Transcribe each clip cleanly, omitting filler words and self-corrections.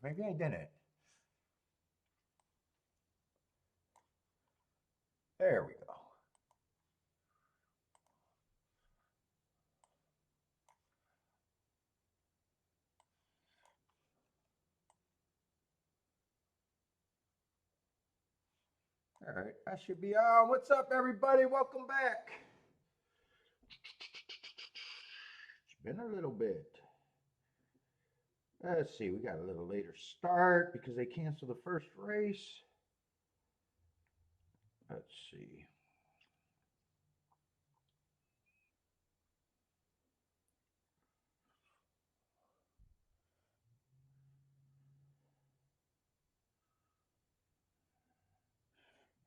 Maybe I didn't. There we go. All right, I should be on. What's up, everybody? Welcome back. It's been a little bit. Let's see, we got a little later start because they canceled the first race. Let's see.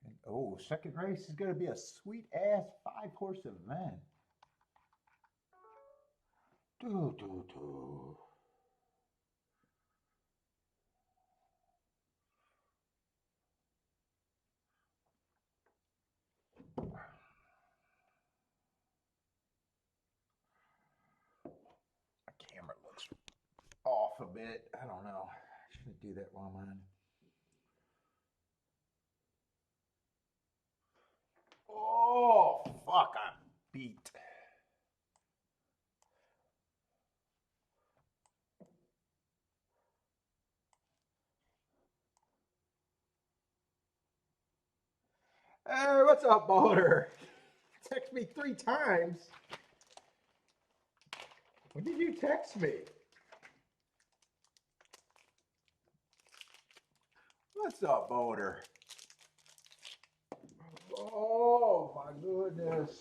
And, oh, second race is going to be a sweet ass 5-horse event. Do, do, do. My camera looks off a bit. I don't know. I shouldn't do that while I'm on. Oh, fuck, I'm beat. Hey, what's up, Boulder? Text me 3 times. When did you text me? What's up, Boulder? Oh, my goodness.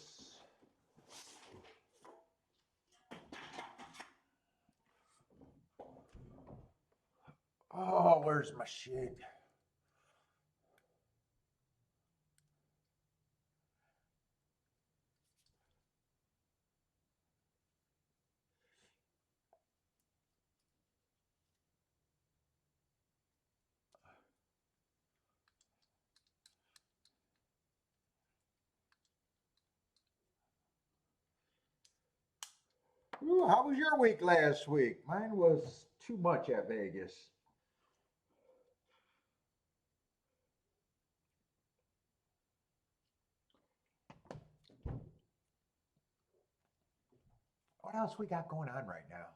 Oh, where's my shit? Ooh, how was your week last week? Mine was too much at Vegas. What else we got going on right now?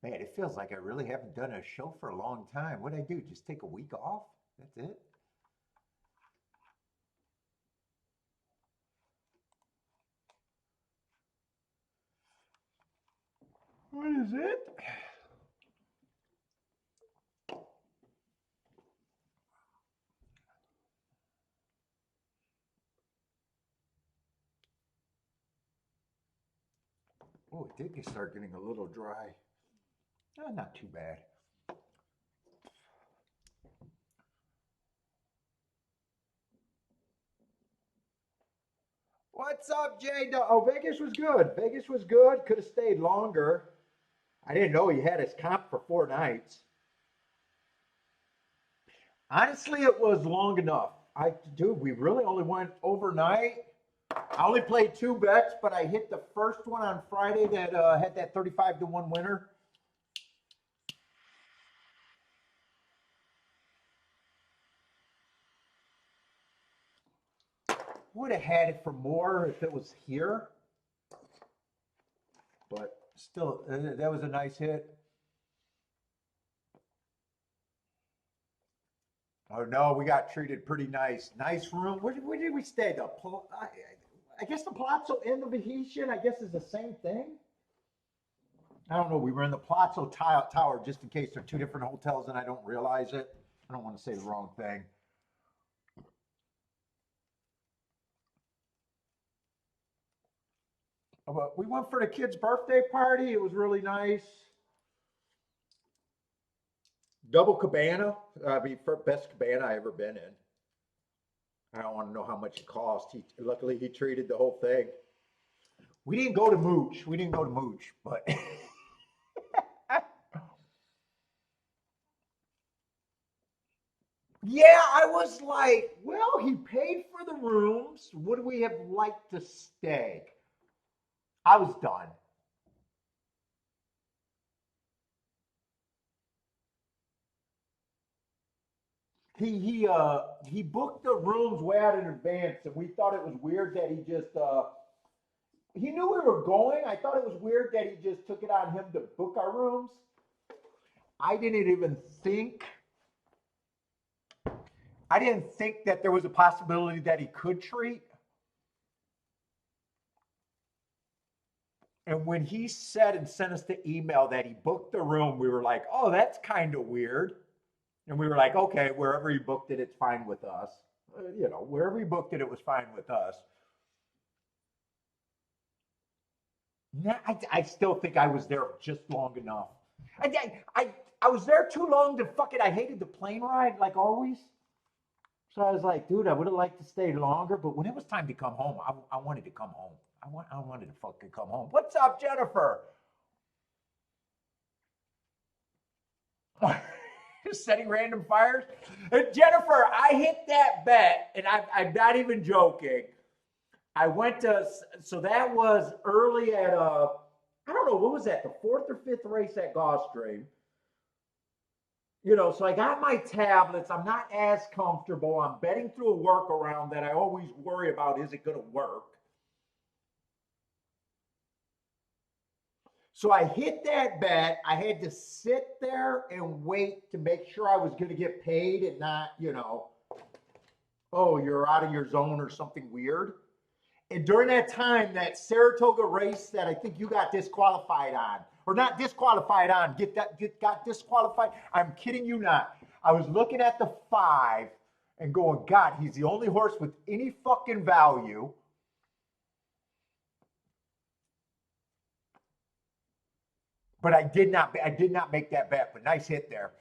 Man, it feels like I really haven't done a show for a long time. What'd I do? Just take a week off? That's it? What is it? Oh, it did start getting a little dry. Not too bad. What's up, Jay? Oh, Vegas was good. Vegas was good. Could have stayed longer. I didn't know he had his comp for 4 nights. Honestly, it was long enough. Dude, we really only went overnight. I only played 2 bets, but I hit the first one on Friday that had that 35-1 winner. Would have had it for more if it was here, but still, that was a nice hit. Oh no, we got treated pretty nice. Nice room. Where did we stay? I guess the Palazzo and the Venetian, I guess, is the same thing. I don't know. We were in the Palazzo Tower just in case they're 2 different hotels and I don't realize it. I don't want to say the wrong thing. But we went for the kid's birthday party. It was really nice. Double cabana. I mean, best cabana I ever been in. I don't want to know how much it cost. Luckily he treated the whole thing. We didn't go to Mooch. We didn't go to Mooch, but Yeah, I was like, well, he paid for the rooms. Would we have liked to stay? I was done. He booked the rooms way out in advance, and we thought it was weird that he knew we were going. I thought it was weird that he just took it on him to book our rooms. I didn't even think I didn't think that there was a possibility that he could treat. And when he said and sent us the email that he booked the room, we were like, oh, that's kind of weird. And we were like, okay, wherever he booked it, it's fine with us. Wherever he booked it, it was fine with us. Nah, I still think I was there just long enough. I was there too long to fuck it. I hated the plane ride, like always. So I was like, dude, I would have liked to stay longer, but when it was time to come home, I wanted to come home. I wanted to fucking come home. What's up, Jennifer? Just setting random fires. And Jennifer, I hit that bet, and I'm not even joking. I went to, so that was early at, I don't know, what was that, the fourth or fifth race at Gulfstream? So I got my tablets. I'm not as comfortable. I'm betting through a workaround that I always worry about. Is it going to work? So I hit that bet. I had to sit there and wait to make sure I was going to get paid and not, oh, you're out of your zone or something weird. And during that time, that Saratoga race that I think you got disqualified on, or not disqualified on, got disqualified. I'm kidding you not. I was looking at the 5 and going, God, he's the only horse with any fucking value. But I did not make that bet. But nice hit there.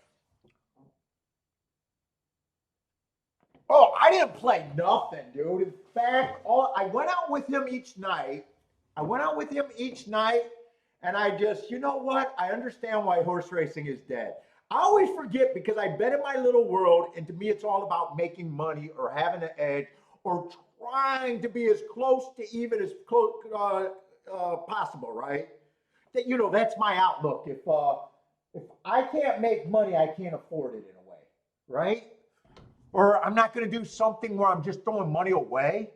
Oh, I didn't play nothing, dude. In fact, I went out with him each night. And I just, you know what? I understand why horse racing is dead. I always forget because I bet in my little world, and to me, it's all about making money or having an edge or trying to be as close to even as close possible, right? That's my outlook. If I can't make money, I can't afford it in a way, right? Or I'm not going to do something where I'm just throwing money away.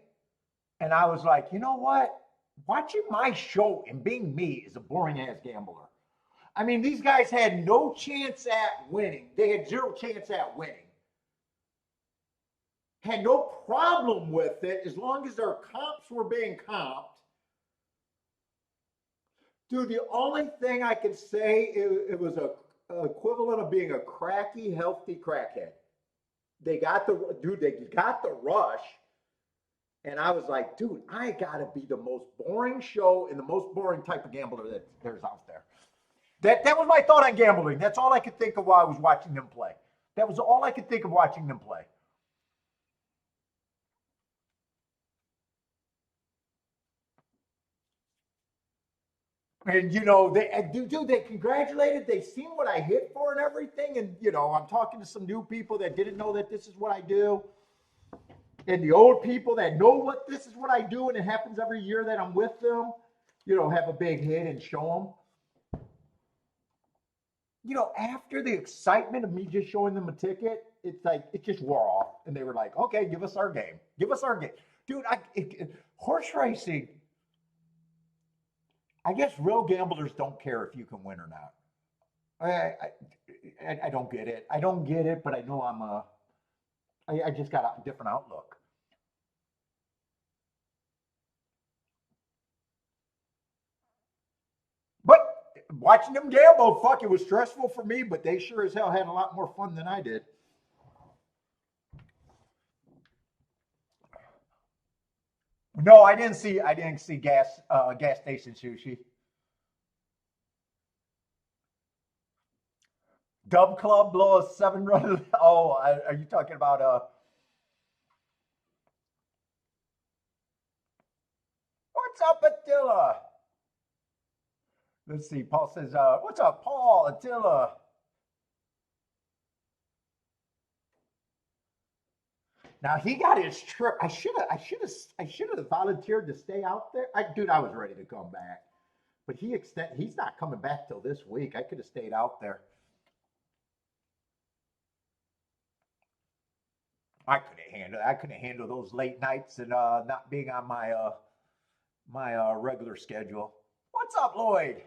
And I was like, you know what? Watching my show and being me is a boring ass gambler. I mean, these guys had no chance at winning. They had zero chance at winning. Had no problem with it as long as their comps were being comped. Dude, the only thing I could say it was a equivalent of being a cracky, healthy crackhead. They got the rush. And I was like, dude, I gotta be the most boring show and the most boring type of gambler that there's out there. That was my thought on gambling. That's all I could think of while I was watching them play. That was all I could think of watching them play. And they congratulated. They seen what I hit for and everything. And I'm talking to some new people that didn't know that this is what I do. And the old people that know what this is what I do, and it happens every year that I'm with them, have a big hit and show them. After the excitement of me just showing them a ticket, it's like it just wore off, and they were like, "Okay, give us our game, dude." Horse racing. I guess real gamblers don't care if you can win or not. I don't get it. I don't get it, but I know I just got a different outlook. But watching them gamble, fuck, it was stressful for me, but they sure as hell had a lot more fun than I did. No, I didn't see gas station sushi. Dub Club blow a 7 run. Oh, are you talking about what's up, Attila? Let's see. Paul says, what's up, Paul, Attila? Now he got his trip. I should have volunteered to stay out there. Dude, I was ready to come back, but he's not coming back till this week. I could have stayed out there. I couldn't handle those late nights and not being on my regular schedule. What's up, Lloyd?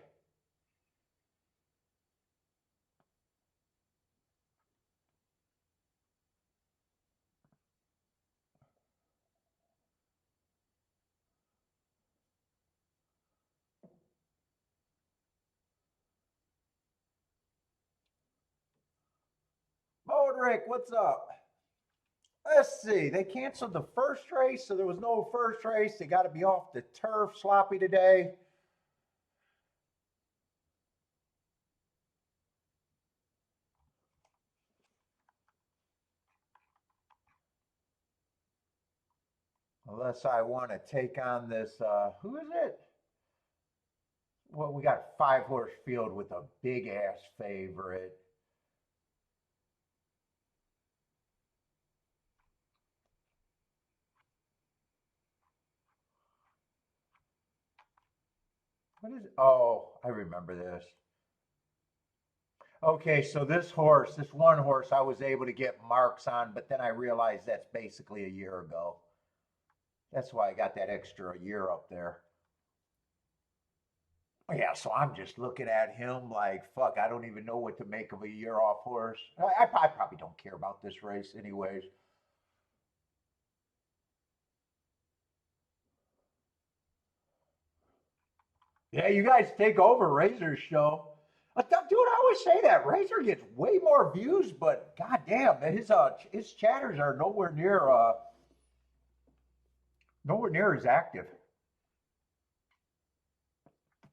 Modric, what's up? Let's see. They canceled the first race, so there was no first race. They got to be off the turf sloppy today. Unless I want to take on this, who is it? Well, we got a 5-horse field with a big ass favorite. What is it? Oh, I remember this. Okay, so this one horse, I was able to get marks on, but then I realized that's basically a year ago. That's why I got that extra year up there. Yeah, so I'm just looking at him like, fuck, I don't even know what to make of a year off horse. I probably don't care about this race anyways. Yeah, you guys take over Razor's show. Dude, I always say that Razor gets way more views, but goddamn, his chatters are nowhere near as active.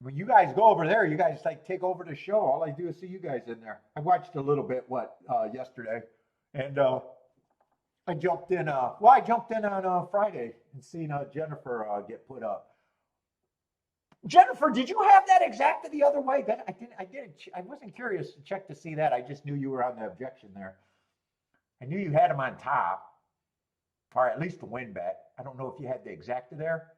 When you guys go over there, you guys like take over the show. All I do is see you guys in there. I watched a little bit yesterday, and I jumped in on Friday and seen Jennifer get put up. Jennifer, did you have that exactly the other way? That I wasn't curious to check to see that. I just knew you were on the objection there. I knew you had him on top, or at least the win bet. I don't know if you had the exacta there.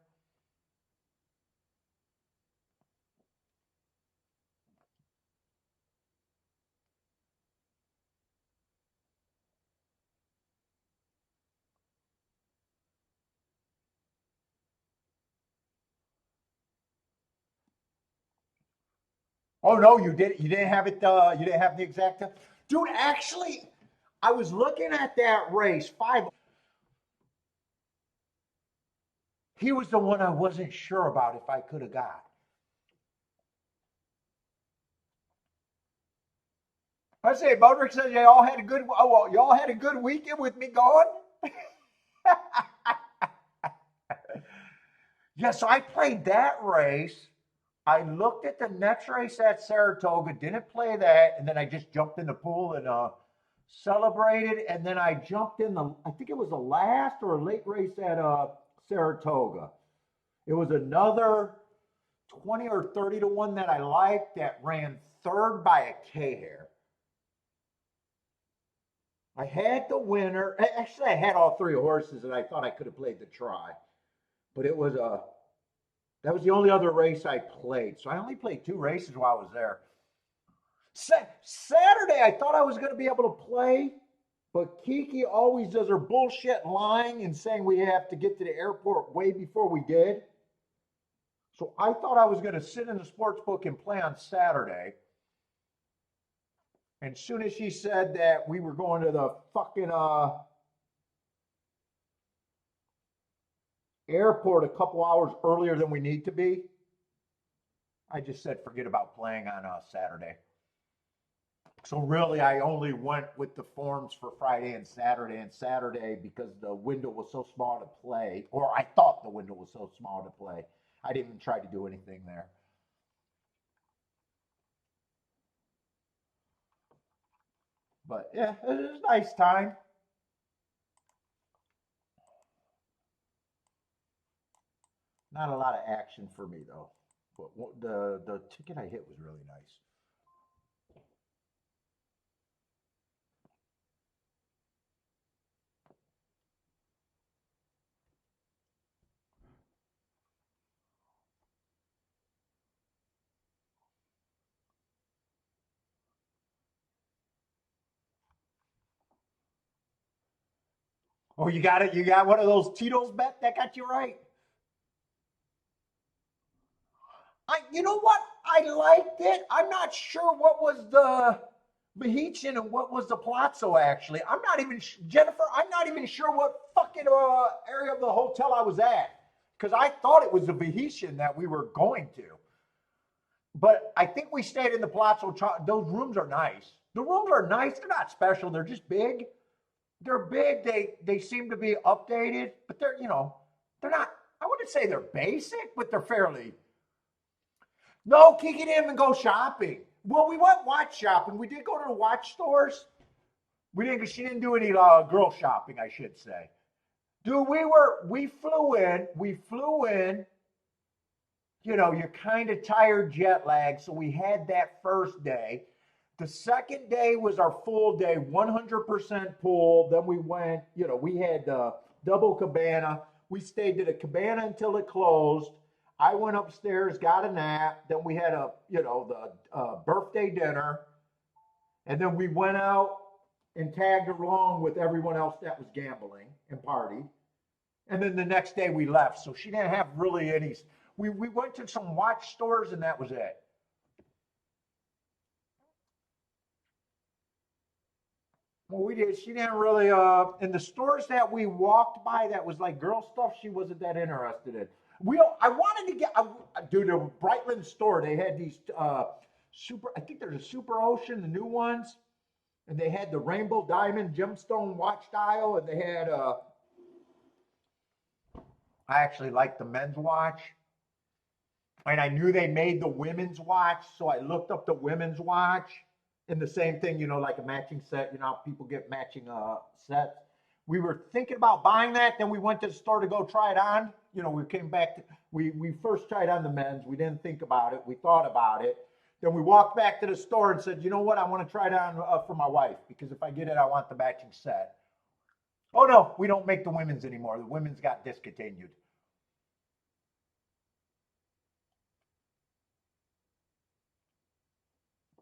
Oh no, you did. You didn't have it. You didn't have the exacta, dude. Actually, I was looking at that race 5. He was the one I wasn't sure about if I could have got. I say, Modric says y'all had a good. Oh well, y'all had a good weekend with me going. Yeah, so I played that race. I looked at the next race at Saratoga, didn't play that, and then I just jumped in the pool and celebrated. And then I jumped in I think it was the last or late race at Saratoga. It was another 20 or 30 to 1 that I liked that ran third by a K hair. I had the winner. Actually, I had all 3 horses, and I thought I could have played the try, but that was the only other race I played. So I only played 2 races while I was there. Saturday, I thought I was going to be able to play, but Kiki always does her bullshit lying and saying we have to get to the airport way before we did. So I thought I was going to sit in the sports book and play on Saturday. And as soon as she said that we were going to the fucking airport a couple hours earlier than we need to be, I just said forget about playing on Saturday. So really, I only went with the forms for Friday and Saturday because the window was so small to play, or I thought the window was so small to play. I didn't even try to do anything there. But yeah, it was a nice time. Not a lot of action for me though. But the ticket I hit was really nice. Oh, you got it. You got one of those Tito's bet that got you right. You know what? I liked it. I'm not sure what was the Bohemian and what was the Palazzo. Actually, I'm not even Jennifer. I'm not even sure what fucking area of the hotel I was at because I thought it was the Bohemian that we were going to. But I think we stayed in the Palazzo. Those rooms are nice. The rooms are nice. They're not special. They're just big. They're big. They seem to be updated, but they're not. I wouldn't say they're basic, but they're fairly. No, Kiki didn't even go shopping. Well, we went watch shopping. We did go to the watch stores. We didn't. She didn't do any girl shopping, I should say. Dude, we flew in. We flew in. You're kind of tired, jet lag. So we had that first day. The second day was our full day, 100% pool. Then we went. We had double cabana. We stayed to the cabana until it closed. I went upstairs, got a nap. Then we had the birthday dinner, and then we went out and tagged along with everyone else that was gambling and partied. And then the next day we left. So she didn't have really any. We went to some watch stores and that was it. Well, we did. She didn't really. In the stores that we walked by, that was like girl stuff. She wasn't that interested in. I wanted to get, dude, the Brightland store. They had these super. I think there's a Super Ocean, the new ones, and they had the Rainbow Diamond Gemstone watch dial, and they had. I actually liked the men's watch, and I knew they made the women's watch, so I looked up the women's watch. And the same thing, like a matching set. People get matching sets. We were thinking about buying that. Then we went to the store to go try it on. We came back. We first tried on the men's. We didn't think about it. We thought about it. Then we walked back to the store and said, you know what? I want to try it on for my wife because if I get it, I want the matching set. Oh, no, we don't make the women's anymore. The women's got discontinued.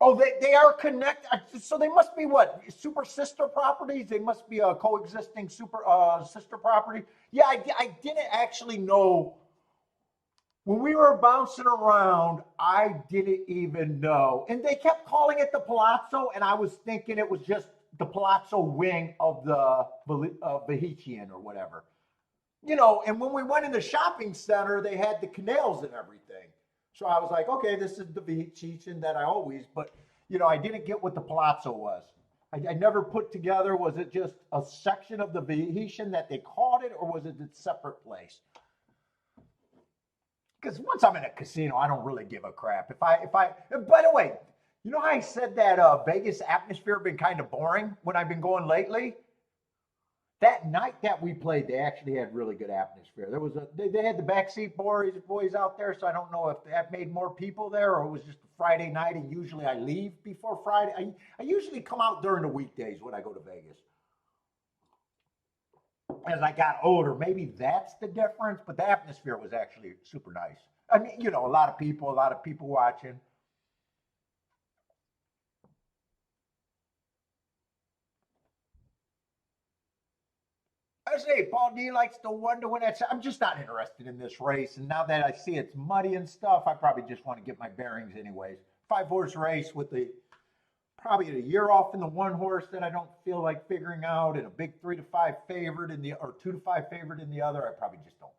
Oh, they are connected. So they must be what? Super sister properties? They must be a coexisting super sister property. Yeah, I didn't actually know. When we were bouncing around, I didn't even know. And they kept calling it the Palazzo, and I was thinking it was just the Palazzo wing of the Venetian or whatever. And when we went in the shopping center, they had the canals and everything. So I was like, okay, this is the Venetian that I always, but I didn't get what the Palazzo was. I never put together, was it just a section of the Venetian that they called it, or was it a separate place? Because once I'm in a casino, I don't really give a crap. By the way, how I said that Vegas atmosphere been kind of boring when I've been going lately? That night that we played, they actually had really good atmosphere. They had the backseat boys out there, so I don't know if that made more people there or it was just a Friday night. And usually I leave before Friday. I usually come out during the weekdays when I go to Vegas. As I got older, maybe that's the difference, but the atmosphere was actually super nice. I mean, a lot of people watching. I say, Paul D likes to wonder when that's. I'm just not interested in this race. And now that I see it's muddy and stuff, I probably just want to get my bearings anyways. 5-horse race with probably a year off in the one horse that I don't feel like figuring out, and a big 3-5 favorite or 2-5 favorite in the other. I probably just don't care.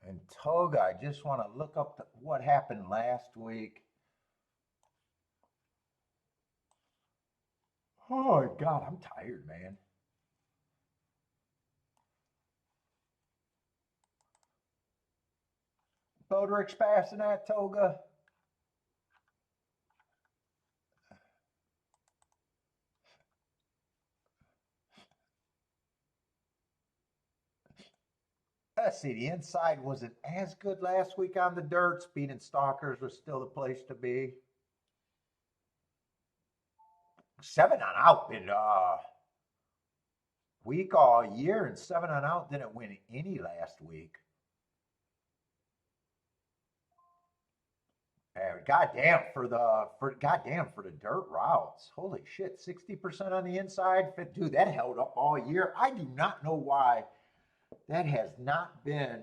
And Toga, I just want to look up what happened last week. Oh God, I'm tired, man. Bodrick's passing that Toga. Let's see, the inside wasn't as good last week on the dirt. Speed and Stalkers was still the place to be. 7 on out, and week all year and 7 on out. Didn't win any last week. Goddamn for the dirt routes. Holy shit, 60% on the inside. Dude, that held up all year. I do not know why that has not been.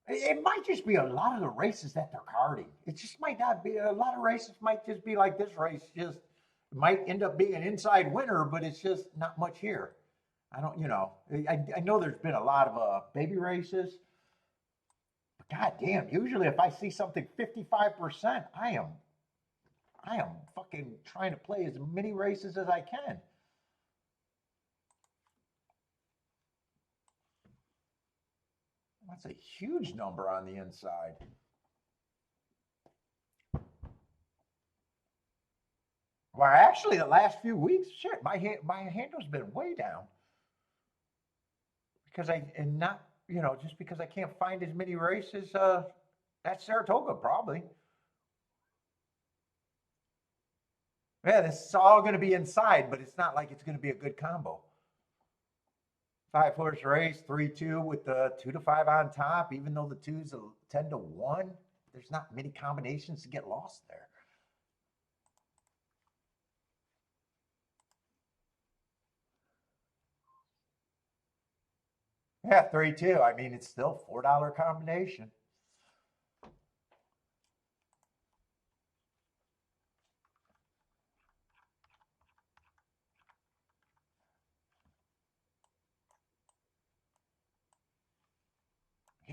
It might just be a lot of the races that they're carding. It just might not be. A lot of races might just be like this race. Just might end up being an inside winner, but it's just not much here. I don't, I know there's been a lot of baby races. God damn, usually if I see something 55%, I am fucking trying to play as many races as I can. That's a huge number on the inside. Well, actually, the last few weeks, shit, my handle's been way down because just because I can't find as many races at Saratoga, probably. Yeah, this is all going to be inside, but it's not like it's going to be a good combo. 5-horse race, 3-2 with the 2 to 5 on top. Even though the 2's a 10 to 1, there's not many combinations to get lost there. Yeah, 3-2. I mean, it's still $4 combination.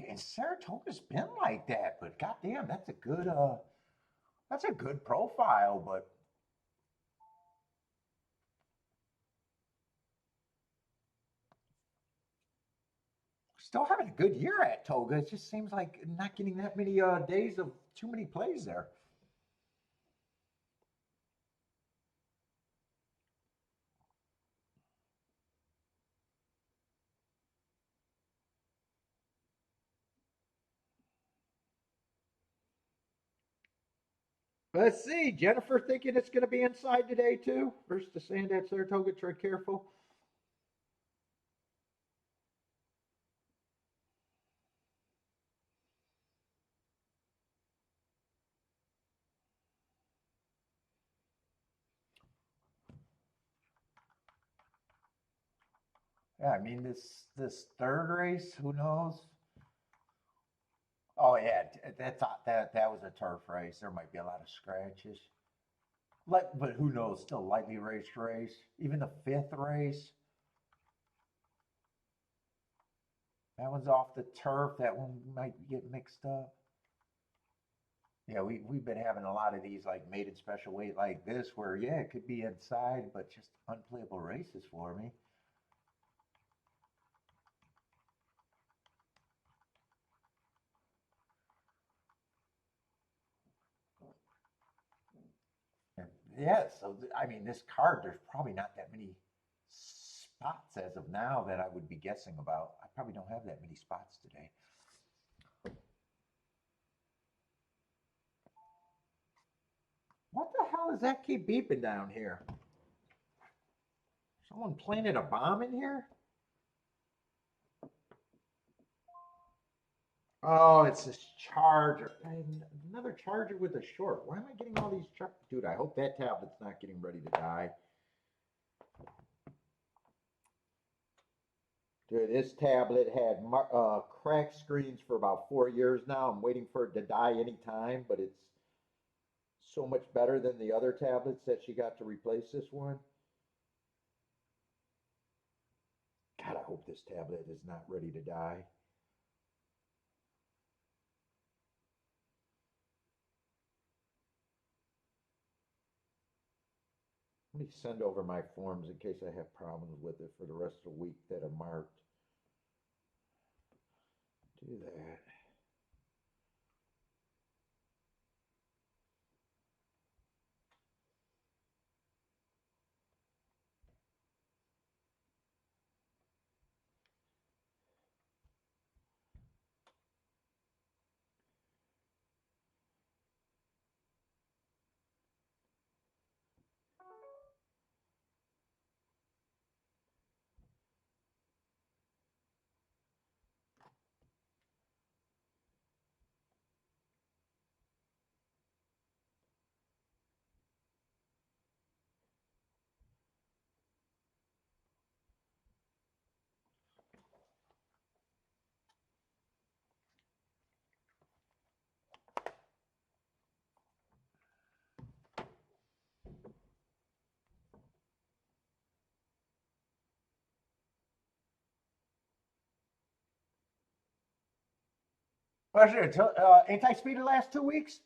And Saratoga's been like that, but goddamn, that's a good profile, but still having a good year at Toga. It just seems like not getting that many days of too many plays there. Let's see. Jennifer thinking it's going to be inside today too. Versus the sand at Saratoga. Tread careful. Yeah, I mean this third race, who knows? Oh yeah, that was a turf race. There might be a lot of scratches. But who knows? Still lightly raced race. Even the fifth race, that one's off the turf. That one might get mixed up. Yeah, we've been having a lot of these like maiden special weight like this, where yeah, it could be inside, but just unplayable races for me. And yeah, so I mean, this card, there's probably not that many spots as of now that I would be guessing about. I probably don't have that many spots today. What the hell does that keep beeping down here? Someone planted a bomb in here? Oh, it's this charger. And another charger with a short. Why am I getting all these Dude, I hope that tablet's not getting ready to die. Dude, this tablet had cracked screens for about 4 years now. I'm waiting for it to die anytime, but it's so much better than the other tablets that she got to replace this one. God, I hope this tablet is not ready to die. Let me send over my forms in case I have problems with it for the rest of the week that are marked. Do that. Anti-speed the last 2 weeks?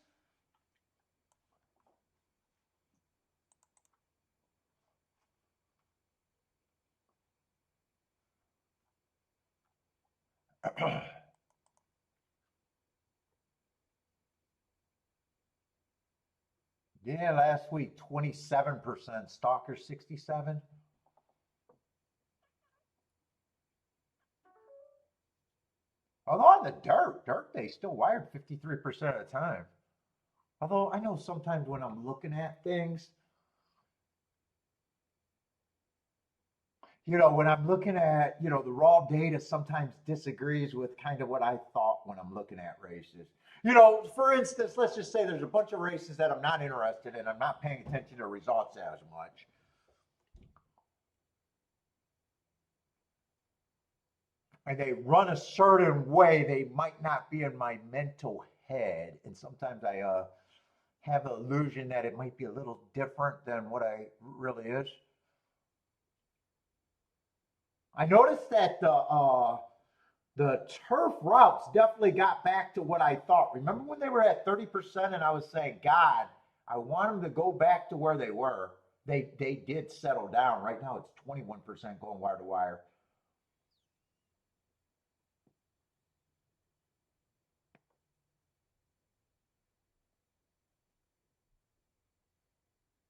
Yeah, last week 27%, stalker 67. Although on the dirt they still wired 53% of the time. Although I know sometimes when I'm looking at things, when I'm looking at, the raw data sometimes disagrees with kind of what I thought when I'm looking at races. For instance, let's just say there's a bunch of races that I'm not interested in. I'm not paying attention to results as much. And they run a certain way, they might not be in my mental head. And sometimes I have an illusion that it might be a little different than what I really is. I noticed that the turf routes definitely got back to what I thought. Remember when they were at 30% and I was saying, God, I want them to go back to where they were. They did settle down. Right now it's 21% going wire to wire.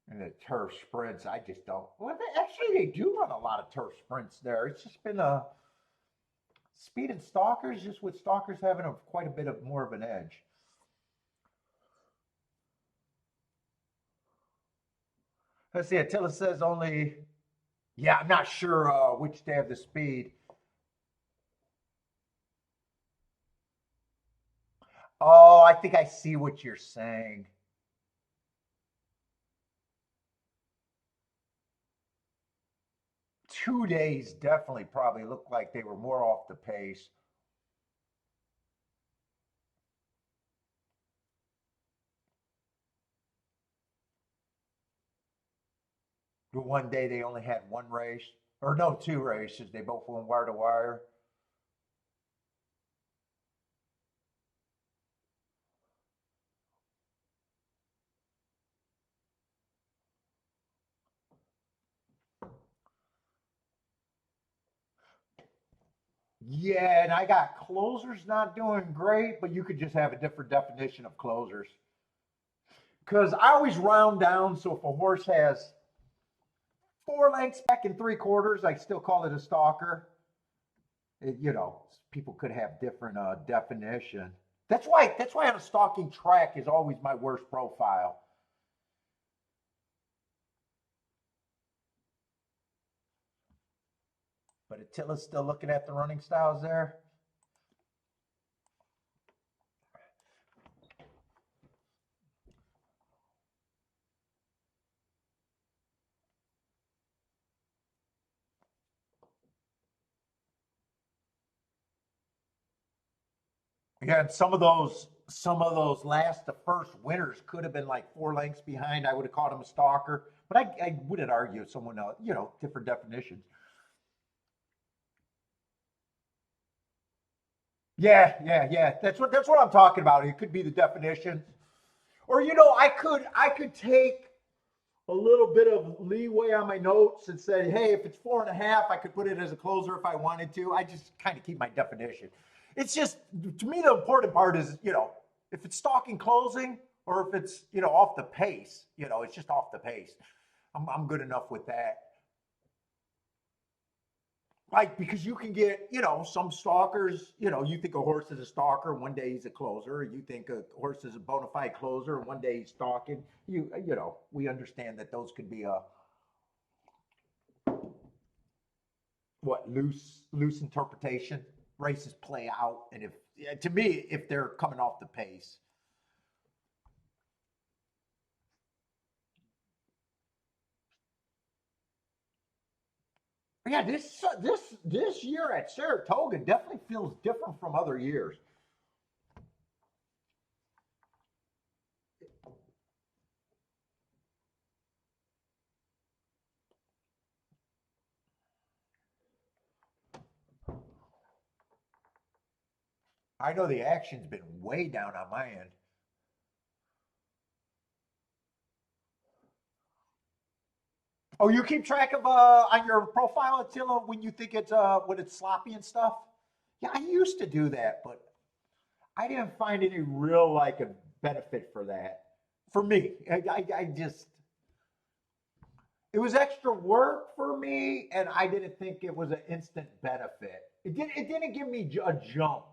And the turf sprints, I just don't. Well, actually, they do run a lot of turf sprints there. It's just been a speed and stalkers, just with stalkers having quite a bit of more of an edge. Let's see. Attila says only. Yeah, I'm not sure which day of the speed. Oh, I think I see what you're saying. 2 days definitely probably looked like they were more off the pace. The one day they only had one race, or no, two races. They both went wire to wire. Yeah, and I got closers not doing great, but you could just have a different definition of closers. Because I always round down, so if a horse has 4 lengths back and 3/4, I still call it a stalker. People could have different definition. That's why on a stalking track is always my worst profile. But Attila's still looking at the running styles there. Yeah, and some of those last the first winners could have been like 4 lengths behind. I would have called him a stalker, but I wouldn't argue with someone else. Different definitions. Yeah. That's what I'm talking about. It could be the definition, or I could take a little bit of leeway on my notes and say, hey, if it's 4.5, I could put it as a closer if I wanted to. I just kind of keep my definition. It's just, to me, the important part is, if it's stalking closing or if it's, off the pace, it's just off the pace. I'm good enough with that. Like, because you can get, some stalkers, you think a horse is a stalker, one day he's a closer. You think a horse is a bona fide closer, and one day he's stalking. We understand that those could be loose interpretation. Races play out, and if to me, if they're coming off the pace. Yeah, this year at Saratoga definitely feels different from other years. I know the action's been way down on my end. Oh, you keep track of on your profile, Attila, when you think it's when it's sloppy and stuff? Yeah, I used to do that, but I didn't find any real like a benefit for that. For me, I just it was extra work for me, and I didn't think it was an instant benefit. It didn't give me a jump,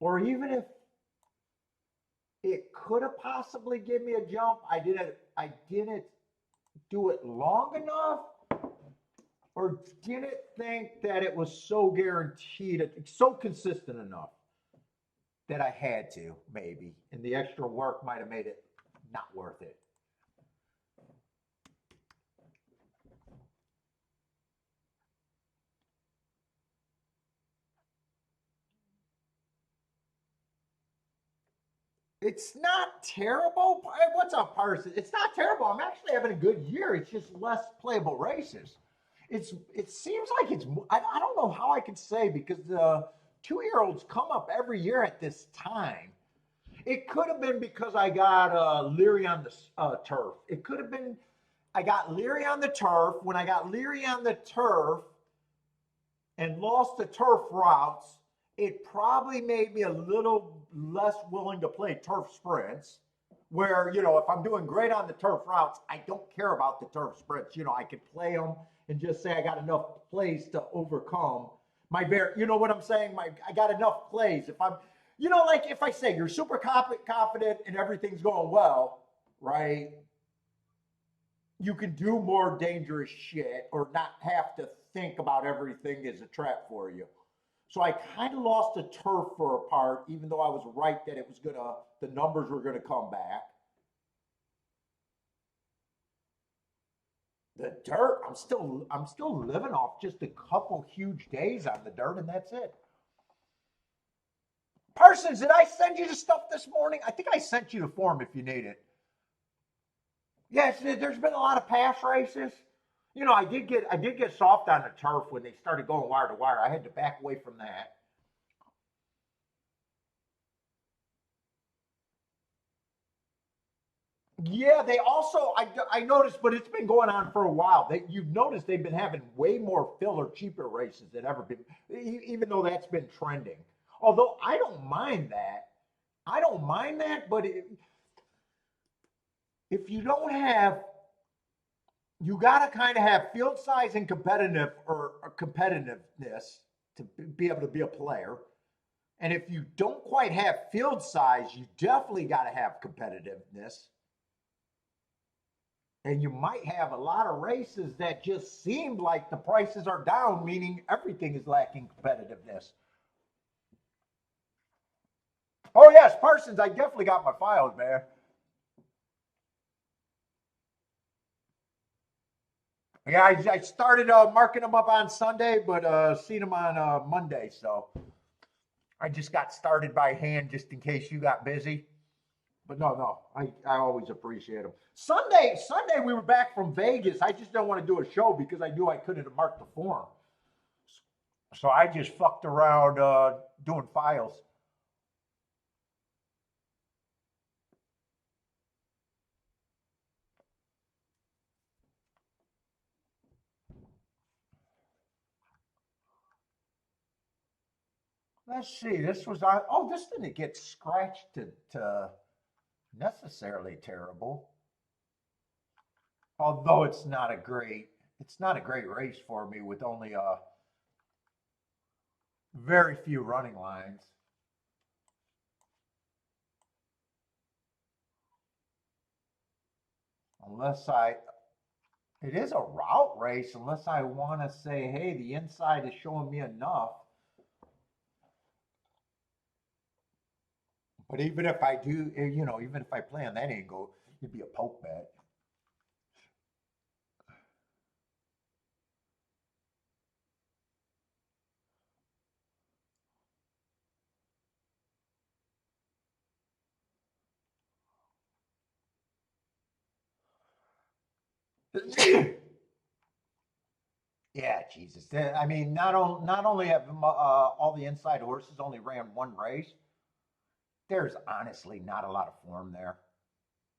or even if it could have possibly given me a jump, I didn't do it long enough, or didn't think that it was so guaranteed, so consistent enough that I had to maybe, and the extra work might have made it not worth it. It's not terrible. What's up, Parson? It's not terrible. I'm actually having a good year. It's just less playable races. It seems like I don't know how I can say because the 2 year olds come up every year at this time. It could have been because I got leery on the turf. It could have been I got leery on the turf. When I got leery on the turf and lost the turf routes, it probably made me a little less willing to play turf sprints. Where, if I'm doing great on the turf routes, I don't care about the turf sprints. I can play them and just say I got enough plays to overcome you know what I'm saying? I got enough plays. If I'm, like if I say you're super confident and everything's going well, right? You can do more dangerous shit or not have to think about everything as a trap for you. So I kind of lost the turf for a part, even though I was right that the numbers were gonna come back. The dirt, I'm still living off just a couple huge days on the dirt, and that's it. Parsons, did I send you the stuff this morning? I think I sent you the form if you need it. Yes, there's been a lot of pass races. I did get soft on the turf when they started going wire to wire. I had to back away from that. Yeah, they also I noticed, but it's been going on for a while. You've noticed they've been having way more filler, cheaper races than ever been, even though that's been trending. Although I don't mind that. I don't mind that, but if you don't have, you got to kind of have field size and or competitiveness to be able to be a player. And if you don't quite have field size, you definitely got to have competitiveness. And you might have a lot of races that just seem like the prices are down, meaning everything is lacking competitiveness. Oh yes, Parsons, I definitely got my files, man. Yeah, I started marking them up on Sunday, but seen them on Monday. So I just got started by hand just in case you got busy. But no, no, I always appreciate them. Sunday we were back from Vegas. I just don't want to do a show because I knew I couldn't have marked the form. So I just fucked around doing files. Let's see. This was on. Oh, this didn't get scratched to necessarily terrible. Although it's not a great race for me with only very few running lines. Unless it is a route race. Unless I want to say, hey, the inside is showing me enough. But even if I do, even if I play on that angle, it'd be a poke bet. Yeah, Jesus. I mean, not only have all the inside horses only ran one race, there's honestly not a lot of form there.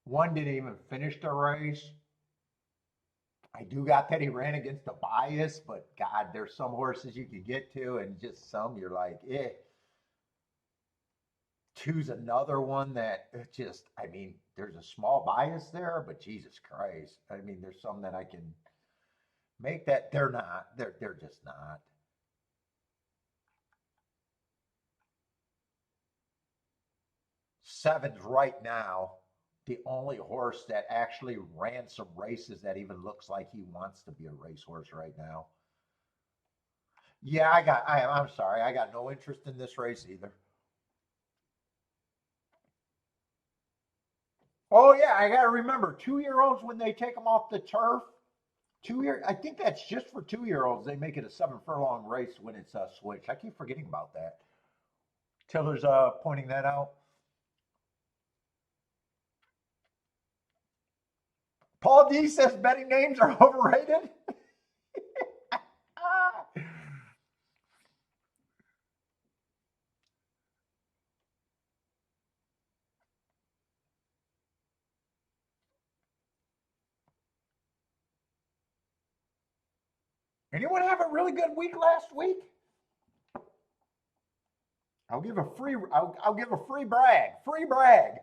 One didn't even finish the race. I do got that he ran against a bias, but God, there's some horses you could get to, and just some you're like, eh. Choose another one that just, I mean, there's a small bias there, but Jesus Christ. I mean, there's some that I can make that they're not. They're just not. Seven's right now the only horse that actually ran some races that even looks like he wants to be a racehorse right now. Yeah, I'm sorry, I got no interest in this race either. Oh yeah, I gotta remember 2 year olds when they take them off the turf. 2 year, I think that's just for 2 year olds. They make it a 7 furlong race when it's switched. I keep forgetting about that. Tiller's pointing that out. Paul D says betting names are overrated. Anyone have a really good week last week? I'll give a free brag. Free brag.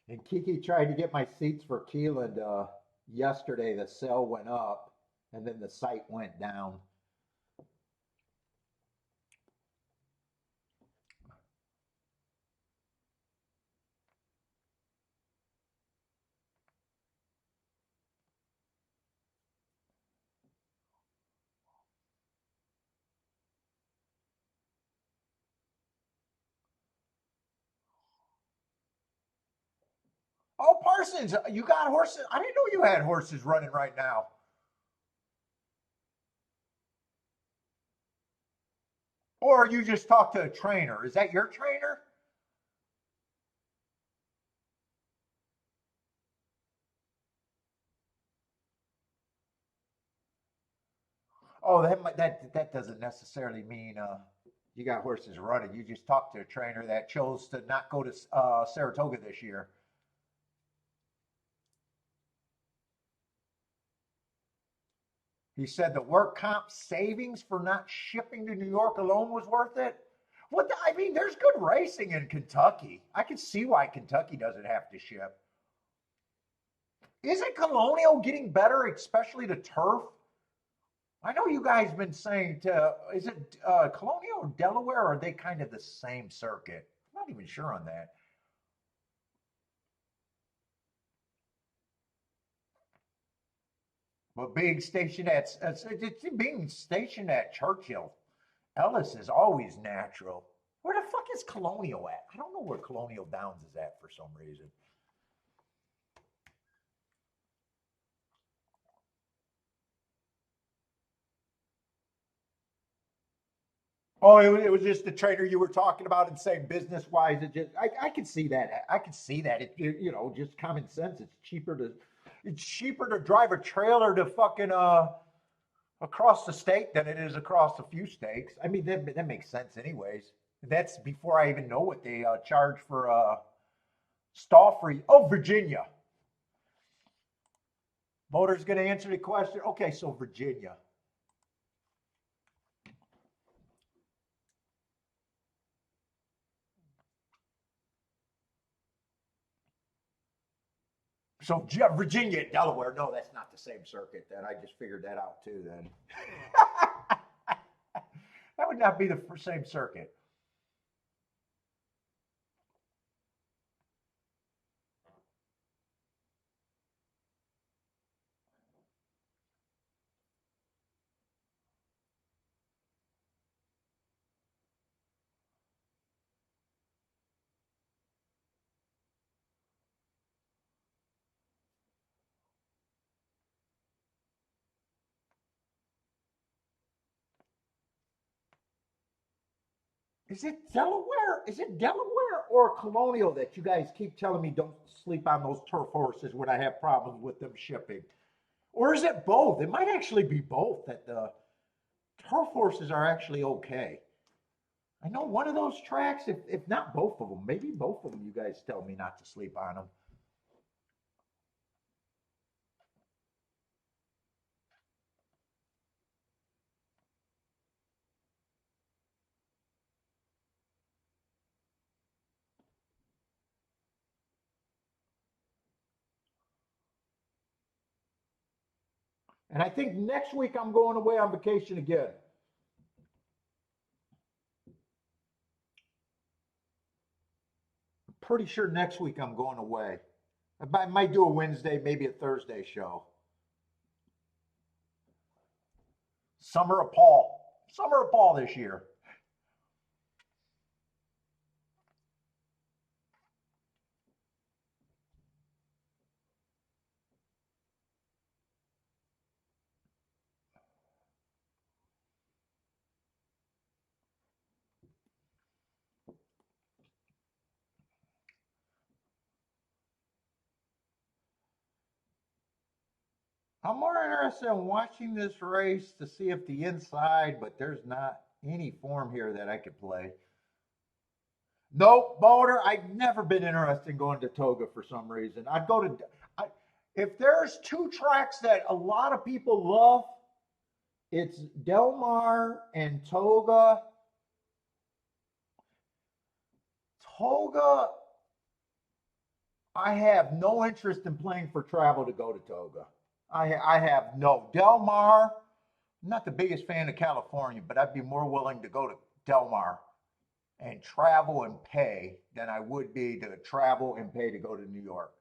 And Kiki tried to get my seats for Keelan yesterday. The sale went up, and then the site went down. Oh, Parsons, you got horses? I didn't know you had horses running right now. Or you just talked to a trainer. Is that your trainer? Oh, that doesn't necessarily mean you got horses running. You just talked to a trainer that chose to not go to Saratoga this year. He said the work comp savings for not shipping to New York alone was worth it. I mean, there's good racing in Kentucky. I can see why Kentucky doesn't have to ship. Isn't Colonial getting better, especially the turf? I know you guys been saying is it Colonial or Delaware, or are they kind of the same circuit? I'm not even sure on that. But being stationed at Churchill, Ellis is always natural. Where the fuck is Colonial at? I don't know where Colonial Downs is at for some reason. Oh, it was just the trainer you were talking about and saying business wise. I could see that. I could see that. Just common sense. It's cheaper to drive a trailer to fucking across the state than it is across a few states. I mean that makes sense anyways. That's before I even know what they charge for stall free. Oh, Virginia. Motor's going to answer the question. Okay, so Virginia. So Virginia and Delaware. No, that's not the same circuit. Then I just figured that out too. Then that would not be the same circuit. Is it Delaware? Is it Delaware or Colonial that you guys keep telling me don't sleep on those turf horses when I have problems with them shipping? Or is it both? It might actually be both, that the turf horses are actually okay. I know one of those tracks, if not both of them, maybe both of them, you guys tell me not to sleep on them. And I think next week I'm going away on vacation again. I'm pretty sure next week I'm going away. I might do a Wednesday, maybe a Thursday show. Summer of Paul. Summer of Paul this year. I'm more interested in watching this race to see if the inside, but there's not any form here that I could play. Nope, Boulder. I've never been interested in going to Toga for some reason. I'd go to, I, if there's two tracks that a lot of people love, it's Del Mar and Toga. Toga, I have no interest in playing for travel to go to Toga. I have no. Del Mar, I'm not the biggest fan of California, but I'd be more willing to go to Del Mar and travel and pay than I would be to travel and pay to go to New York.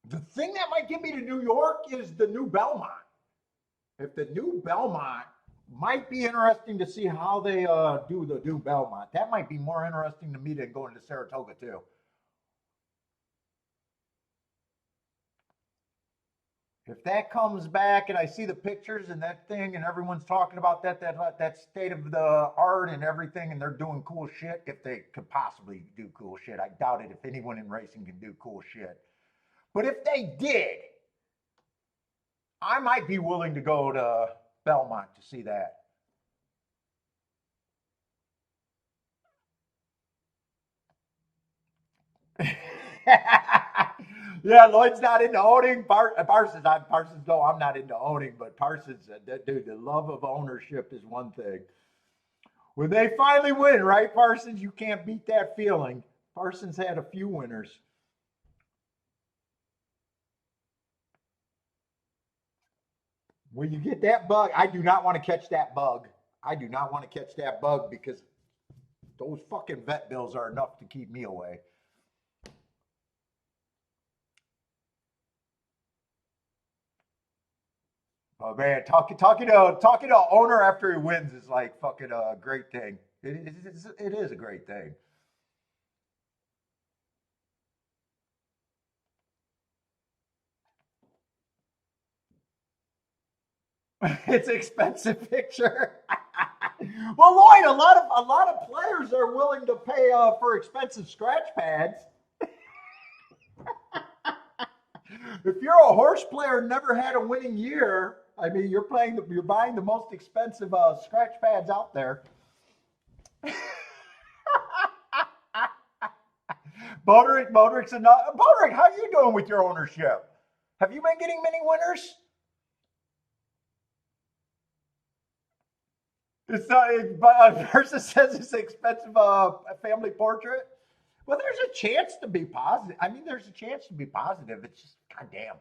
The thing that might get me to New York is the new Belmont. If the new Belmont might be interesting to see how they do the new Belmont. That might be more interesting to me than going to Saratoga too. If that comes back and I see the pictures and that thing and everyone's talking about that state of the art and everything and they're doing cool shit, if they could possibly do cool shit, I doubt it. If anyone in racing can do cool shit, but if they did, I might be willing to go to Belmont to see that. Yeah, Lloyd's not into owning. Parsons, no, I'm not into owning, but Parsons, dude, the love of ownership is one thing. When they finally win, right, Parsons, you can't beat that feeling. Parsons had a few winners. When you get that bug, I do not want to catch that bug. I do not want to catch that bug because those fucking vet bills are enough to keep me away. Oh man, talking to owner after he wins is like fucking a great thing. It is a great thing. It's an expensive picture. Well, Lloyd, a lot of players are willing to pay for expensive scratch pads. If you're a horse player and never had a winning year, I mean, you're buying the most expensive scratch pads out there. Boderick, how are you doing with your ownership? Have you been getting many winners? It's not. A person says it's an expensive family portrait. Well, there's a chance to be positive. I mean, there's a chance to be positive. It's just goddamn.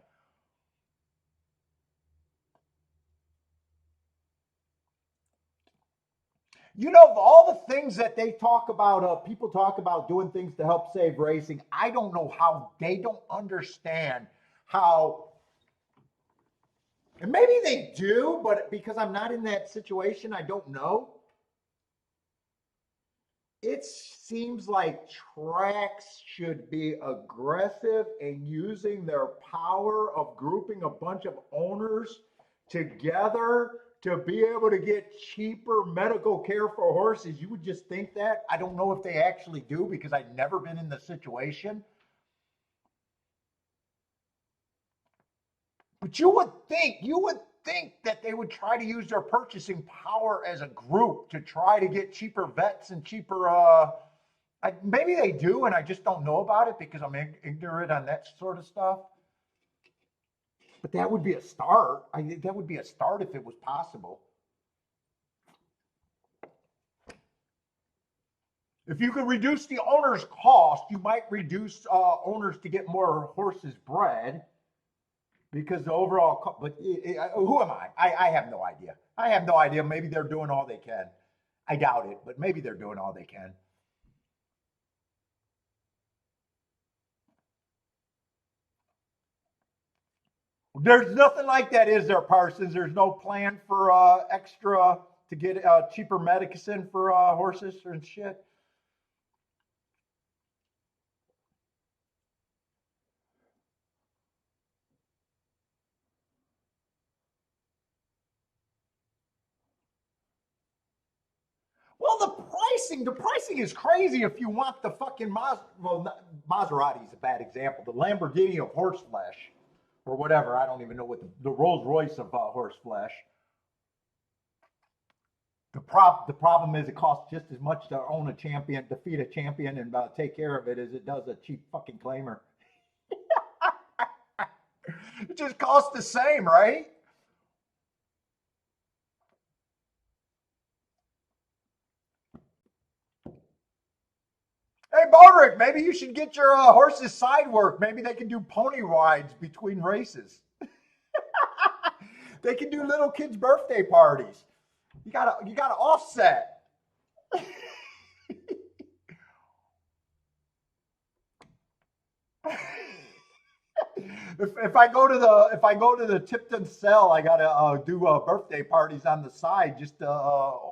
You know, all the things that they talk about, people talk about doing things to help save racing. I don't know how they don't understand how, and maybe they do, but because I'm not in that situation, I don't know. It's seems like tracks should be aggressive in using their power of grouping a bunch of owners together to be able to get cheaper medical care for horses. You would just think that. I don't know if they actually do because I've never been in the situation. But you would think that they would try to use their purchasing power as a group to try to get cheaper vets and cheaper maybe they do and I just don't know about it because I'm ignorant on that sort of stuff. But that would be a start. I think that would be a start if it was possible. If you could reduce the owner's cost, you might reduce owners to get more horses bred because the overall, but who am I? I have no idea. I have no idea. Maybe they're doing all they can. I doubt it, but maybe they're doing all they can. There's nothing like that, is there, Parsons? There's no plan for extra to get cheaper medicine for horses and shit. Well, the pricing is crazy if you want the fucking Maserati is a bad example. The Lamborghini of horse flesh, or whatever. I don't even know what the Rolls Royce of horse flesh. The problem is it costs just as much to own a champion, defeat a champion, and take care of it as it does a cheap fucking claimer. It just costs the same, right? Hey, Bodrick, maybe you should get your horses side work. Maybe they can do pony rides between races. They can do little kids' birthday parties. You gotta offset. If I go to the Tipton cell, I gotta do birthday parties on the side just to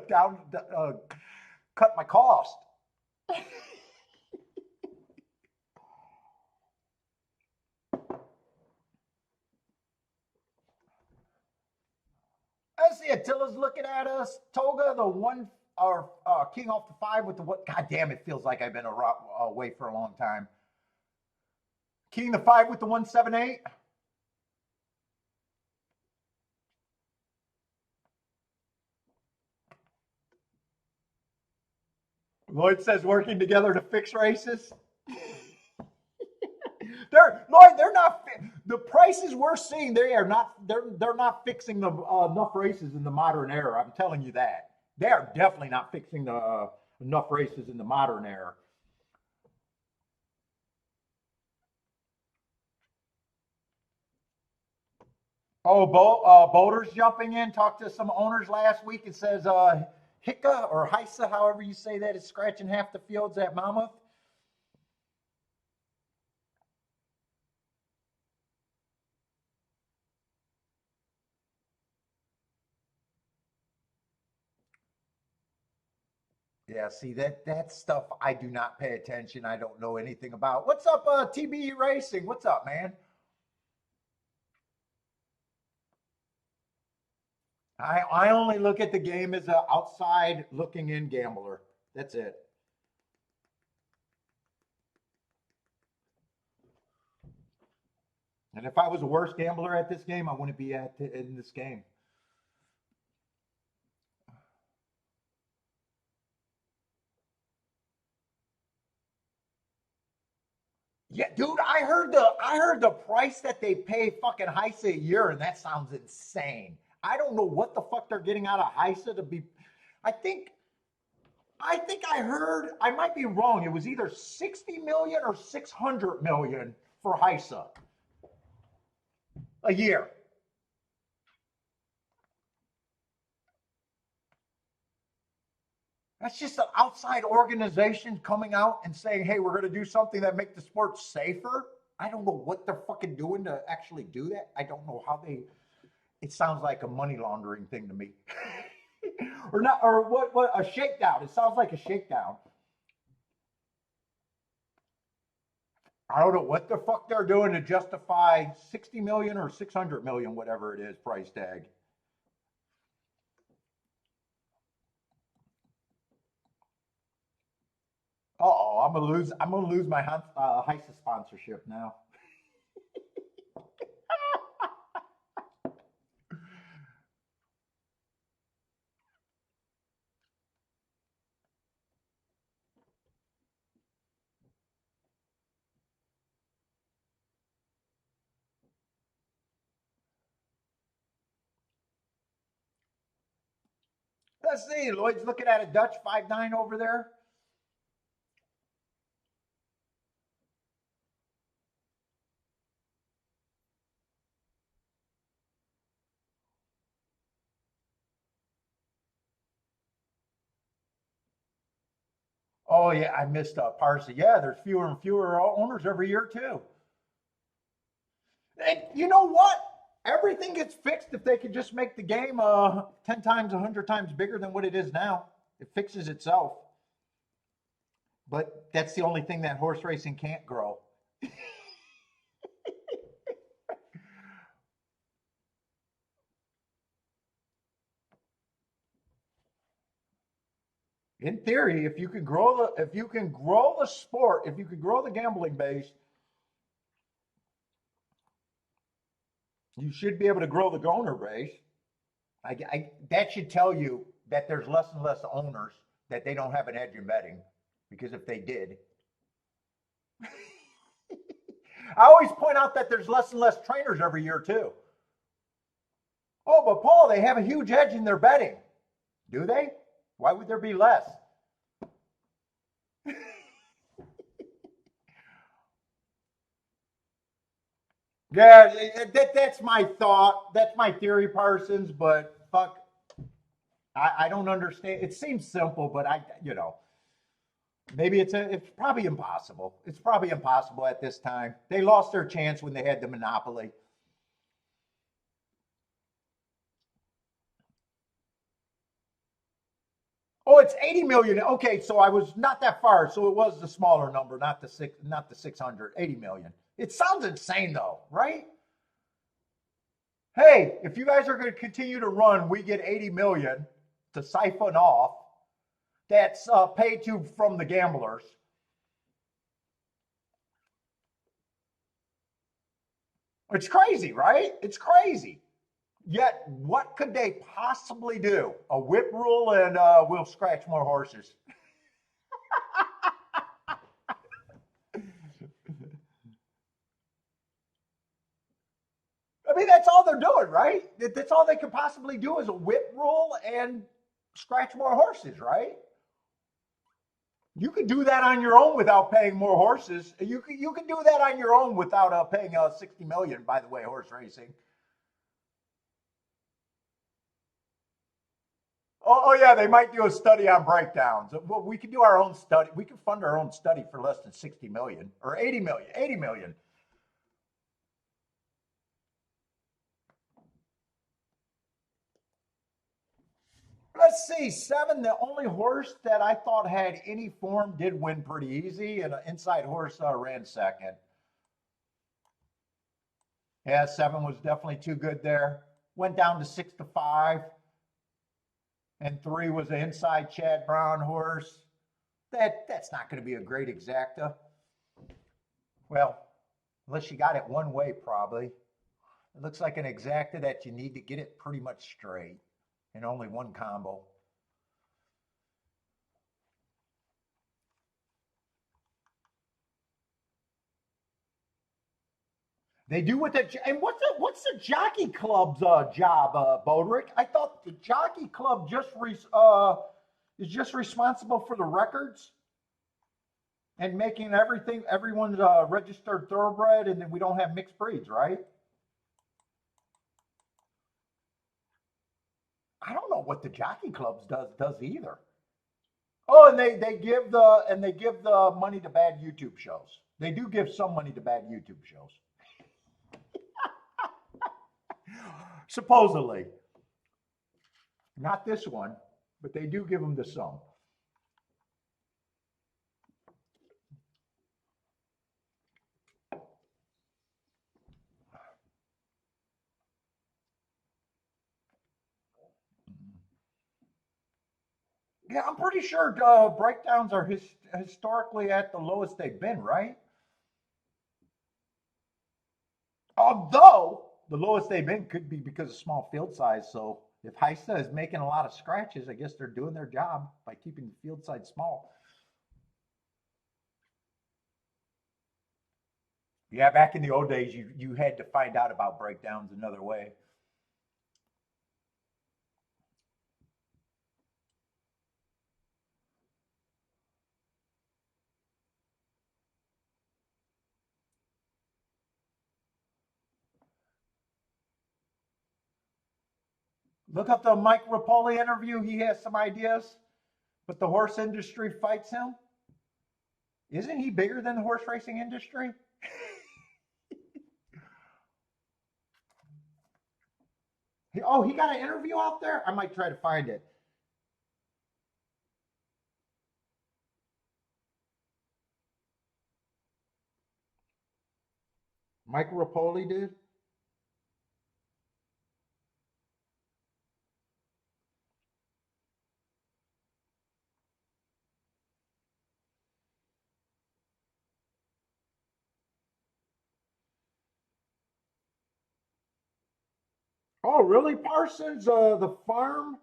down cut my cost. I see Attila's looking at us. Toga, the one or king off the five with the what? God damn, it feels like I've been away for a long time. King the five with the 178. Lloyd says working together to fix races. They're not the prices we're seeing. They're not fixing the enough races in the modern era. I'm telling you that they are definitely not fixing the enough races in the modern era. Oh, Boulder's jumping in. Talked to some owners last week. It says Hicka or Heisa, however you say that, is scratching half the fields at Monmouth. Yeah, see that stuff I do not pay attention. I don't know anything about. What's up, TBE Racing? What's up, man? I only look at the game as an outside looking in gambler. That's it. And if I was a worse gambler at this game, I wouldn't be in this game. Yeah, dude, I heard the price that they pay fucking Heisa a year, and that sounds insane. I don't know what the fuck they're getting out of Heisa to be. I think I think I heard. I might be wrong. It was either 60 million or 600 million for Heisa a year. That's just an outside organization coming out and saying, "Hey, we're going to do something that make the sport safer." I don't know what they're fucking doing to actually do that. I don't know how they. It sounds like a money laundering thing to me, or not, or what? What a shakedown. It sounds like a shakedown. I don't know what the fuck they're doing to justify 60 million or 600 million, whatever it is, price tag. Uh-oh, I'm gonna lose my Heisa sponsorship now. Let's see. Lloyd's looking at a Dutch 5.9 over there. Oh yeah, I missed Parsi. Yeah, there's fewer and fewer owners every year too. And you know what? Everything gets fixed if they could just make the game 10 times, 100 times bigger than what it is now. It fixes itself. But that's the only thing that horse racing can't grow. In theory, if you can grow the sport, if you can grow the gambling base, you should be able to grow the owner base. That should tell you that there's less and less owners that they don't have an edge in betting, because if they did, I always point out that there's less and less trainers every year too. Oh, but Paul, they have a huge edge in their betting. Do they? Why would there be less? Yeah, that's my thought. That's my theory, Parsons. But fuck, I don't understand. It seems simple, but maybe it's probably impossible. It's probably impossible at this time. They lost their chance when they had the monopoly. Oh, it's 80 million. Okay, so I was not that far. So it was the smaller number, not the 600. 80 million. It sounds insane though, right? Hey, if you guys are going to continue to run, we get 80 million to siphon off. That's paid to from the gamblers. It's crazy, right? It's crazy. Yet, what could they possibly do? A whip rule and we'll scratch more horses. I mean, that's all they're doing, right? That's all they could possibly do is a whip rule and scratch more horses, right? You could do that on your own without paying more horses. You can do that on your own without paying 60 million. By the way, horse racing. Oh yeah, they might do a study on breakdowns. Well, we could do our own study. We could fund our own study for less than 60 million or 80 million. 80 million. Let's see, seven. The only horse that I thought had any form did win pretty easy, and an inside horse ran second. Yeah, seven was definitely too good there. Went down to 6-5, and three was the inside Chad Brown horse. That's not going to be a great exacta. Well, unless you got it one way, probably. It looks like an exacta that you need to get it pretty much straight, and only one combo. They do what the and what's the jockey club's job, Bodrick? I thought the jockey club is just responsible for the records and making everyone's registered thoroughbred, and then we don't have mixed breeds, right? I don't know what the jockey clubs does either. Oh, and they give the money to bad YouTube shows. They do give some money to bad YouTube shows. Supposedly. Not this one, but they do give them to some. Yeah, I'm pretty sure breakdowns are historically at the lowest they've been, right? Although the lowest they've been could be because of small field size. So if Heista is making a lot of scratches, I guess they're doing their job by keeping the field size small. Yeah, back in the old days, you had to find out about breakdowns another way. Look up the Mike Rapoli interview. He has some ideas, but the horse industry fights him. Isn't he bigger than the horse racing industry? He got an interview out there? I might try to find it. Mike Rapoli did? Oh, really, Parsons? The farm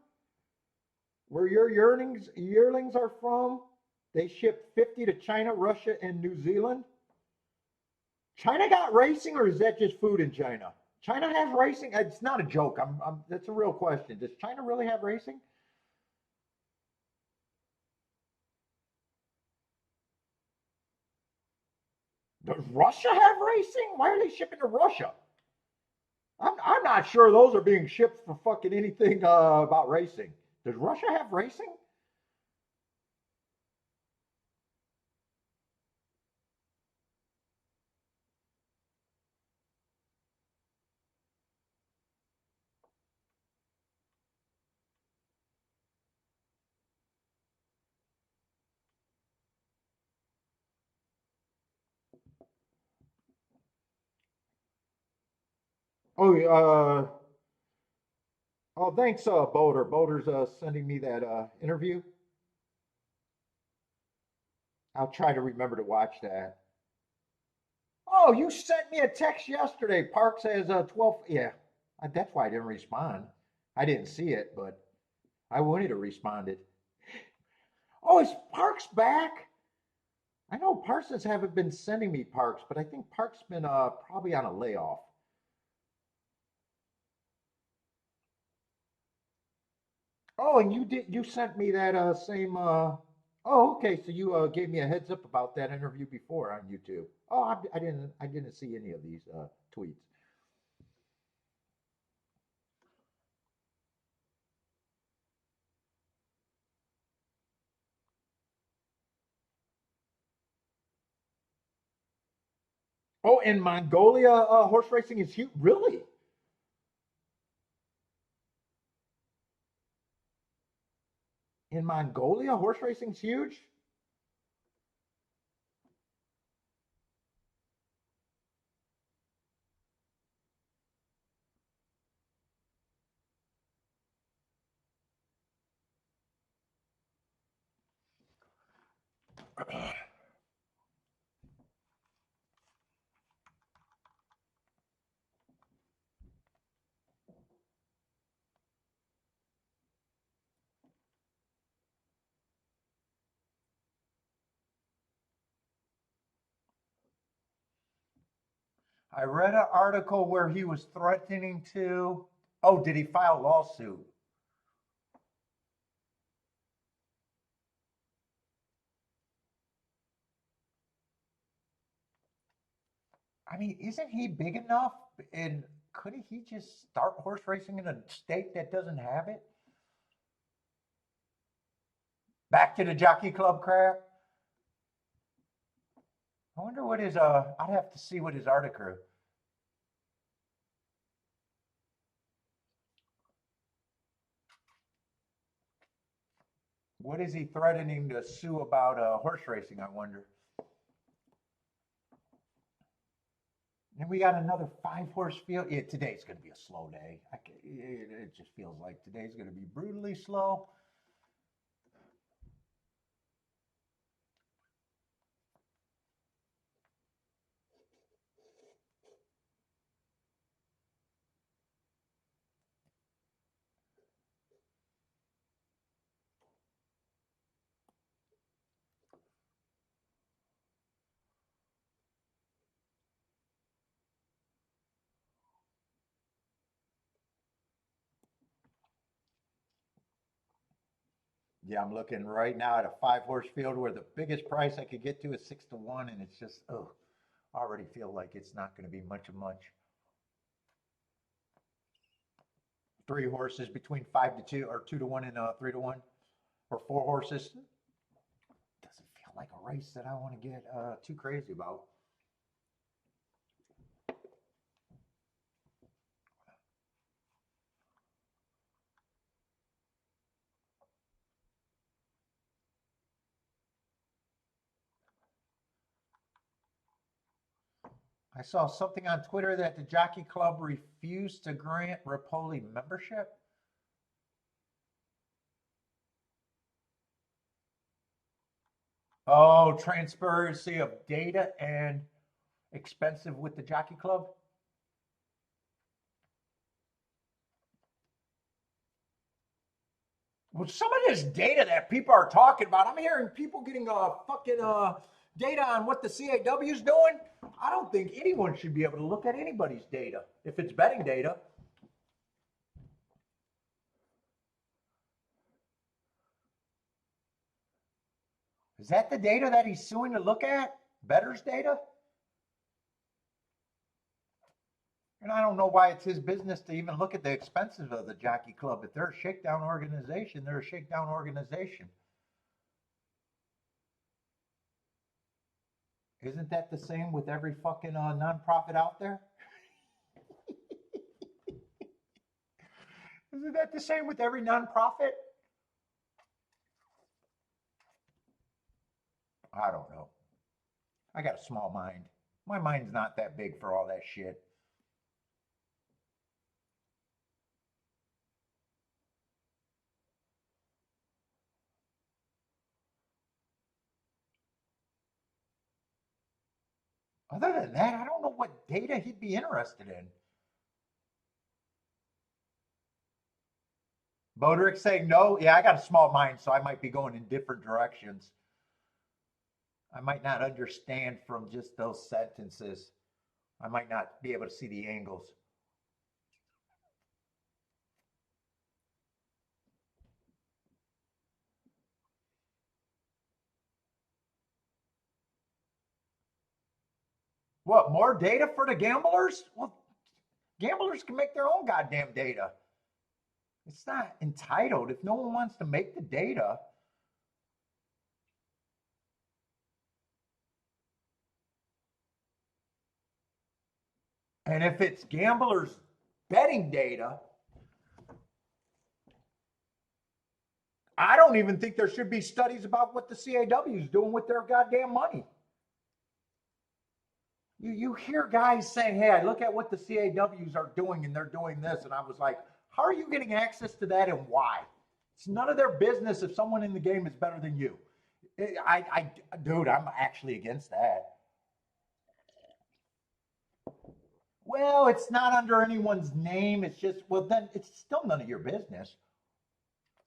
where your yearlings are from, they ship 50 to China, Russia, and New Zealand. China got racing, or is that just food in China? China has racing. It's not a joke. That's a real question. Does China really have racing? Does Russia have racing? Why are they shipping to Russia? I'm not sure those are being shipped for fucking anything about racing. Does Russia have racing? Oh, oh, thanks, Boulder. Boulder's sending me that interview. I'll try to remember to watch that. Oh, you sent me a text yesterday. Parks has a 12. Yeah, that's why I didn't respond. I didn't see it, but I wanted to responded. Oh, is Parks back? I know Parsons haven't been sending me Parks, but I think Parks been probably on a layoff. Oh, and you sent me that same oh, okay, so you gave me a heads up about that interview before on YouTube. Oh, I didn't see any of these tweets. Oh, in Mongolia, horse racing is huge. Really? In Mongolia, horse racing's huge? I read an article where he was threatening to. Oh, did he file a lawsuit? I mean, isn't he big enough? And couldn't he just start horse racing in a state that doesn't have it? Back to the jockey club crap. I wonder what his I'd have to see what his article. What is he threatening to sue about horse racing? I wonder. And we got another 5 horse field. Yeah, today's going to be a slow day. It just feels like today's going to be brutally slow. Yeah, I'm looking right now at a 5 horse field where the biggest price I could get to is 6 to 1, and it's just, oh, I already feel like it's not going to be much of much. 3 horses between 5 to 2, or 2 to 1 and 3 to 1, or 4 horses. Doesn't feel like a race that I want to get too crazy about. I saw something on Twitter that the Jockey Club refused to grant Rapoli membership. Oh, transparency of data and expensive with the Jockey Club. Well, some of this data that people are talking about, I'm hearing people getting fucking data on what the CAW is doing. I don't think anyone should be able to look at anybody's data if it's betting data. Is that the data that he's suing to look at? Bettors data? And I don't know why it's his business to even look at the expenses of the Jockey Club. If they're a shakedown organization, they're a shakedown organization. Isn't that the same with every fucking nonprofit out there? Isn't that the same with every nonprofit? I don't know. I got a small mind. My mind's not that big for all that shit. Other than that, I don't know what data he'd be interested in. Boderick saying no. Yeah, I got a small mind, so I might be going in different directions. I might not understand from just those sentences. I might not be able to see the angles. What, more data for the gamblers? Well, gamblers can make their own goddamn data. It's not entitled. If no one wants to make the data, and if it's gamblers' betting data, I don't even think there should be studies about what the CAW is doing with their goddamn money. You hear guys saying, hey, I look at what the CAWs are doing and they're doing this. And I was like, how are you getting access to that and why? It's none of their business if someone in the game is better than you. Dude, I'm actually against that. Well, it's not under anyone's name. It's just, well, then it's still none of your business.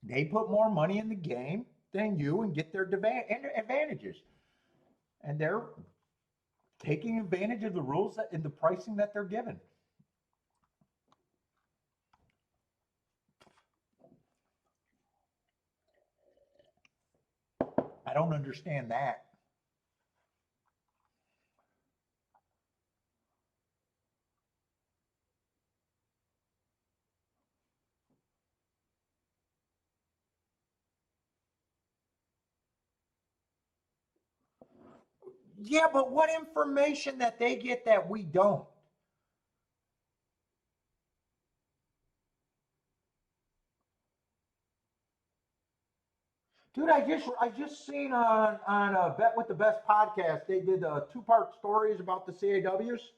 They put more money in the game than you and get their advantages. And they're taking advantage of the rules and the pricing that they're given. I don't understand that. Yeah, but what information that they get that we don't? Dude, I just seen on Bet with the Best podcast, they did 2-part stories about the CAWs,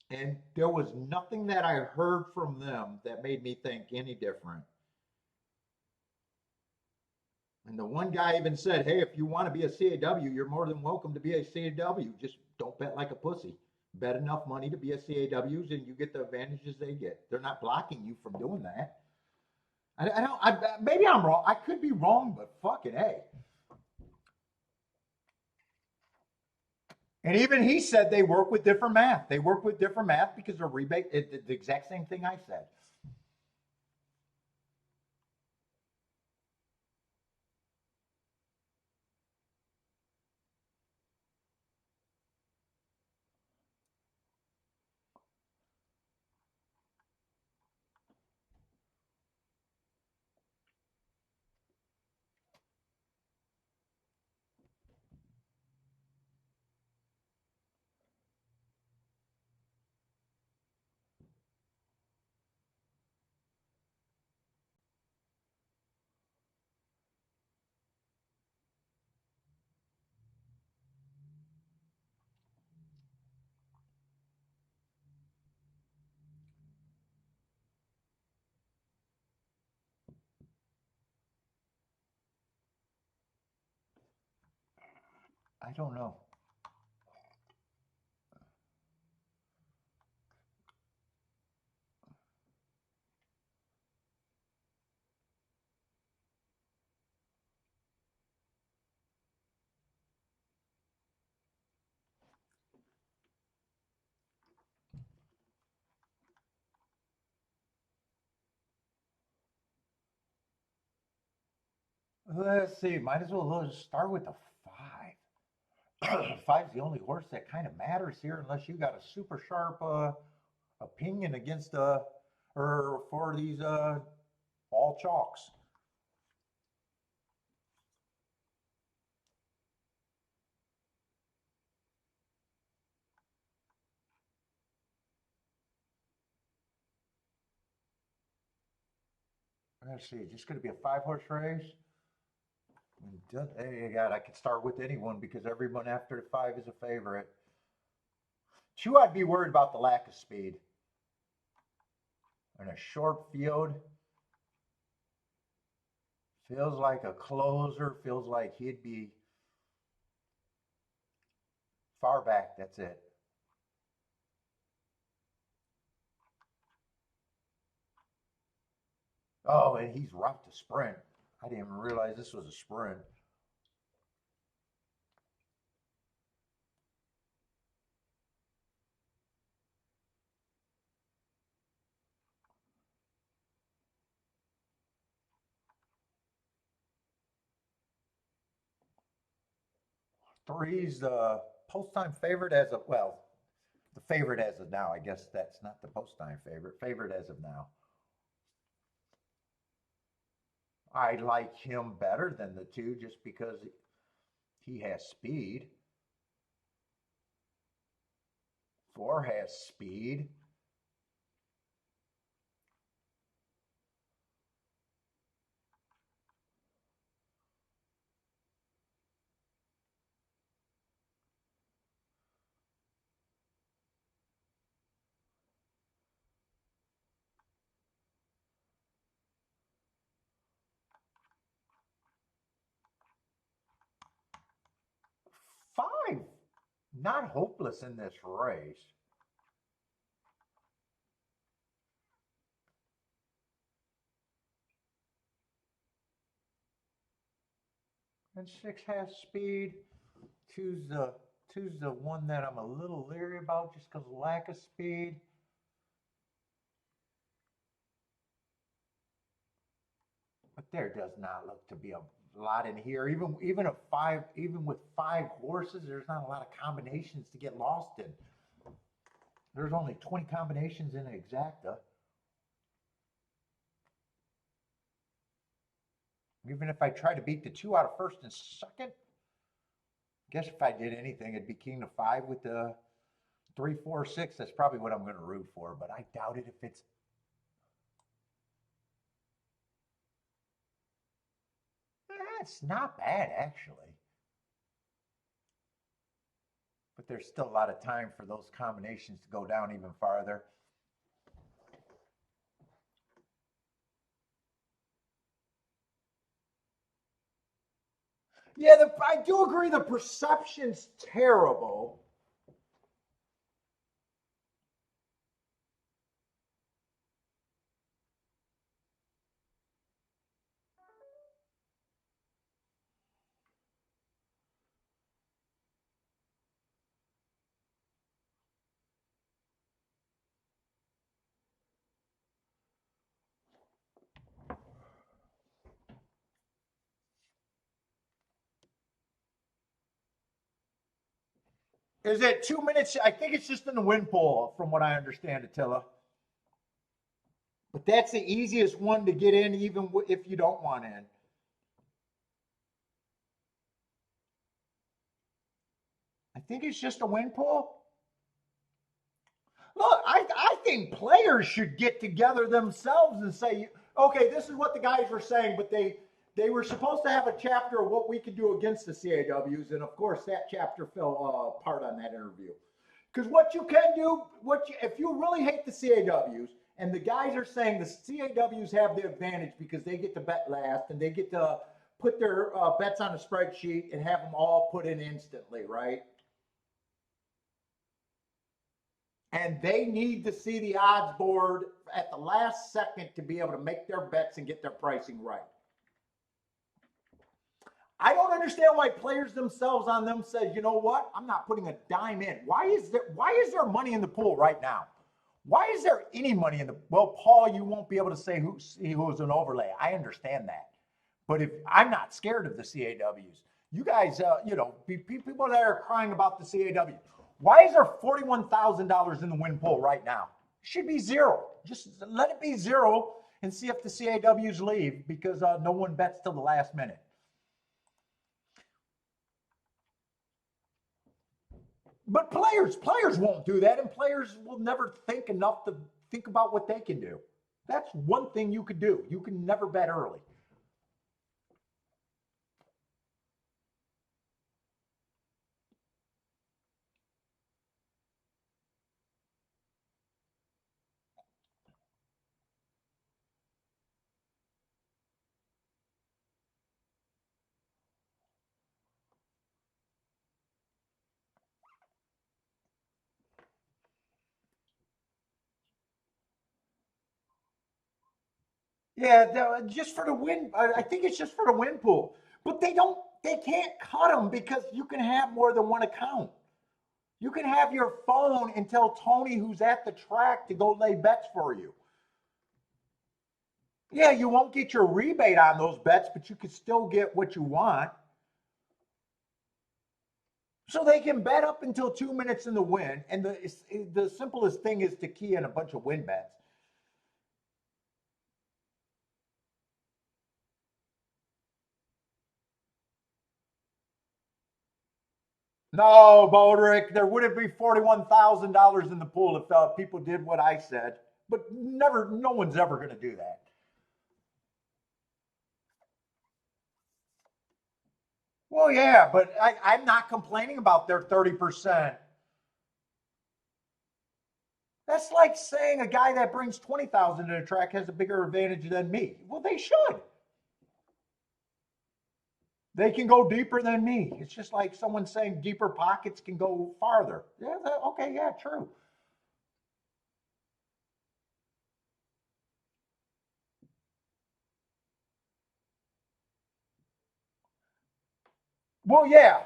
and there was nothing that I heard from them that made me think any different. And the one guy even said, hey, if you want to be a CAW, you're more than welcome to be a CAW. Just don't bet like a pussy. Bet enough money to be a CAWs and you get the advantages they get. They're not blocking you from doing that. Maybe I'm wrong. I could be wrong, but fucking A. And even he said they work with different math. They work with different math because they're rebate. It's the exact same thing I said. I don't know. Let's see. Might as well start with the five. Five's the only horse that kind of matters here, unless you got a super sharp opinion against or for these all chalks. Let's see. Just going to be a 5-horse race. Hey, God, I could start with anyone because everyone after the 5 is a favorite. 2, I'd be worried about the lack of speed. In a short field, feels like a closer, feels like he'd be far back. That's it. Oh, and he's rough to sprint. I didn't even realize this was a sprint. Three's the post-time favorite as of, well, the favorite as of now. I guess that's not the post-time favorite. Favorite as of now. I like him better than the 2 just because he has speed. 4 has speed. Five, not hopeless in this race. And 6 has speed. Two's the one that I'm a little leery about just because of lack of speed. But there does not look to be a lot in here. Even with 5 horses, there's not a lot of combinations to get lost in. There's only 20 combinations in an exacta. Even if I try to beat the 2 out of first and second, I guess if I did anything, it'd be king to 5 with the 3, 4, 6. That's probably what I'm going to root for, but I doubt it if it's. It's not bad, actually. But there's still a lot of time for those combinations to go down even farther. Yeah, I do agree the perception's terrible. Is it 2 minutes? I think it's just in the win pool, from what I understand, Attila. But that's the easiest one to get in, even if you don't want in. I think it's just a win pool. Look, I think players should get together themselves and say, okay, this is what the guys were saying, but they were supposed to have a chapter of what we could do against the CAWs, and of course that chapter fell apart on that interview. Because what you can do, if you really hate the CAWs, and the guys are saying the CAWs have the advantage because they get to bet last and they get to put their bets on a spreadsheet and have them all put in instantly, right? And they need to see the odds board at the last second to be able to make their bets and get their pricing right. I don't understand why players themselves on them says, you know what, I'm not putting a dime in. Why is there money in the pool right now? Why is there any money in the? Well, Paul, you won't be able to say who's an overlay. I understand that, but if I'm not scared of the CAWs, you guys, people that are crying about the CAW. Why is there $41,000 in the win pool right now? It should be zero. Just let it be zero and see if the CAWs leave because no one bets till the last minute. But players won't do that, and players will never think enough to think about what they can do. That's one thing you could do. You can never bet early. Yeah, just for the win. I think it's just for the win pool. But they can't cut them because you can have more than one account. You can have your phone and tell Tony who's at the track to go lay bets for you. Yeah, you won't get your rebate on those bets, but you can still get what you want. So they can bet up until 2 minutes in the win. And the simplest thing is to key in a bunch of win bets. No, Bodrick, there wouldn't be $41,000 in the pool if people did what I said. But never, no one's ever going to do that. Well, yeah, but I'm not complaining about their 30%. That's like saying a guy that brings 20,000 to the track has a bigger advantage than me. Well, they should. They can go deeper than me. It's just like someone saying deeper pockets can go farther. Yeah, okay, yeah, true. Well, yeah,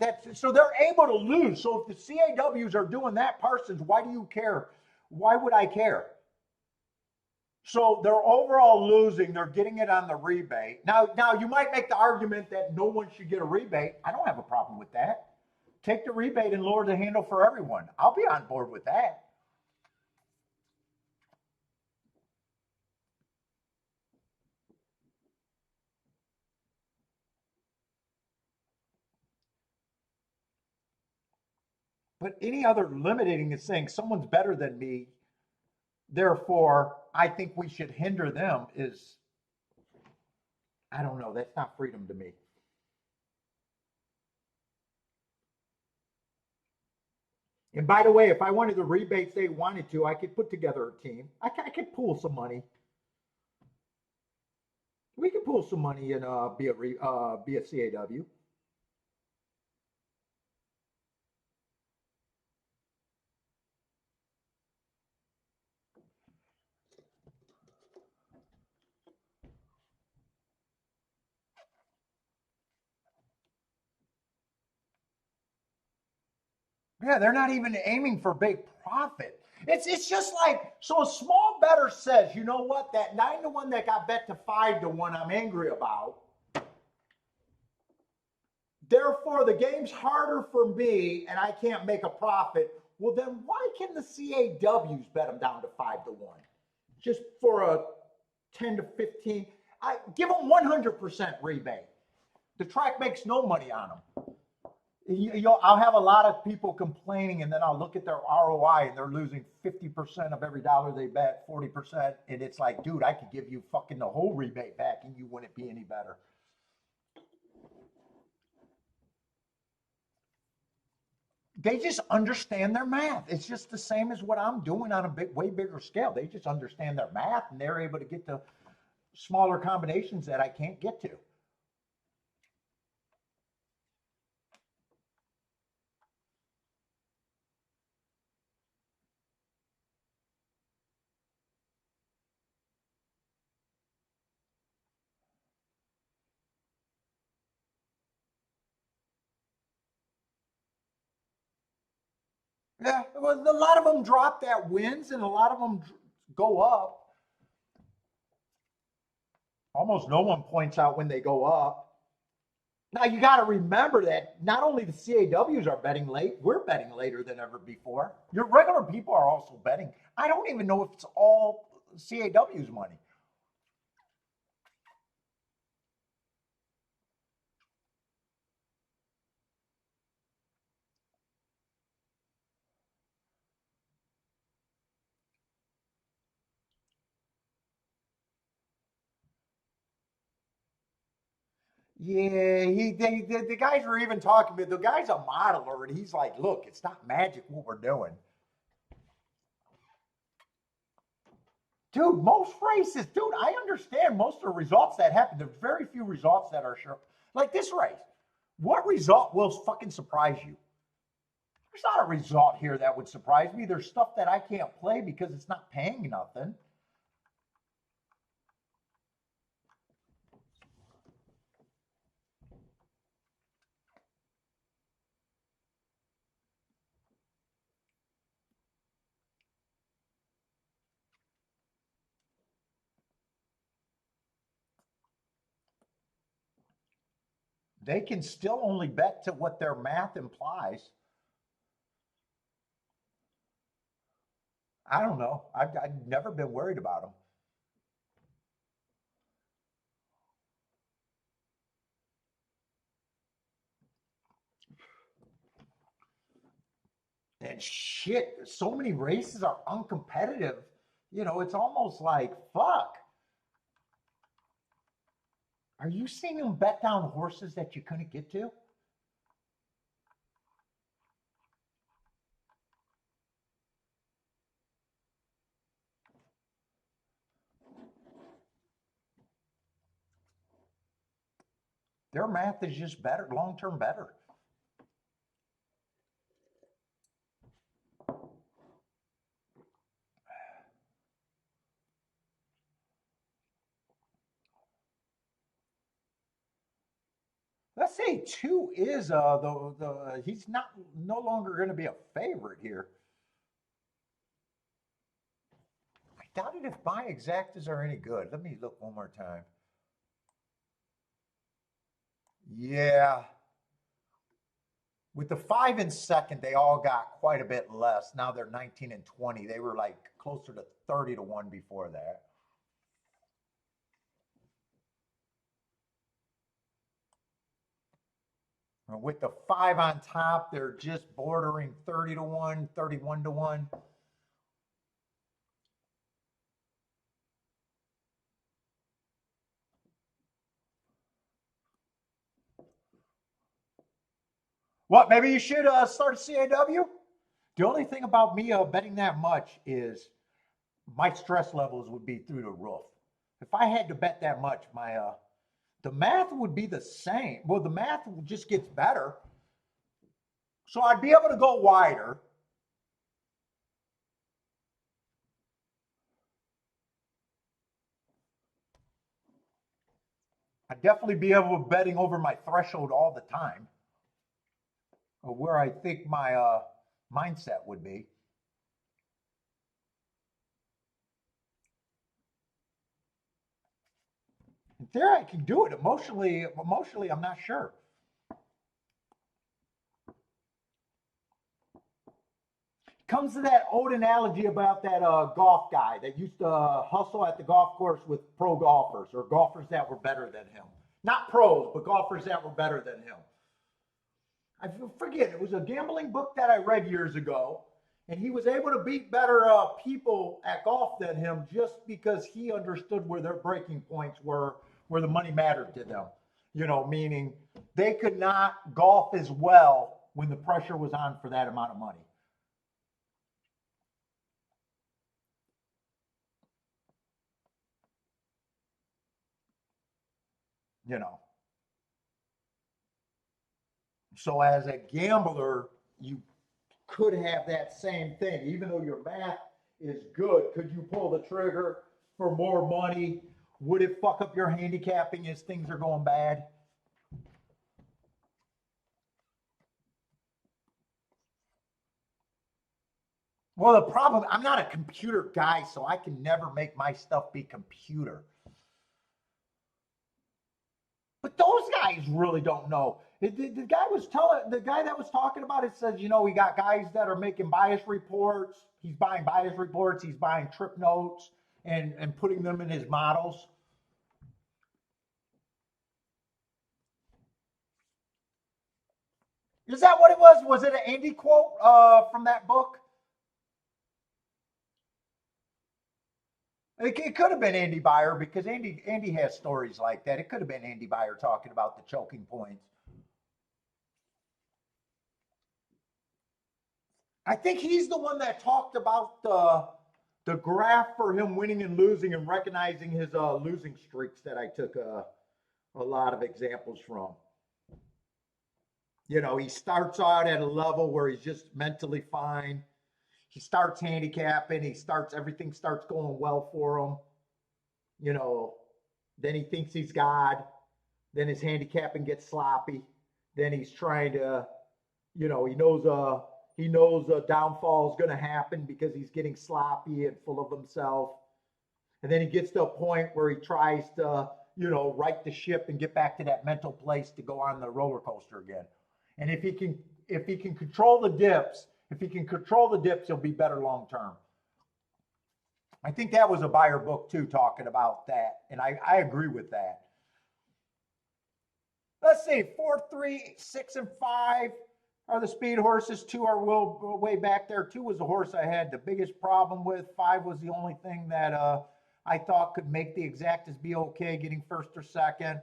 that's so they're able to lose. So if the CAWs are doing that, Parsons, why do you care? Why would I care? So they're overall losing. They're getting it on the rebate. Now you might make the argument that no one should get a rebate. I don't have a problem with that. Take the rebate and lower the handle for everyone. I'll be on board with that. But any other limiting is saying someone's better than me, therefore I think we should hinder them is, I don't know, that's not freedom to me. And by the way, if I wanted the rebates they wanted to, I could put together a team. I could pool some money. We could pool some money and be a CAW. Yeah, they're not even aiming for big profit. It's just like, so a small bettor says, you know what, that 9-1 that got bet to 5-1, I'm angry about. Therefore, the game's harder for me, and I can't make a profit. Well, then why can the CAWs bet them down to 5-1, just for a 10 to 15? I give them 100% rebate. The track makes no money on them. I'll have a lot of people complaining, and then I'll look at their ROI, and they're losing 50% of every dollar they bet, 40%, and it's like, dude, I could give you fucking the whole rebate back, and you wouldn't be any better. They just understand their math. It's just the same as what I'm doing on a way bigger scale. They just understand their math, and they're able to get to smaller combinations that I can't get to. Yeah, well, a lot of them drop that wins and a lot of them go up. Almost no one points out when they go up. Now you got to remember that not only the CAWs are betting late, we're betting later than ever before. Your regular people are also betting. I don't even know if it's all CAW's money. Yeah, the guys were even talking about the guy's a modeler, and he's like, "Look, it's not magic what we're doing, dude." Most races, dude, I understand most of the results that happen. There's very few results that are sure. Like this race, what result will fucking surprise you? There's not a result here that would surprise me. There's stuff that I can't play because it's not paying nothing. They can still only bet to what their math implies. I don't know. I've never been worried about them. And shit, so many races are uncompetitive. You know, it's almost like, fuck. Are you seeing them bet down horses that you couldn't get to? Their math is just better, long term better. Let's say two is the he's not no longer going to be a favorite here. I doubt it if my exactas are any good. Let me look one more time. Yeah, with the five and second, they all got quite a bit less. Now they're 19 and 20. They were like closer to 30 to 1 before that. With the five on top, they're just bordering 30 to 1, 31 to 1. What? Maybe you should start a CAW? The only thing about me betting that much is my stress levels would be through the roof. If I had to bet that much, my the math would be the same. Well, the math just gets better. So I'd be able to go wider. I'd definitely be able to betting over my threshold all the time, or where I think my mindset would be. In theory, I can do it. Emotionally, I'm not sure. Comes to that old analogy about that golf guy that used to hustle at the golf course with pro golfers or golfers that were better than him. Not pros, but golfers that were better than him. I forget, it was a gambling book that I read years ago, and he was able to beat better people at golf than him just because he understood where their breaking points were, where the money mattered to them. You know, meaning they could not golf as well when the pressure was on for that amount of money. You know, so as a gambler, you could have that same thing. Even though your math is good, could you pull the trigger for more money? Would it fuck up your handicapping as things are going bad? Well, the problem, I'm not a computer guy, so I can never make my stuff be computer. But those guys really don't know. The guy was telling the guy that was talking about it says, we got guys that are making bias reports. He's buying bias reports. He's buying trip notes and putting them in his models. Is that what it was? Was it an Andy quote from that book? It could have been Andy Byer because Andy has stories like that. It could have been Andy Byer talking about the choking points. I think he's the one that talked about the graph for him winning and losing and recognizing his losing streaks that I took a lot of examples from. He starts out at a level where he's just mentally fine. He starts handicapping. Everything starts going well for him. Then he thinks he's God. Then his handicapping gets sloppy. Then he's trying to, he knows a downfall is going to happen because he's getting sloppy and full of himself. And then he gets to a point where he tries to, right the ship and get back to that mental place to go on the roller coaster again. And if he can control the dips, he'll be better long term. I think that was a Byer book too, talking about that, and I agree with that. Let's see, 4, 3, 6, and 5 are the speed horses. 2 are way back there. 2 was the horse I had the biggest problem with. 5 was the only thing that I thought could make the exactas be okay, getting first or second.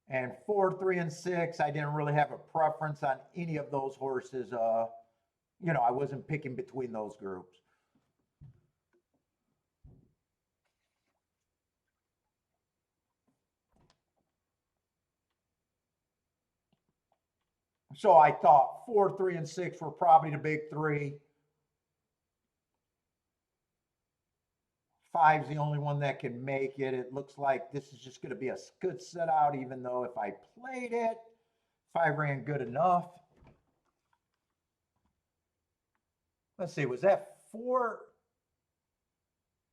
And 4, 3, and 6, I didn't really have a preference on any of those horses. I wasn't picking between those groups. So I thought 4, 3, and 6 were probably the big 3. 5's the only one that can make it. It looks like this is just going to be a good set out, even though if I played it, 5 ran good enough. Let's see, was that 4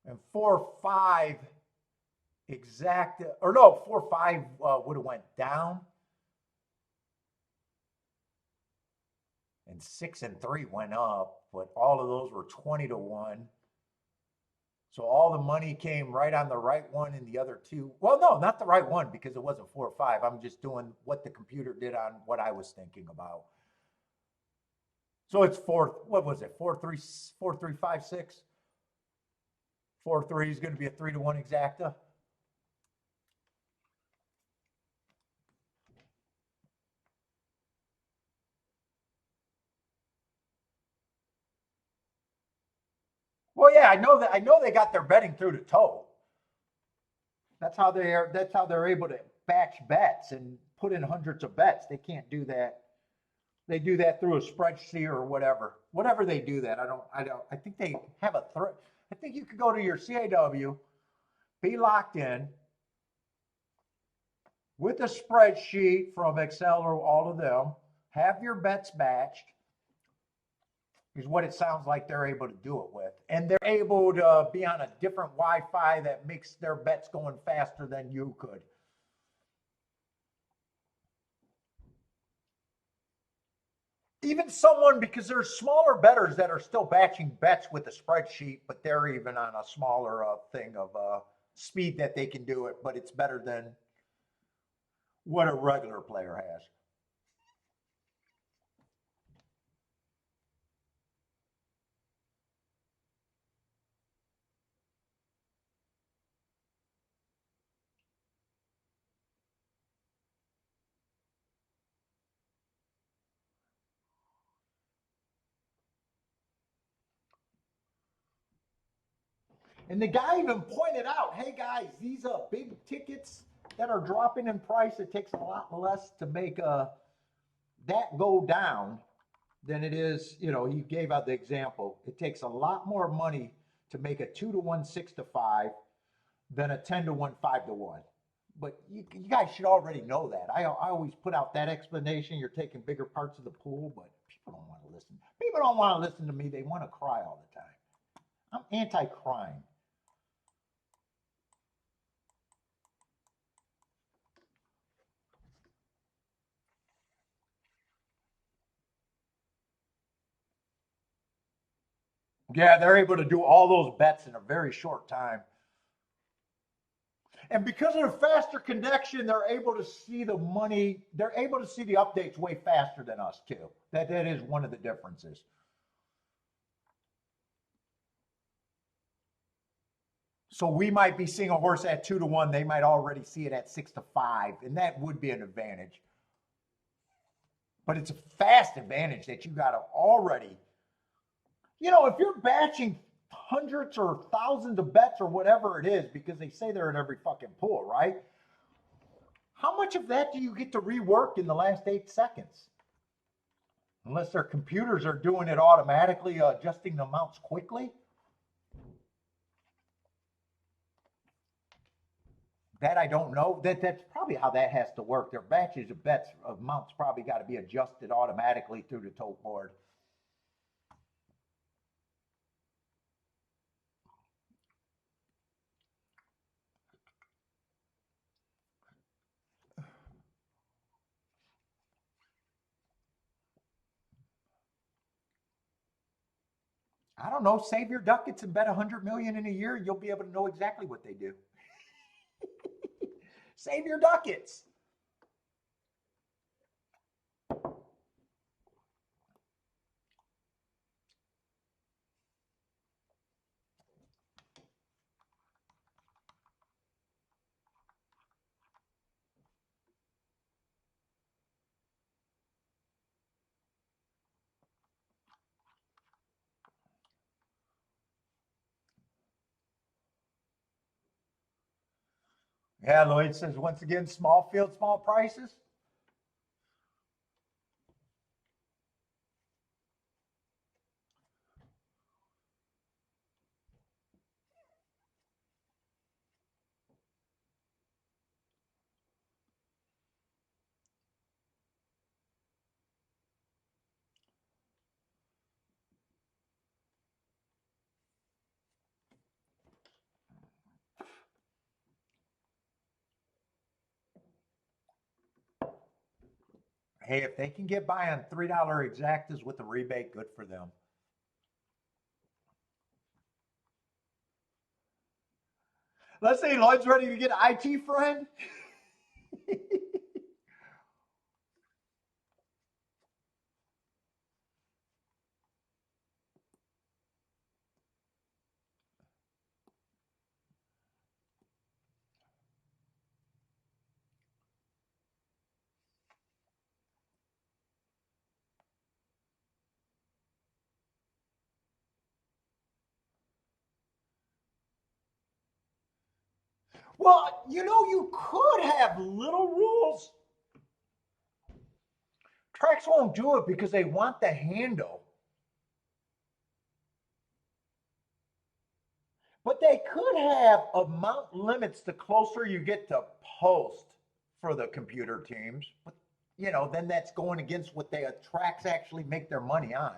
and 4, 5 exact, or no, 4, 5 would have went down. And 6 and 3 went up, but all of those were 20 to 1. So all the money came right on the right one and the other 2. Well, no, not the right one because it wasn't 4 or 5. I'm just doing what the computer did on what I was thinking about. So it's 4, what was it? 4, 3, 4, 3, 5, 6. 4, 3 is going to be a 3 to 1 exacta. Well, yeah, I know they got their betting through the toe. That's how they're able to batch bets and put in hundreds of bets. They can't do that. They do that through a spreadsheet or whatever. Whatever they do that, I think they have a threat. I think you could go to your CAW, be locked in with a spreadsheet from Excel or all of them, have your bets batched, is what it sounds like they're able to do it with. And they're able to be on a different Wi-Fi that makes their bets going faster than you could. Even someone, because there's smaller bettors that are still batching bets with a spreadsheet, but they're even on a smaller thing of speed that they can do it, but it's better than what a regular player has. And the guy even pointed out, hey guys, these are big tickets that are dropping in price. It takes a lot less to make that go down than it is, he gave out the example. It takes a lot more money to make a 2 to 1, 6 to 5 than a 10 to 1, 5 to 1. But you guys should already know that. I always put out that explanation. You're taking bigger parts of the pool, but people don't want to listen. People don't want to listen to me. They want to cry all the time. I'm anti-crime. Yeah, they're able to do all those bets in a very short time. And because of the faster connection, they're able to see the money. They're able to see the updates way faster than us too. That is one of the differences. So we might be seeing a horse at 2-1. They might already see it at 6-5, and that would be an advantage. But it's a fast advantage that you got to already. If you're batching hundreds or thousands of bets or whatever it is, because they say they're in every fucking pool, right? How much of that do you get to rework in the last 8 seconds? Unless their computers are doing it automatically, adjusting the amounts quickly. That I don't know. That's probably how that has to work. Their batches of bets amounts probably got to be adjusted automatically through the tote board. I don't know. Save your ducats and bet 100 million in a year. You'll be able to know exactly what they do. Save your ducats. Yeah, Lloyd says once again, small field, small prices. Hey, if they can get by on $3 exactas with a rebate, good for them. Let's say Lloyd's ready to get an IT friend. Well, you could have little rules. Tracks won't do it because they want the handle. But they could have amount limits the closer you get to post for the computer teams. But, then that's going against what they tracks actually make their money on.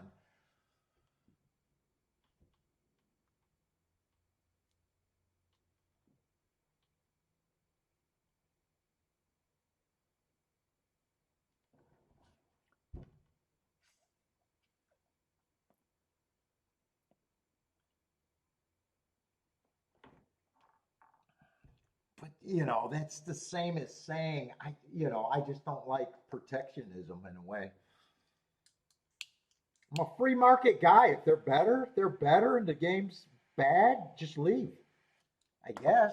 But that's the same as saying I just don't like protectionism in a way. I'm a free market guy. If they're better, and the game's bad, just leave. I guess.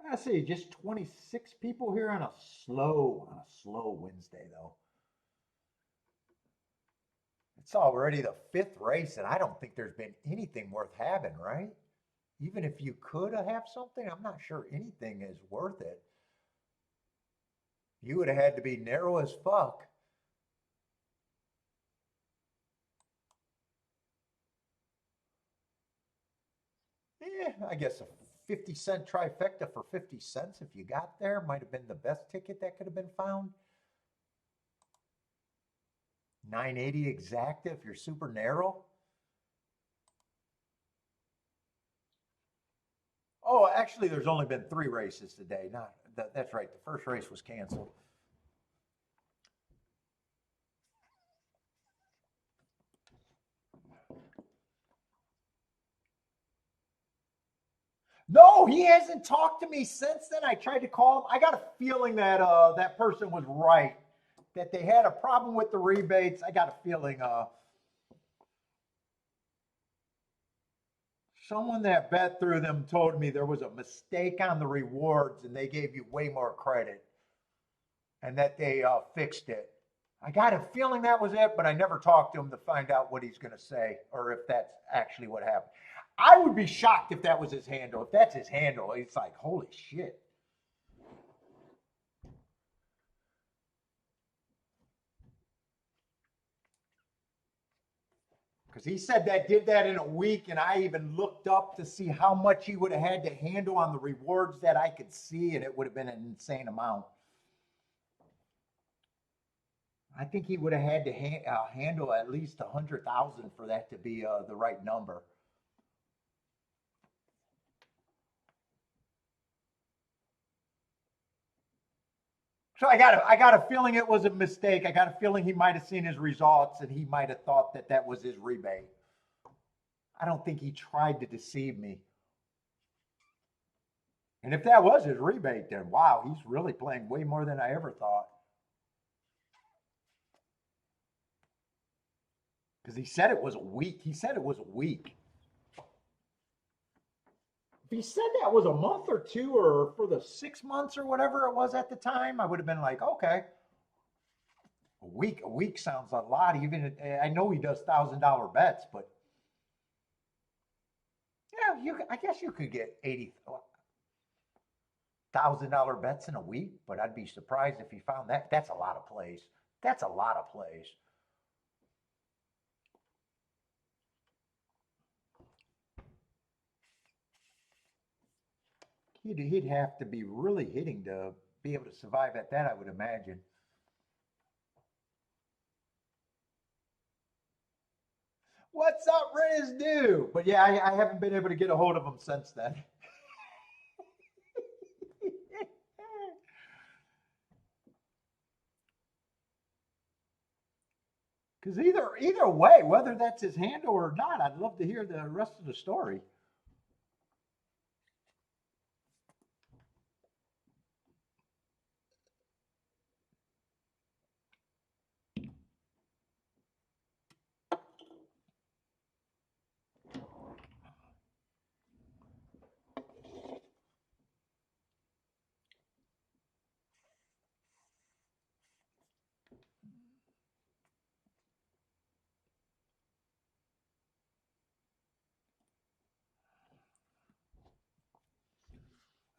I see, just 26 people here on a slow Wednesday though. It's already the fifth race, and I don't think there's been anything worth having, right? Even if you could have something, I'm not sure anything is worth it. You would have had to be narrow as fuck. Yeah, I guess a 50-cent trifecta for 50 cents if you got there might have been the best ticket that could have been found. 980 exacta if you're super narrow. Oh, actually, there's only been three races today. Not that's right. The first race was canceled. No, he hasn't talked to me since then. I tried to call him. I got a feeling that that person was right. That they had a problem with the rebates. I got a feeling someone that bet through them told me there was a mistake on the rewards and they gave you way more credit and that they fixed it. I got a feeling that was it, but I never talked to him to find out what he's going to say or if that's actually what happened. I would be shocked if that was his handle. If that's his handle, it's like, holy shit. Because he said that did that in a week, and I even looked up to see how much he would have had to handle on the rewards that I could see, and it would have been an insane amount. I think he would have had to handle at least 100,000 for that to be the right number. So I got a feeling it was a mistake. I got a feeling he might have seen his results and he might have thought that that was his rebate. I don't think he tried to deceive me. And if that was his rebate, then wow, he's really playing way more than I ever thought. Because he said it was a week. He said it was a week. If he said that was a month or two or for the 6 months or whatever it was at the time, I would have been like, okay. A week sounds a lot. Even I know he does $1,000 bets, but yeah, I guess you could get $80,000 bets in a week. But I'd be surprised if he found that. That's a lot of plays. That's a lot of plays. He'd have to be really hitting to be able to survive at that, I would imagine. What's up, Riz? Do? But yeah, I haven't been able to get a hold of him since then. Because either way, whether that's his handle or not, I'd love to hear the rest of the story.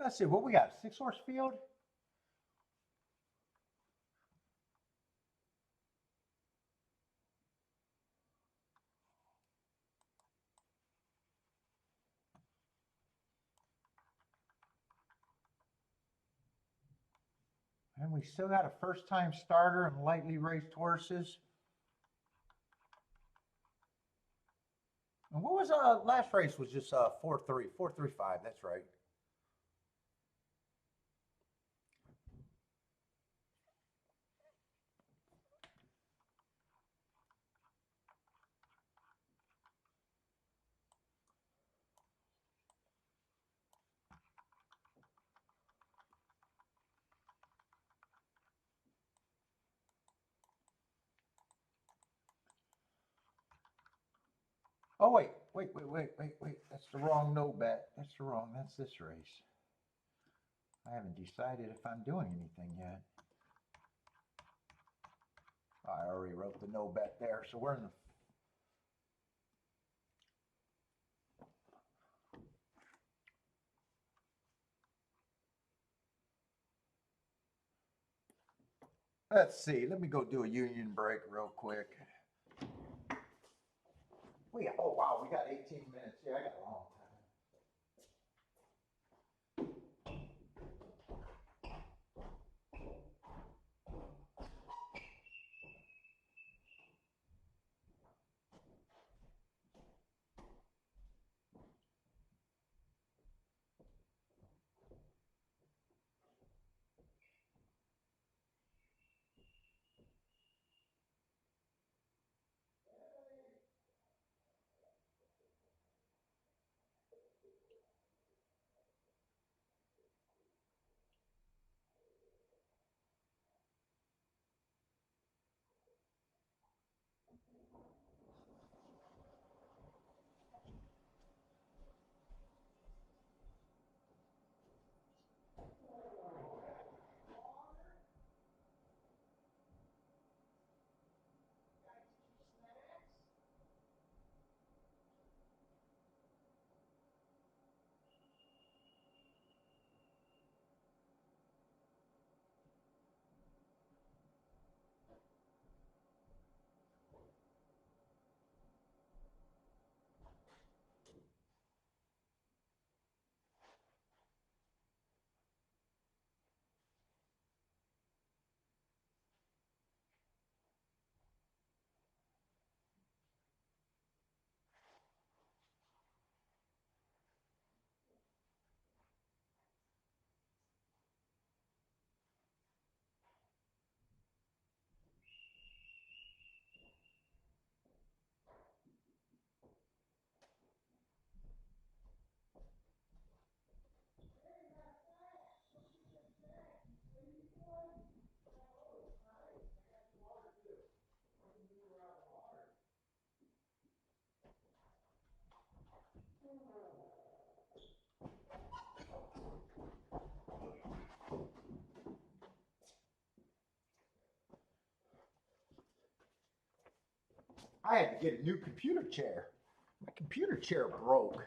Let's see what we got. Six horse field. And we still got a first time starter and lightly raced horses. And what was last race was just 4-3, 4-3-5. That's right. Oh wait. That's the wrong no bet. That's the wrong. That's this race. I haven't decided if I'm doing anything yet. I already wrote the no bet there, so we're in the. Let's see. Let me go do a union break real quick. Oh wow, we got 18 minutes. Yeah, I got a long time. I had to get a new computer chair. My computer chair broke.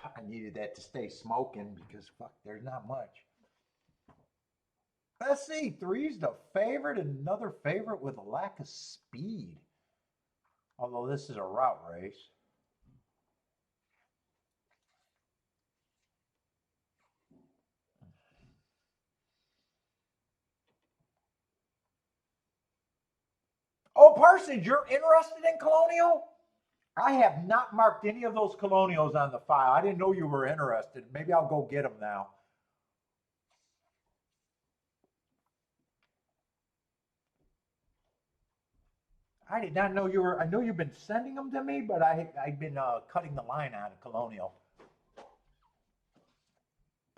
I needed that to stay smoking because fuck, there's not much. Let's see, three's the favorite, another favorite with a lack of speed. Although this is a route race. Oh, Parsons, you're interested in Colonial? I have not marked any of those Colonials on the file. I didn't know you were interested. Maybe I'll go get them now. I did not know you were. I know you've been sending them to me, but I've been cutting the line on a Colonial.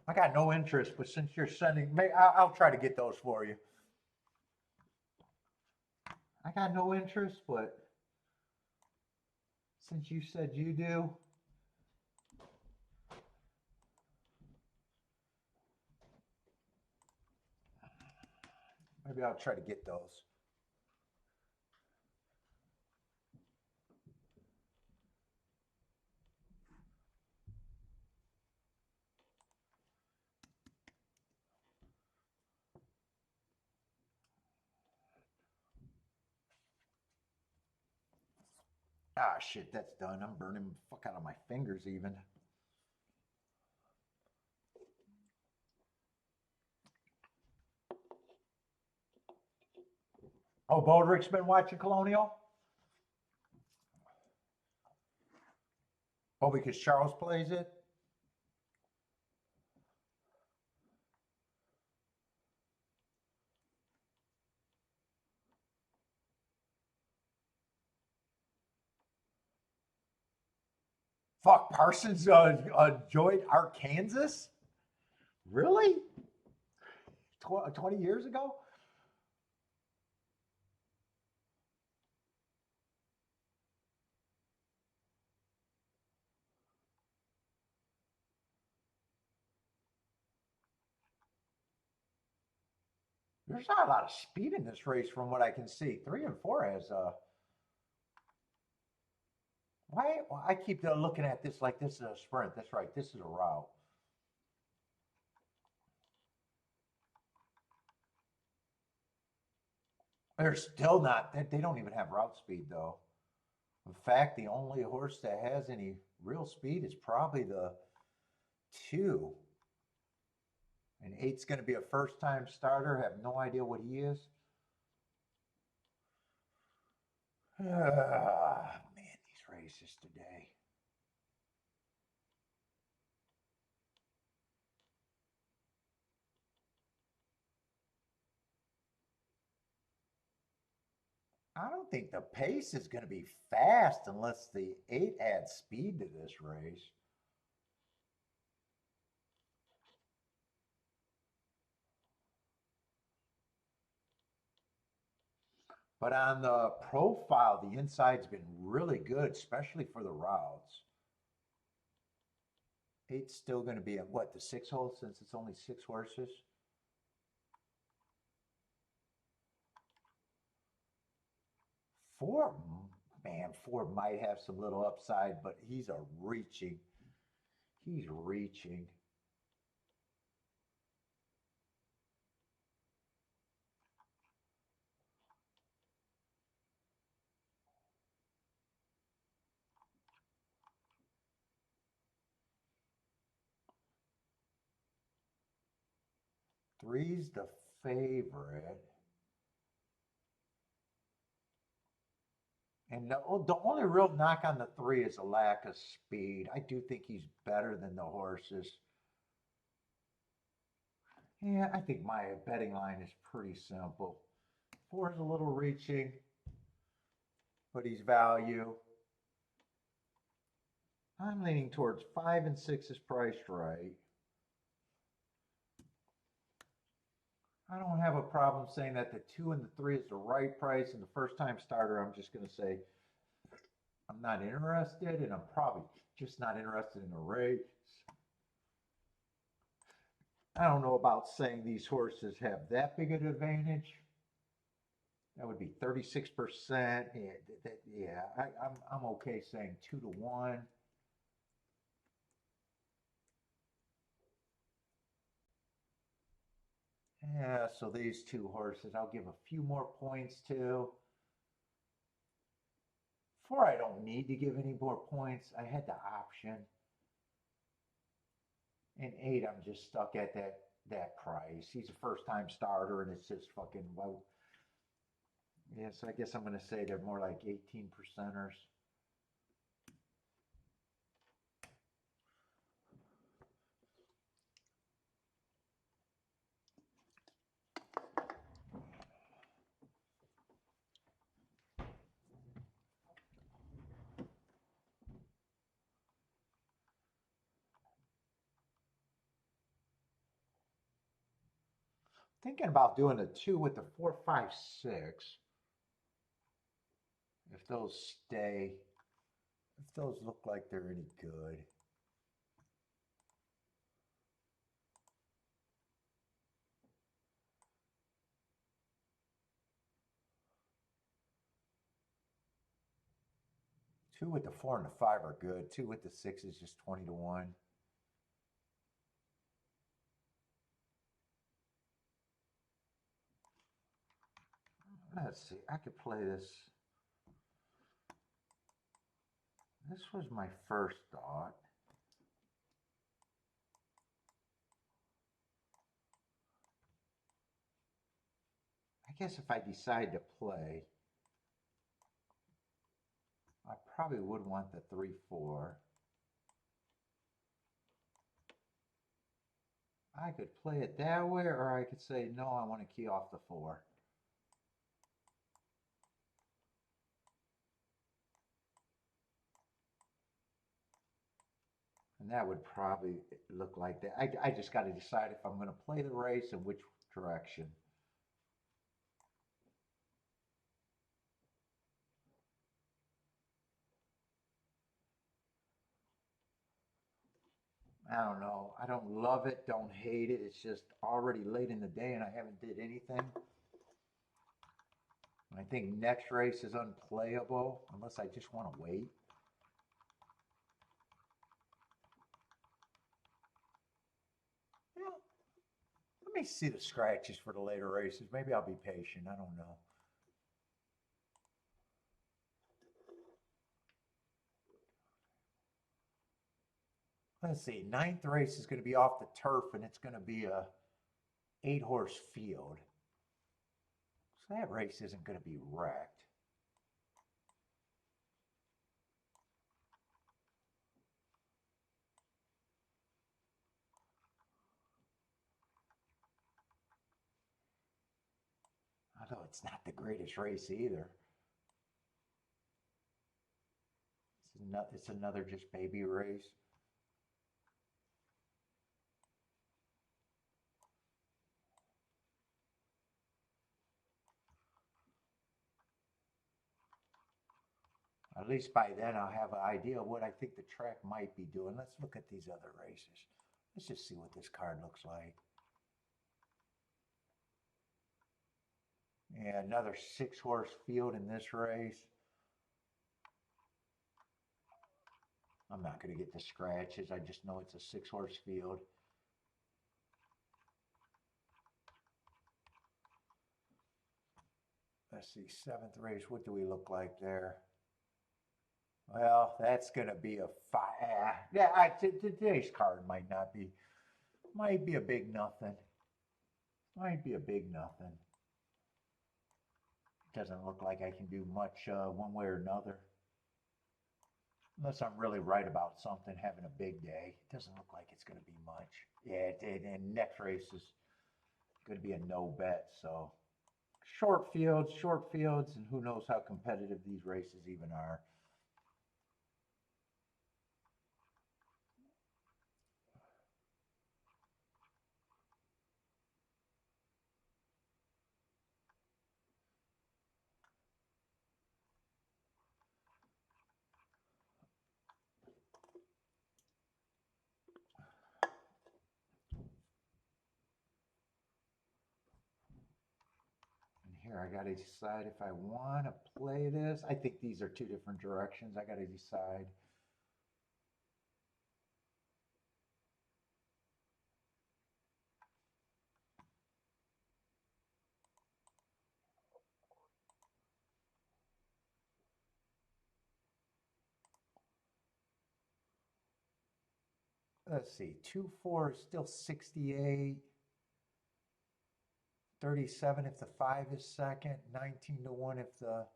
I got no interest, but since you're sending, I'll try to get those for you. I got no interest, but since you said you do, maybe I'll try to get those. Ah, shit, that's done. I'm burning the fuck out of my fingers even. Oh, Bodrick's been watching Colonial? Oh, because Charles plays it? Fuck, Parsons enjoyed Arkansas? Really? 20 years ago? There's not a lot of speed in this race from what I can see. 3 and 4 has why I keep looking at this like this is a sprint. That's right. This is a route. They're still not. They don't even have route speed though. In fact, the only horse that has any real speed is probably the 2. And 8's going to be a first-time starter. Have no idea what he is. Man, these races today. I don't think the pace is going to be fast unless the 8 adds speed to this race. But on the profile, the inside's been really good, especially for the routes. 8's still going to be at what, the 6 hole since it's only 6 horses? Four, man, 4 might have some little upside, but he's a reaching. He's reaching. Three's the favorite. And the only real knock on the 3 is a lack of speed. I do think he's better than the horses. Yeah, I think my betting line is pretty simple. 4 is a little reaching, but he's value. I'm leaning towards 5 and 6 is priced right. I don't have a problem saying that the 2 and the 3 is the right price, and the first time starter, I'm just going to say I'm not interested, and I'm probably just not interested in the race. I don't know about saying these horses have that big an advantage. That would be 36%. Yeah, I'm okay saying 2 to 1. Yeah, so these 2 horses, I'll give a few more points to. 4, I don't need to give any more points. I had the option. And 8, I'm just stuck at that price. He's a first-time starter, and it's just fucking well. Yeah, so I guess I'm going to say they're more like 18 percenters. Thinking about doing a 2 with the 4, 5, 6. If those stay, if those look like they're any good. Two with the 4 and the 5 are good. 2 with the 6 is just 20 to 1. Let's see. I could play this. This was my first thought. I guess if I decide to play, I probably would want the 3, 4. I could play it that way, or I could say, no, I want to key off the 4. And that would probably look like that. I just got to decide if I'm going to play the race and which direction. I don't know. I don't love it, don't hate it. It's just already late in the day and I haven't did anything. I think next race is unplayable unless I just want to wait. Yeah, let me see the scratches for the later races. Maybe I'll be patient. I don't know. Let's see. Ninth race is going to be off the turf and it's going to be a 8-horse field. So that race isn't going to be wrecked. Although it's not the greatest race either. It's another just baby race. At least by then I'll have an idea of what I think the track might be doing. Let's look at these other races. Let's just see what this card looks like. Yeah, another 6-horse field in this race. I'm not going to get the scratches. I just know it's a 6-horse field. Let's see, 7th race. What do we look like there? Well, that's going to be a 5. Yeah, today's card might be a big nothing. Might be a big nothing. Doesn't look like I can do much one way or another. Unless I'm really right about something, having a big day. It doesn't look like it's going to be much. Yeah, and next race is going to be a no bet. So short fields, and who knows how competitive these races even are. Here, I got to decide if I want to play this. I think these are 2 different directions. I got to decide. Let's see, 2-4 is still 68. 37 if the 5 is second. 19 to 1 if the...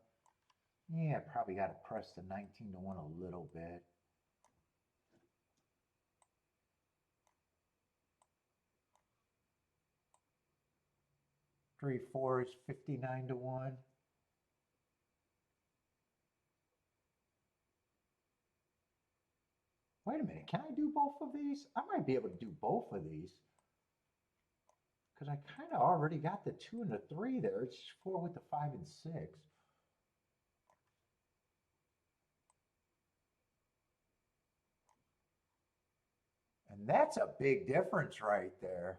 Yeah, probably got to press the 19 to 1 a little bit. Three, 4 is 59 to 1. Wait a minute, can I do both of these? I might be able to do both of these. Because I kind of already got the 2 and the 3 there. It's 4 with the 5 and 6. And that's a big difference right there.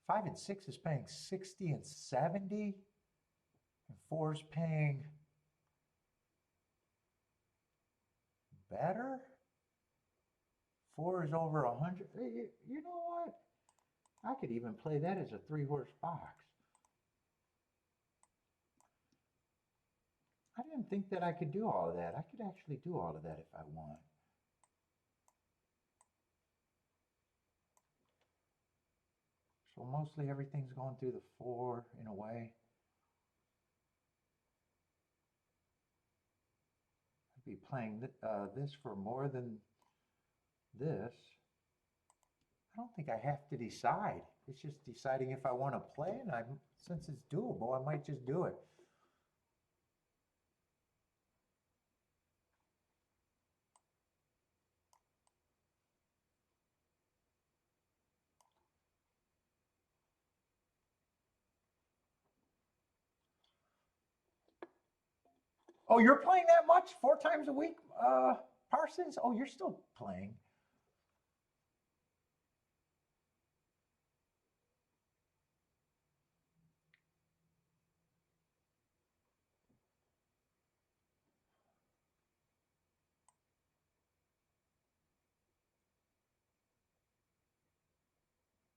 5 and 6 is paying 60 and 70. And 4 is paying better. 4 is over 100. You know what? I could even play that as a 3-horse box. I didn't think that I could do all of that. I could actually do all of that if I want. So mostly everything's going through the 4 in a way. I'd be playing this for more than this. I don't think I have to decide. It's just deciding if I want to play, and since it's doable, I might just do it. Oh, you're playing that much? 4 times a week, Parsons? Oh, you're still playing.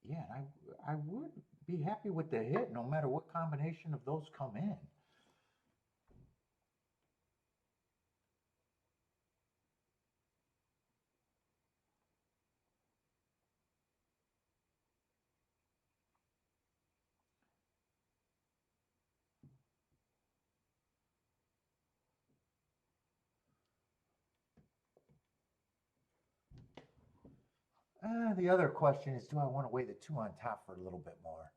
Yeah, and I would be happy with the hit no matter what combination of those come in. The other question is, do I want to weigh the two on top for a little bit more?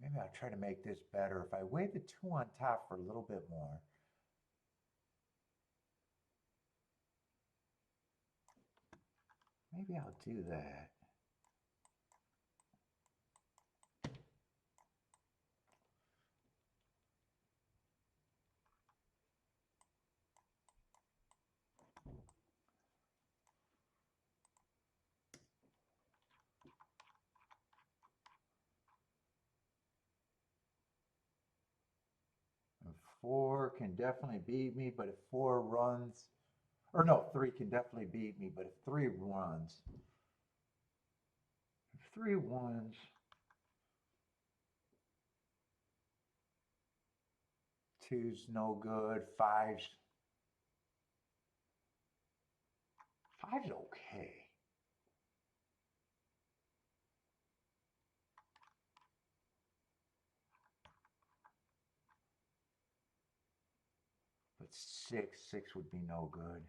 Maybe I'll try to make this better. If I weigh the two on top for a little bit more, maybe I'll do that. And four can definitely beat me, but if four runs, or no, three can definitely beat me, but if three runs, if three ones, two's no good, five's okay. But six would be no good.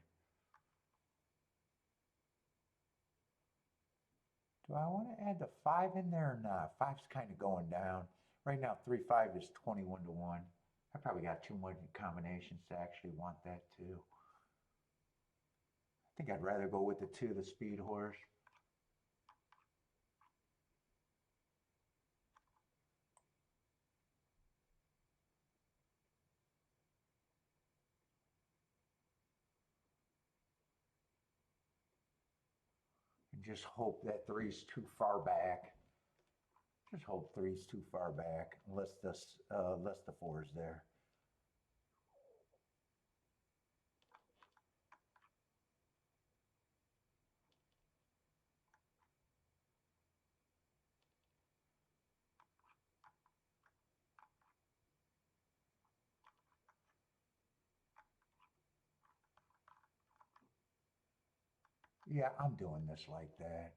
Do I want to add the five in there or not? Five's kind of going down. Right now, 3-5 is 21 to 1. I probably got too many combinations to actually want that too. I think I'd rather go with the two, the speed horse. And just hope that three's too far back. Just hope three's too far back, unless the four's there. Yeah, I'm doing this like that.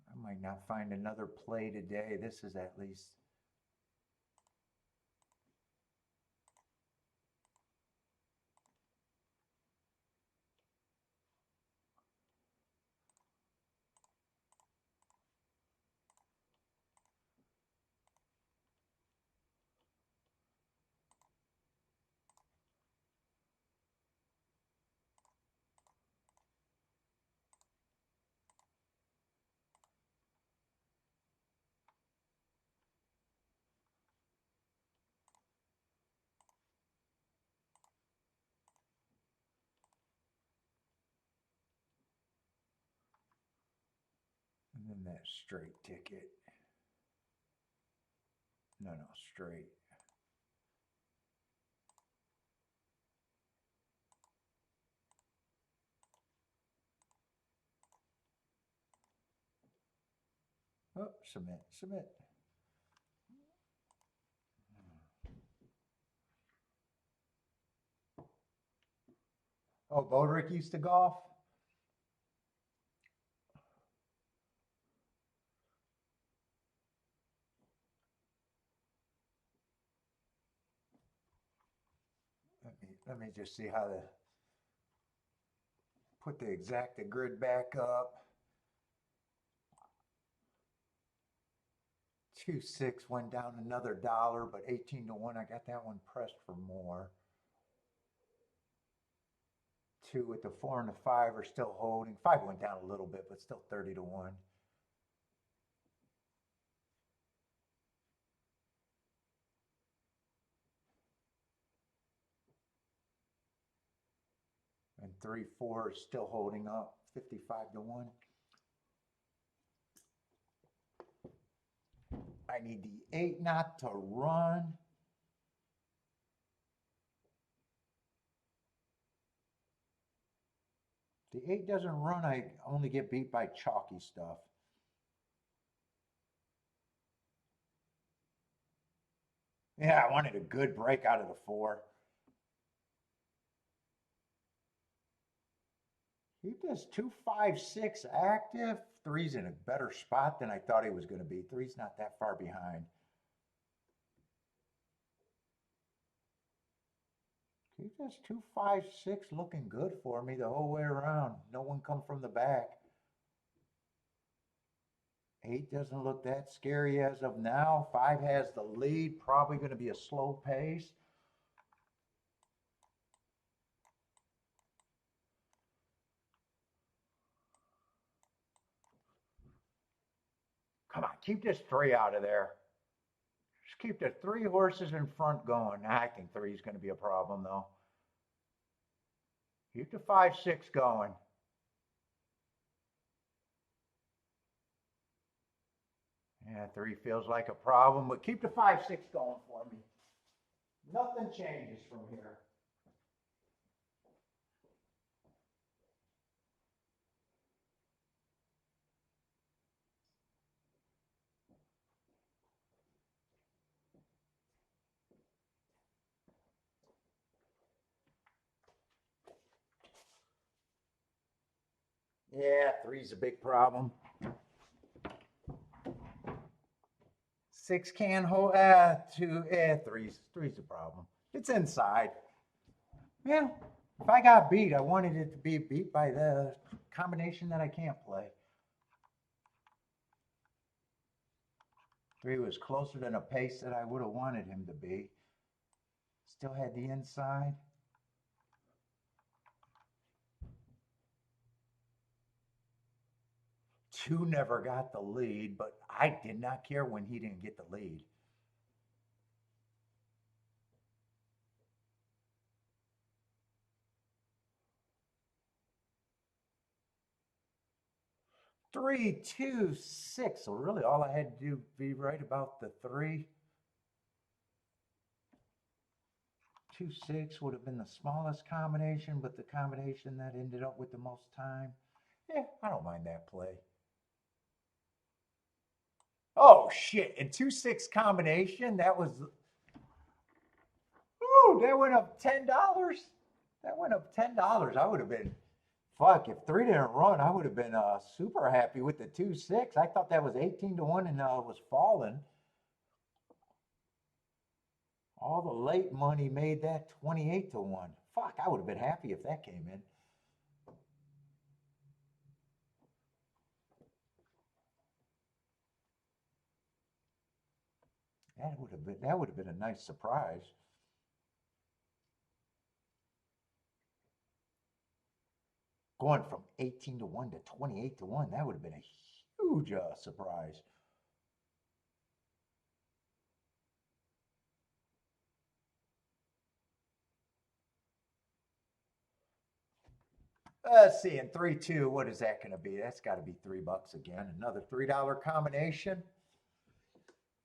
I might not find another play today. This is at least. And then that straight ticket. No, straight. Oh, submit. Oh, Bodrick used to golf? Let me just see how to put the exacta grid back up. 2-6 went down another dollar, but 18 to 1, I got that one pressed for more. 2 with the 4 and the 5 are still holding. 5 went down a little bit, but still 30 to 1. 3-4 is still holding up, 55-1. I need the 8 not to run. The 8 doesn't run, I only get beat by chalky stuff. Yeah, I wanted a good break out of the 4. Keep this 2, 5, 6 active. 3's in a better spot than I thought he was going to be. 3's not that far behind. Keep this 2, 5, 6 looking good for me the whole way around. No one come from the back. 8 doesn't look that scary as of now. 5 has the lead. Probably going to be a slow pace. Come on, keep this 3 out of there. Just keep the 3 horses in front going. I think 3 is going to be a problem, though. Keep the 5, 6 going. Yeah, 3 feels like a problem, but keep the 5, 6 going for me. Nothing changes from here. Yeah, 3's a big problem. 6 can't hold. 2. 3's a problem. It's inside. Yeah, if I got beat, I wanted it to be beat by the combination that I can't play. 3 was closer than a pace that I would have wanted him to be. Still had the inside. 2 never got the lead, but I did not care when he didn't get the lead. Three, 2, 6. So really all I had to do be right about the 3. 2, 6 would have been the smallest combination, but the combination that ended up with the most time. Yeah, I don't mind that play. Oh shit! And 2, 6 combination, that was. Ooh, that went up $10. That went up $10. I would have been. Fuck, if 3 didn't run, I would have been super happy with the 2, 6. I thought that was 18-1 and was falling. All the late money made that 28-1. Fuck, I would have been happy if that came in. That would have been a nice surprise. Going from 18-1 to 28-1, that would have been a huge surprise. Let's see, in 3, 2, what is that going to be? That's got to be $3 again. Another $3 combination.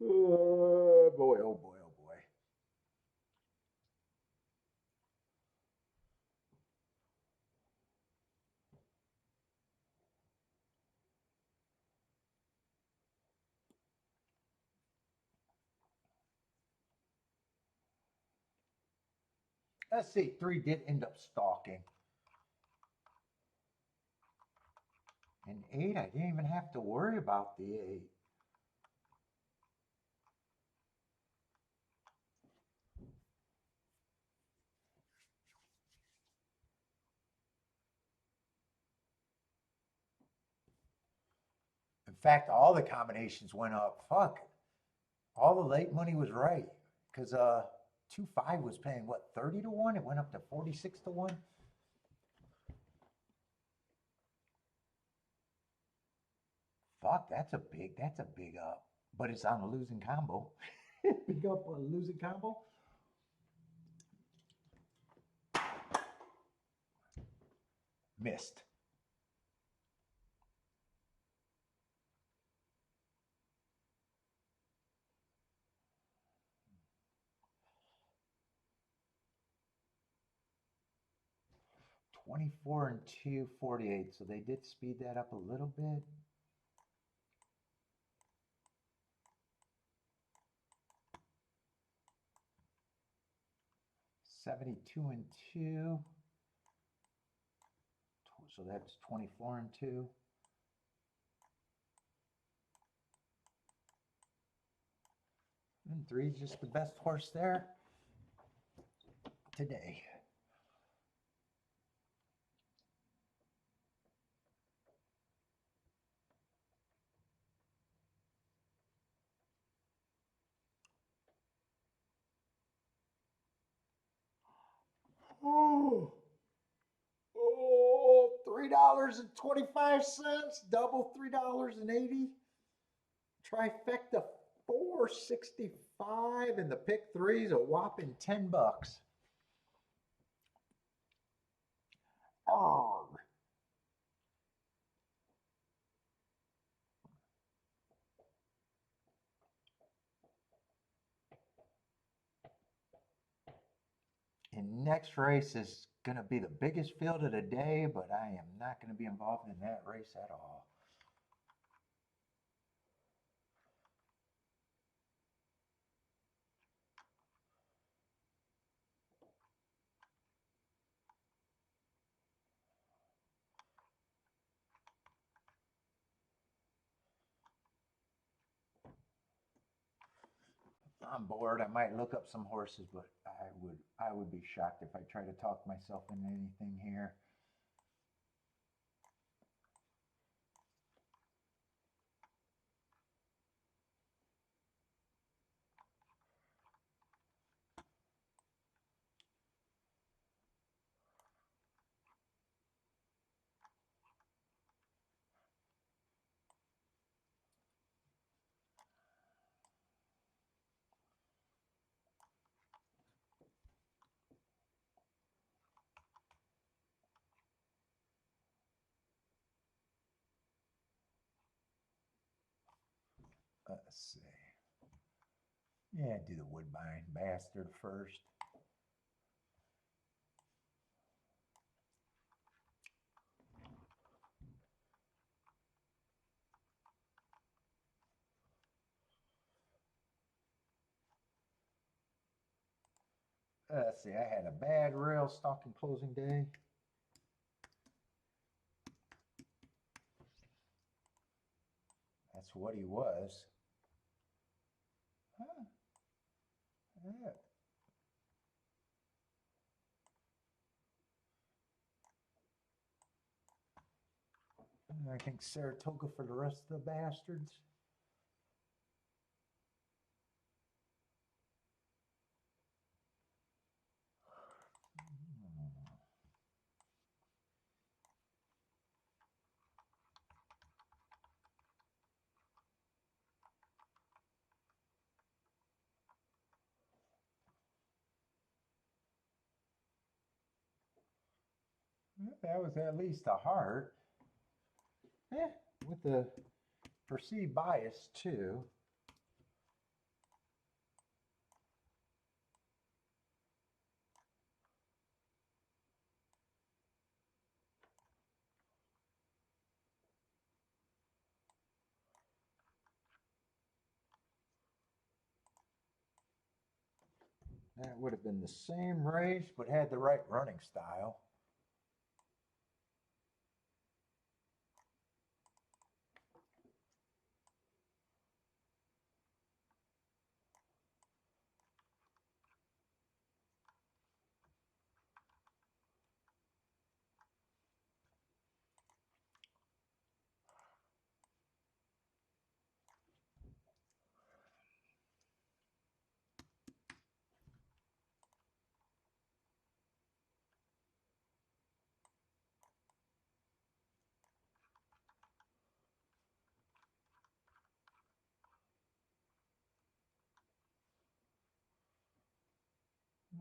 Oh boy, oh boy, oh boy. Let's see, 3 did end up stalking. And 8, I didn't even have to worry about the 8. In fact, all the combinations went up. Fuck. All the late money was right. Because 2, 5 was paying, what, 30-1? It went up to 46-1. Fuck, that's a big up. But it's on a losing combo. Big up on a losing combo. Missed. $24 and 248. So they did speed that up a little bit. $72 and 2. So that's 24 and 2. And 3 is just the best horse there today. Oh, $3.25, double $3.80. Trifecta $4.65, and the pick three's a whopping $10. Oh. And next race is going to be the biggest field of the day, but I am not going to be involved in that race at all. I'm bored. I might look up some horses, but I would be shocked if I try to talk myself into anything here. Let's see. Yeah, do the Woodbine Bastard first. Let's see, I had a bad rail stocking closing day. That's what he was. Huh. Yeah. I think Saratoga for the rest of the bastards. That was at least a heart. Yeah, with the perceived bias too. That would have been the same race, but had the right running style.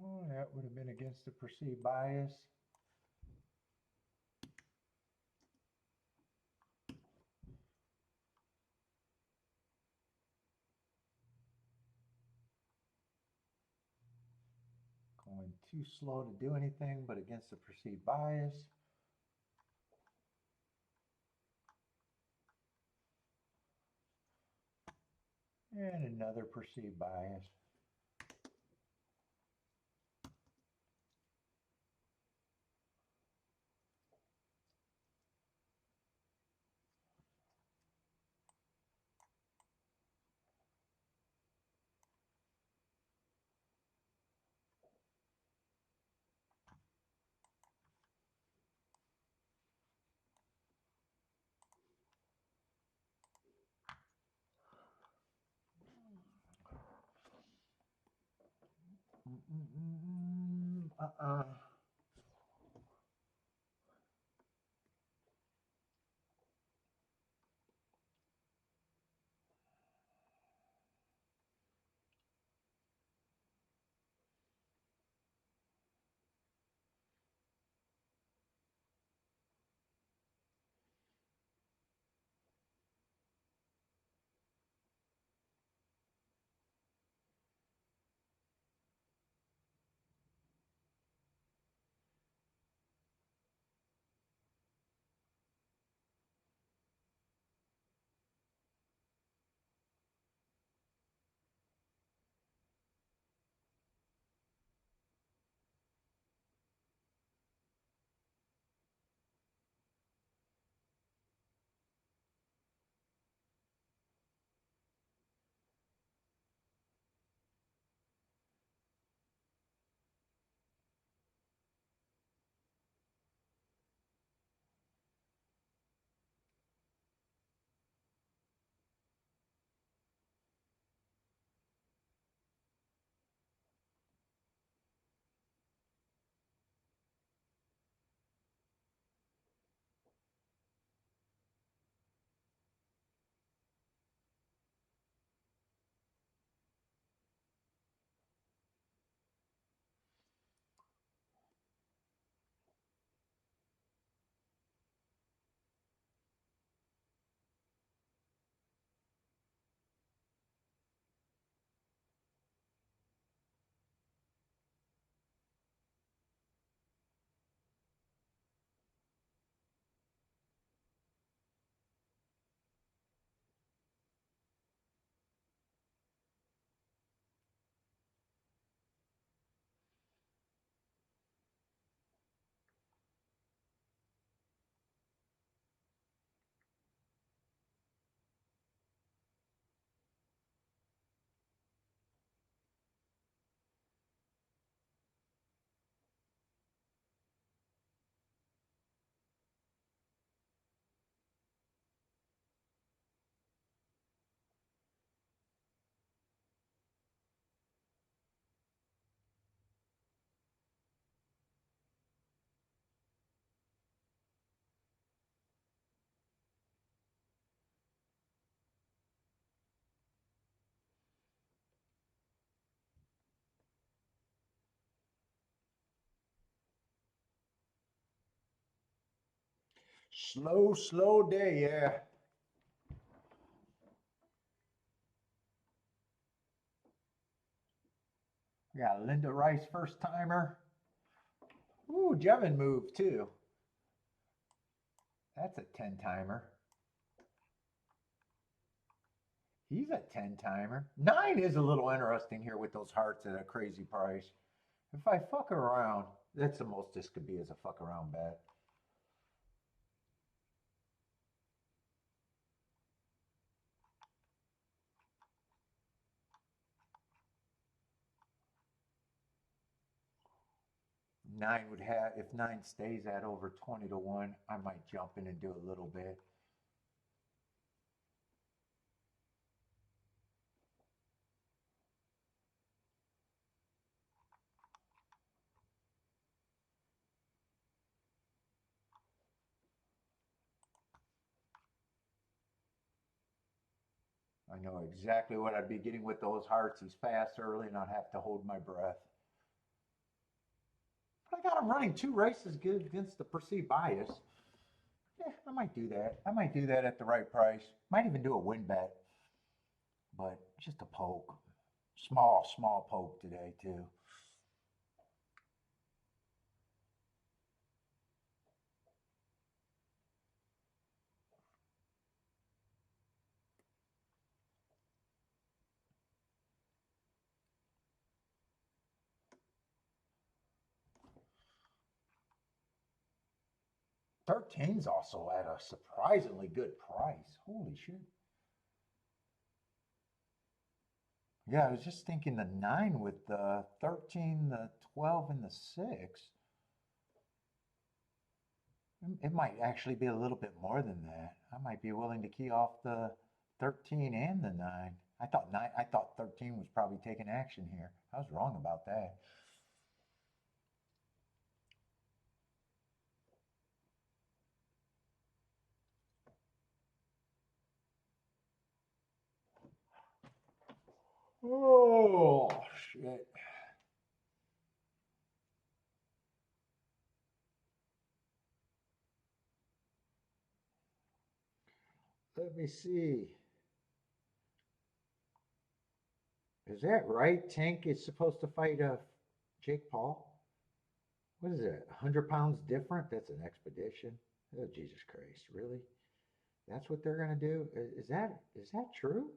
Oh, that would have been against the perceived bias. too slow to do anything but against the perceived bias. And another perceived bias. Uh-uh. Slow, slow day, yeah. We got Linda Rice, first timer. Ooh, Jevin moved too. That's a 10 timer. He's a 10 timer. 9 is a little interesting here with those hearts at a crazy price. If I fuck around, that's the most this could be as a fuck around bet. Nine would have, if 9 stays at over 20 to 1, I might jump in and do a little bit. I know exactly what I'd be getting with those hearts. He's fast early and I'd have to hold my breath. But I got him running 2 races against the perceived bias. Yeah, I might do that. I might do that at the right price. Might even do a win bet. But just a poke. Small, small poke today, too. 13's also at a surprisingly good price. Holy shit. Yeah, I was just thinking the 9 with the 13, the 12, and the 6. It might actually be a little bit more than that. I might be willing to key off the 13 and the 9. I thought 13 was probably taking action here. I was wrong about that. Oh, shit. Let me see. Is that right? Tank is supposed to fight Jake Paul? What is it? 100 pounds different? That's an expedition. Oh, Jesus Christ. Really? That's what they're going to do? Is that true?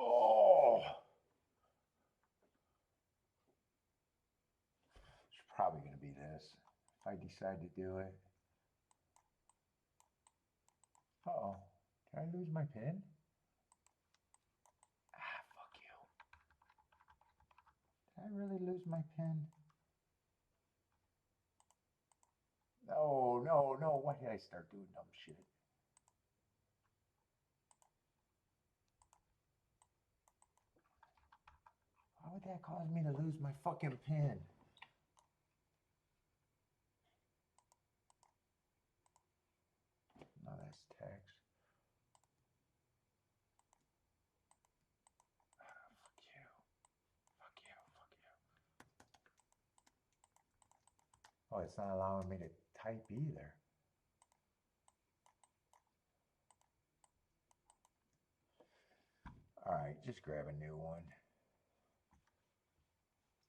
Oh, it's probably going to be this if I decide to do it. Uh-oh. Did I lose my pin? Ah, fuck you. Did I really lose my pin? No, no, no. Why did I start doing dumb shit? Why would that cause me to lose my fucking pin? No, that's text. Ah, fuck you. Fuck you. Fuck you. Oh, it's not allowing me to type either. All right, just grab a new one.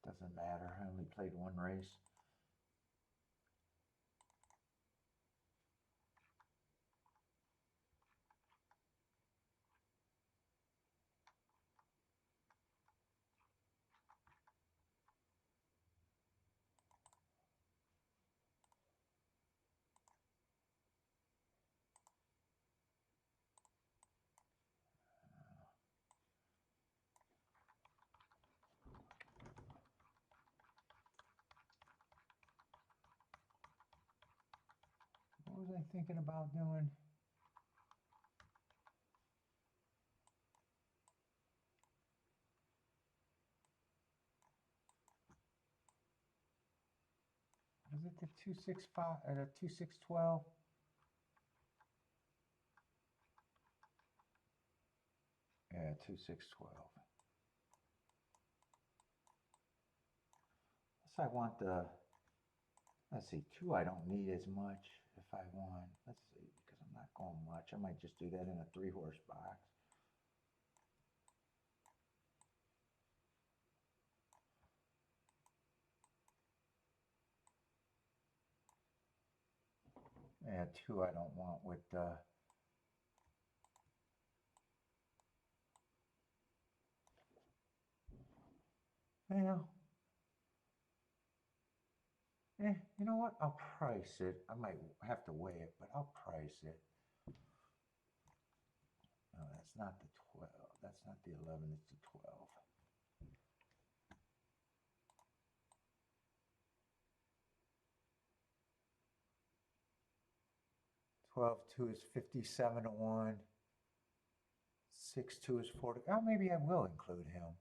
Doesn't matter. I only played one race. was I thinking about doing? Was it the 265 or the 2612? Yeah, 2612. Unless I want the, let's see, 2 I don't need as much if I want. Let's see, because I'm not going much. I might just do that in a 3-horse box. Yeah, 2 I don't want with yeah. You know what? I'll price it. I might have to weigh it, but I'll price it. No, that's not the 12. That's not the 11. It's the 12. 12.2 is 57 to 1. 6.2 is 40. Oh, maybe I will include him.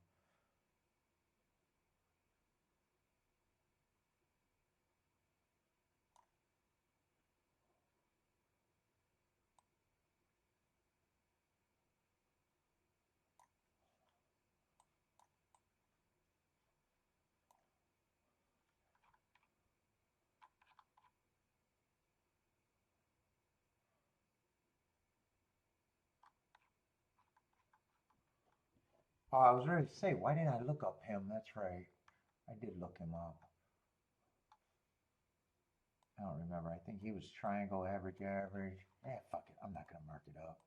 Oh, I was ready to say, why didn't I look up him? That's right. I did look him up. I don't remember. I think he was triangle average. Yeah, fuck it. I'm not going to mark it up.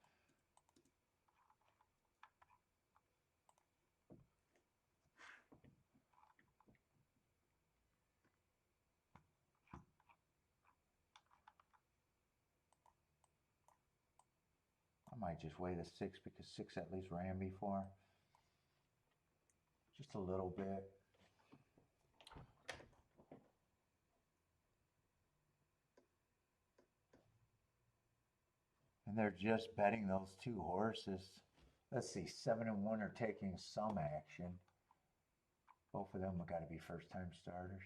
I might just weigh the 6 because 6 at least ran before. Just a little bit. And they're just betting those 2 horses. Let's see, 7 and 1 are taking some action. Both of them have got to be first-time starters.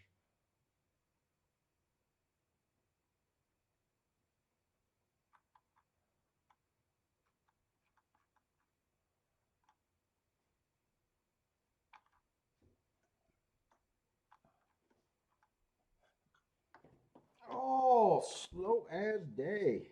Oh, slow as day.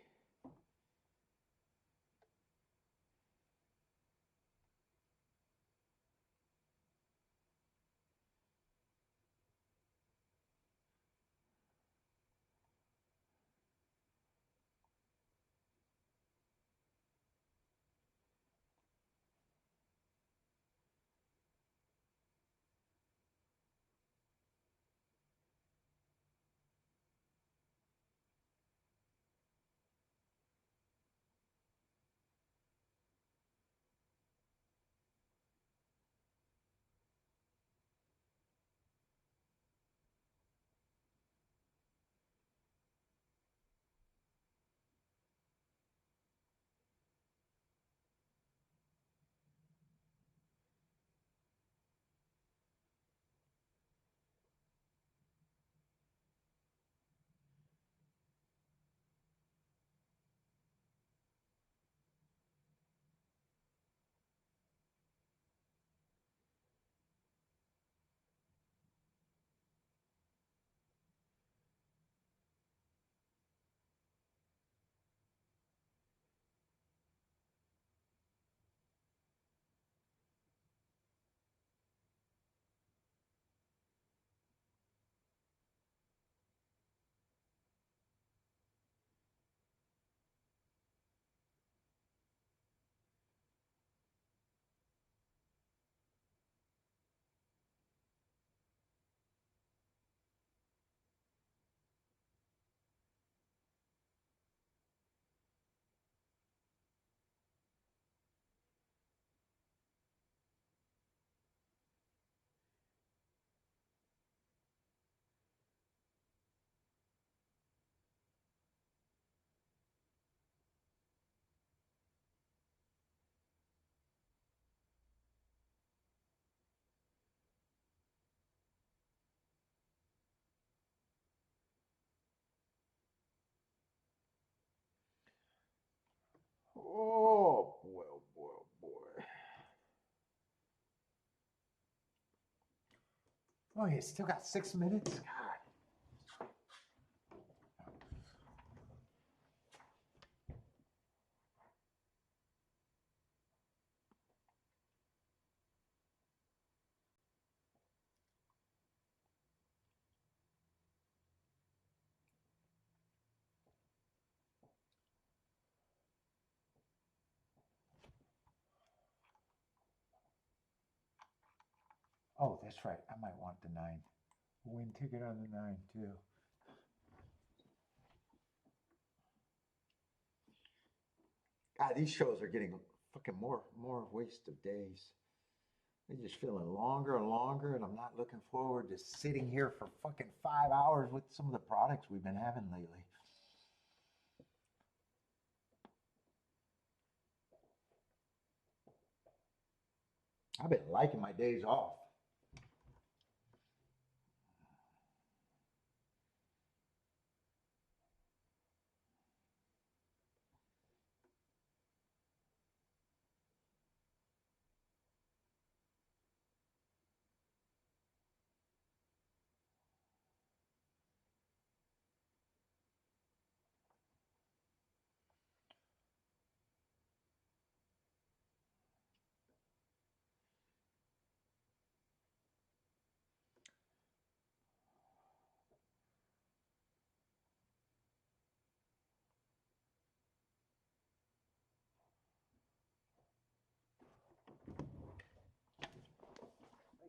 Oh, you still got 6 minutes? God. Oh, that's right. I might want the 9. Win ticket on the 9 too. God, these shows are getting fucking more waste of days. They're just feeling longer and longer, and I'm not looking forward to sitting here for fucking 5 hours with some of the products we've been having lately. I've been liking my days off.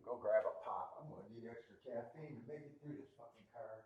Go grab a pop. I'm gonna need extra caffeine to make it through this fucking card.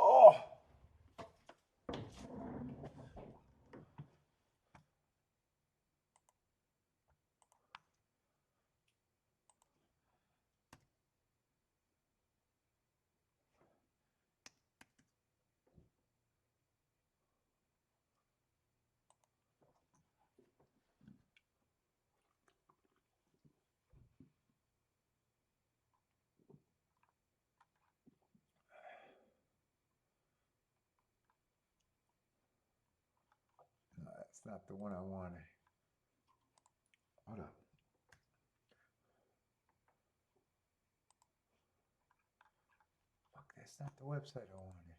Oh, no, that's not the one I wanted. Hold up. Fuck, that's not the website I wanted.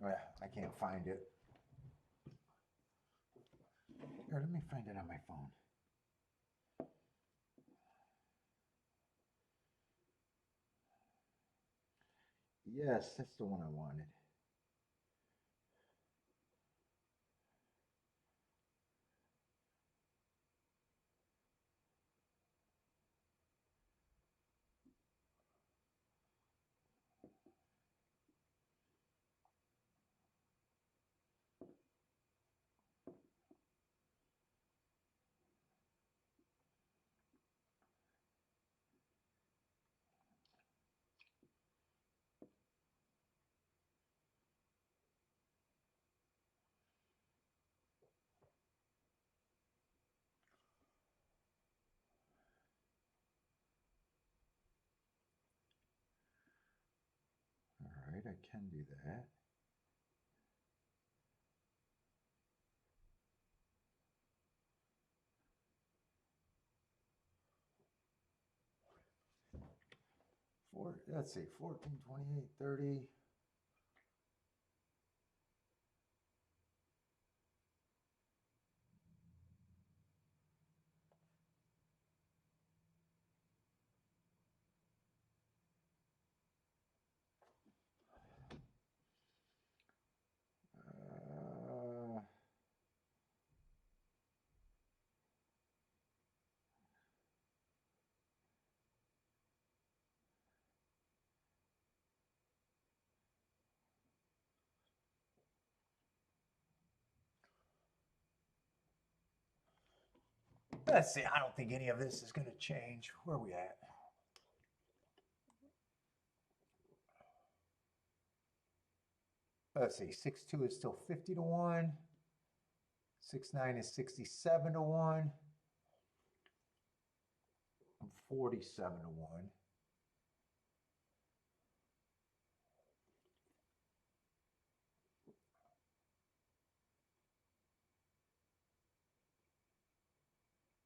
Oh, yeah, I can't find it. Here, let me find it on my phone. Yes, that's the one I wanted. can do that. Let's see, 14, 28, 30. Let's see, I don't think any of this is going to change. Where are we at? Let's see, 6-2 is still 50 to 1. 6-9 is 67 to 1. And 47 to 1.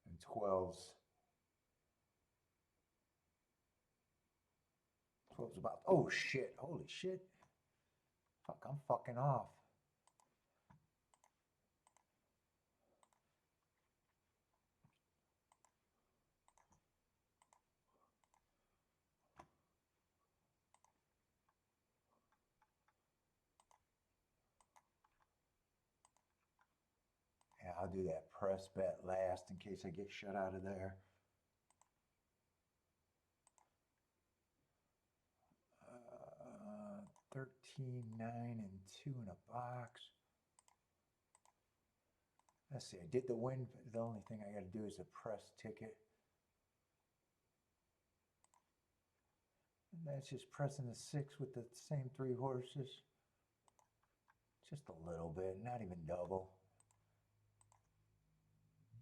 And 12's about, oh shit, holy shit. Fuck, I'm fucking off. Yeah, I'll do that press bet last in case I get shut out of there. 13, 9, and 2 in a box. Let's see, I did the win. The only thing I got to do is a press ticket. And that's just pressing the 6 with the same 3 horses. Just a little bit, not even double.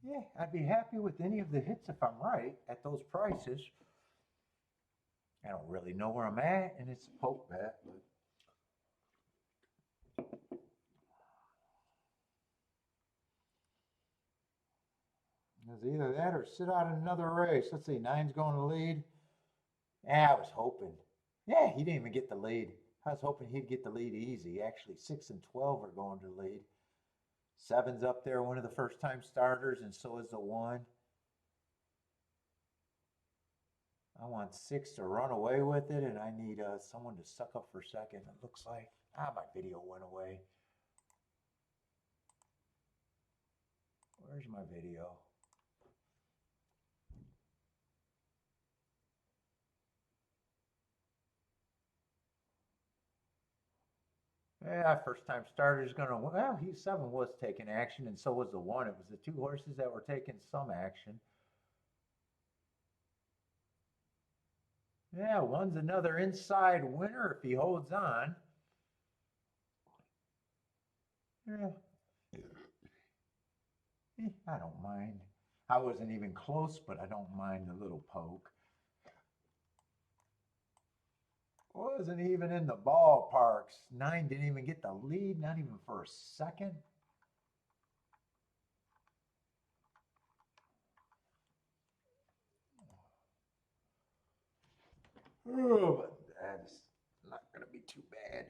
Yeah, I'd be happy with any of the hits if I'm right at those prices. I don't really know where I'm at, and it's a poke bet. But it's either that or sit out another race. Let's see, 9's going to lead. Yeah, I was hoping. Yeah, he didn't even get the lead. I was hoping he'd get the lead easy. Actually, 6 and 12 are going to lead. 7's up there, one of the first time starters, and so is the 1. I want 6 to run away with it, and I need someone to suck up for second. It looks like, my video went away. Where's my video? Yeah, first time starter's gonna, well, 7 was taking action, and so was the 1. It was the 2 horses that were taking some action. Yeah, 1's another inside winner if he holds on. Yeah. I don't mind. I wasn't even close, but I don't mind the little poke. Wasn't even in the ballparks. 9 didn't even get the lead, not even for a second. Oh, but that's not going to be too bad.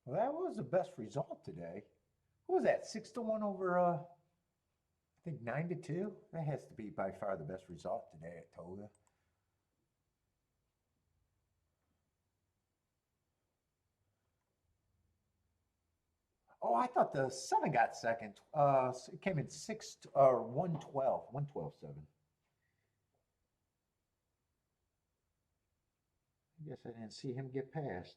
Well, that was the best result today. What was that? 6-1 over I think 9-2? That has to be by far the best result today at Toga. Oh, I thought the 7 got second. It came in 6 or 112, 112-7. I guess I didn't see him get past.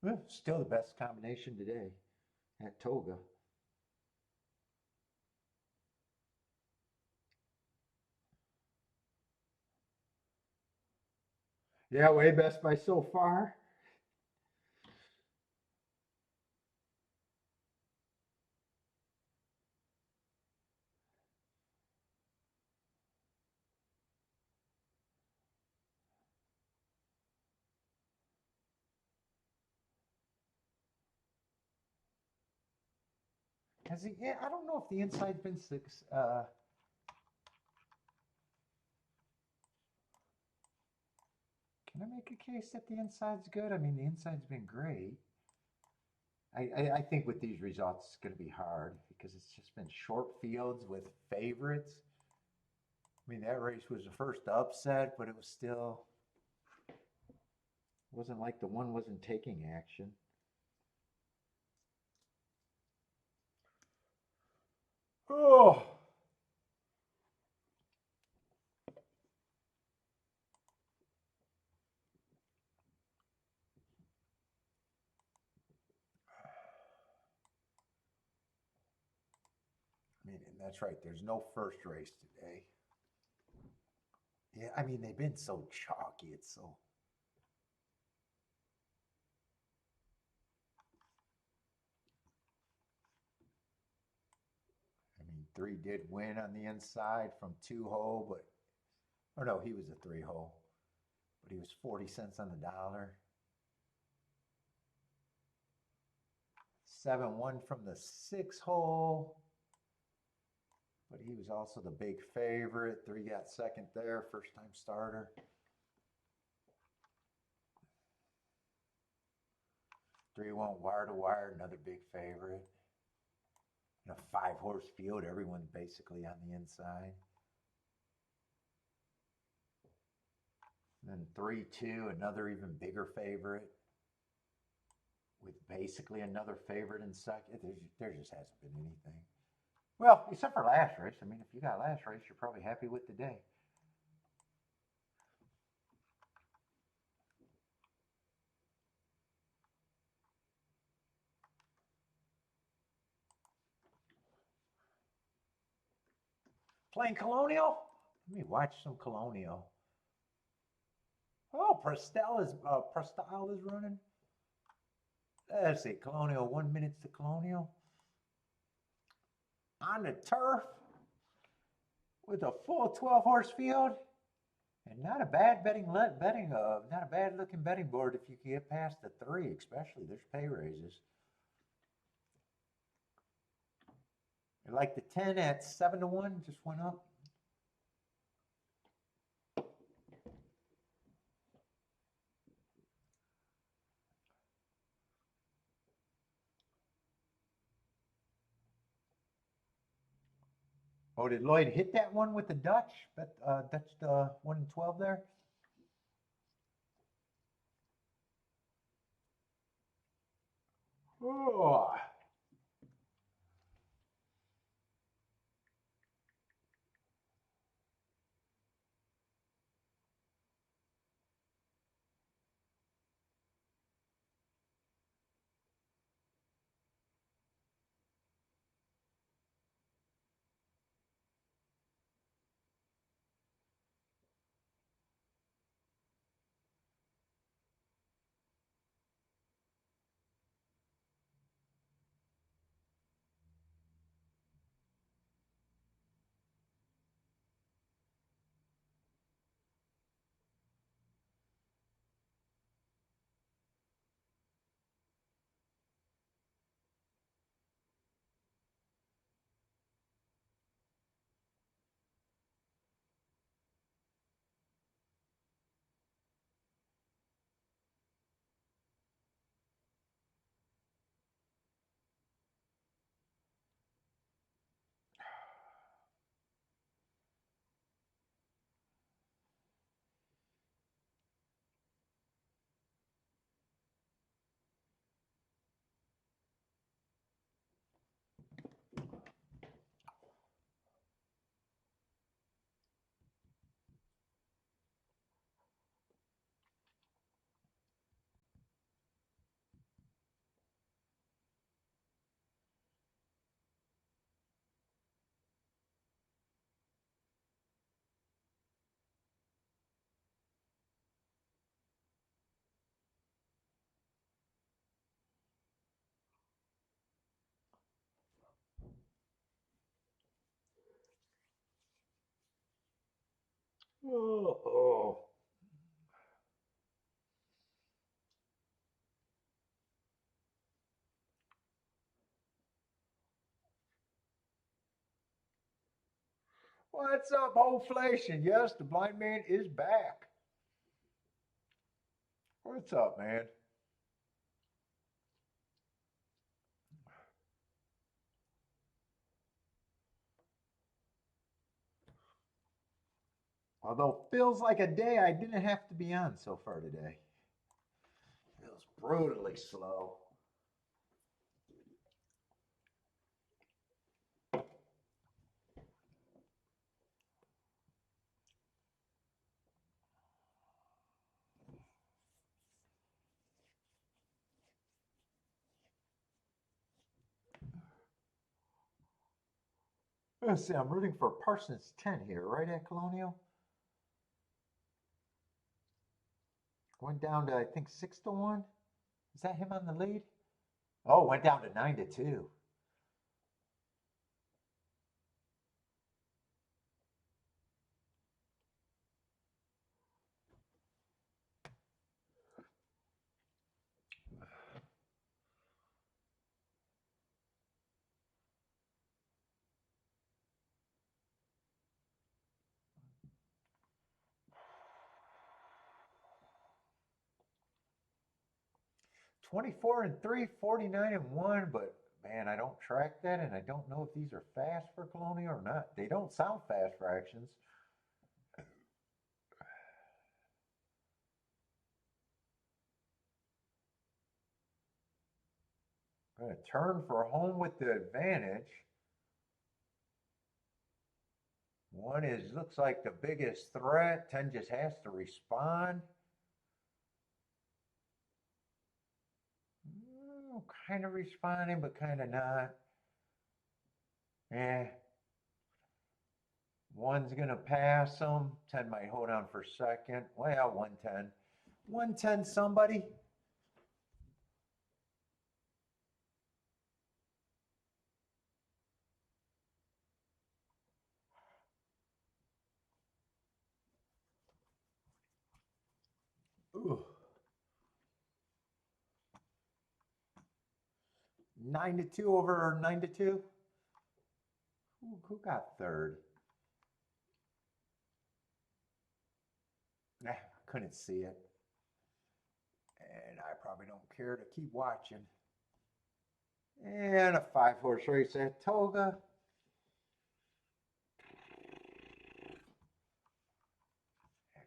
Well, still the best combination today at Toga. Yeah, way best by so far. Has he? Yeah, I don't know if the inside's been six. Can I make a case that the inside's good? I mean, the inside's been great. I think with these results, it's going to be hard because it's just been short fields with favorites. I mean, that race was the first upset, but it was still wasn't like the one wasn't taking action. Oh, I mean, and that's right. There's no first race today. Yeah, I mean, they've been so chalky. It's so. I mean, 3 did win on the inside from 2 hole, but or no, he was a 3 hole, but he was 40 cents on the dollar. 7 won from the 6 hole, but he was also the big favorite. 3 got second there, first time starter. 3 went wire to wire, another big favorite. In a 5-horse field, everyone basically on the inside. And then 3-2, another even bigger favorite with basically another favorite in second. There just hasn't been anything. Well, except for last race. I mean, if you got last race, you're probably happy with today. Playing Colonial? Let me watch some Colonial. Oh, Prestel is running. Let's see, Colonial, 1 minute to Colonial. On the turf with a full 12-horse field. And not a bad not a bad looking betting board if you can get past the 3, especially. There's pay raises. Like the 10 at 7-1 just went up. Oh, did Lloyd hit that one with the Dutch? Dutch the 1 in 12 there. Oh. Oh. What's up, inflation? Yes, the blind man is back. What's up, man? Although feels like a day I didn't have to be on so far today. Feels brutally slow. Let's see, I'm rooting for Parsons 10 here, right at Colonial. Went down to, I think, 6-1. Is that him on the lead? Oh, went down to 9-2. $24-3, 49-1, but man, I don't track that, and I don't know if these are fast for Colonial or not. They don't sound fast fractions. I'm going to turn for home with the advantage. One is looks like the biggest threat. 10 just has to respond. Kind of responding, but kind of not. Eh. One's going to pass them. 10 might hold on for second. Well, 110. 110 somebody. Ooh. 9-2 over 9-2. Who got third? Nah, couldn't see it. And I probably don't care to keep watching. And a 5-horse race at Saratoga.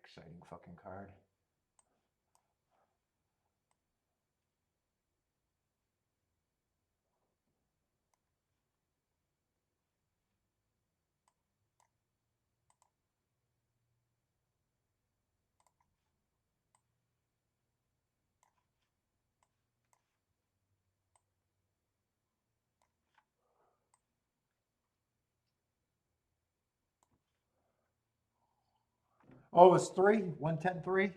Exciting fucking card. Oh, it was 3? 110-3?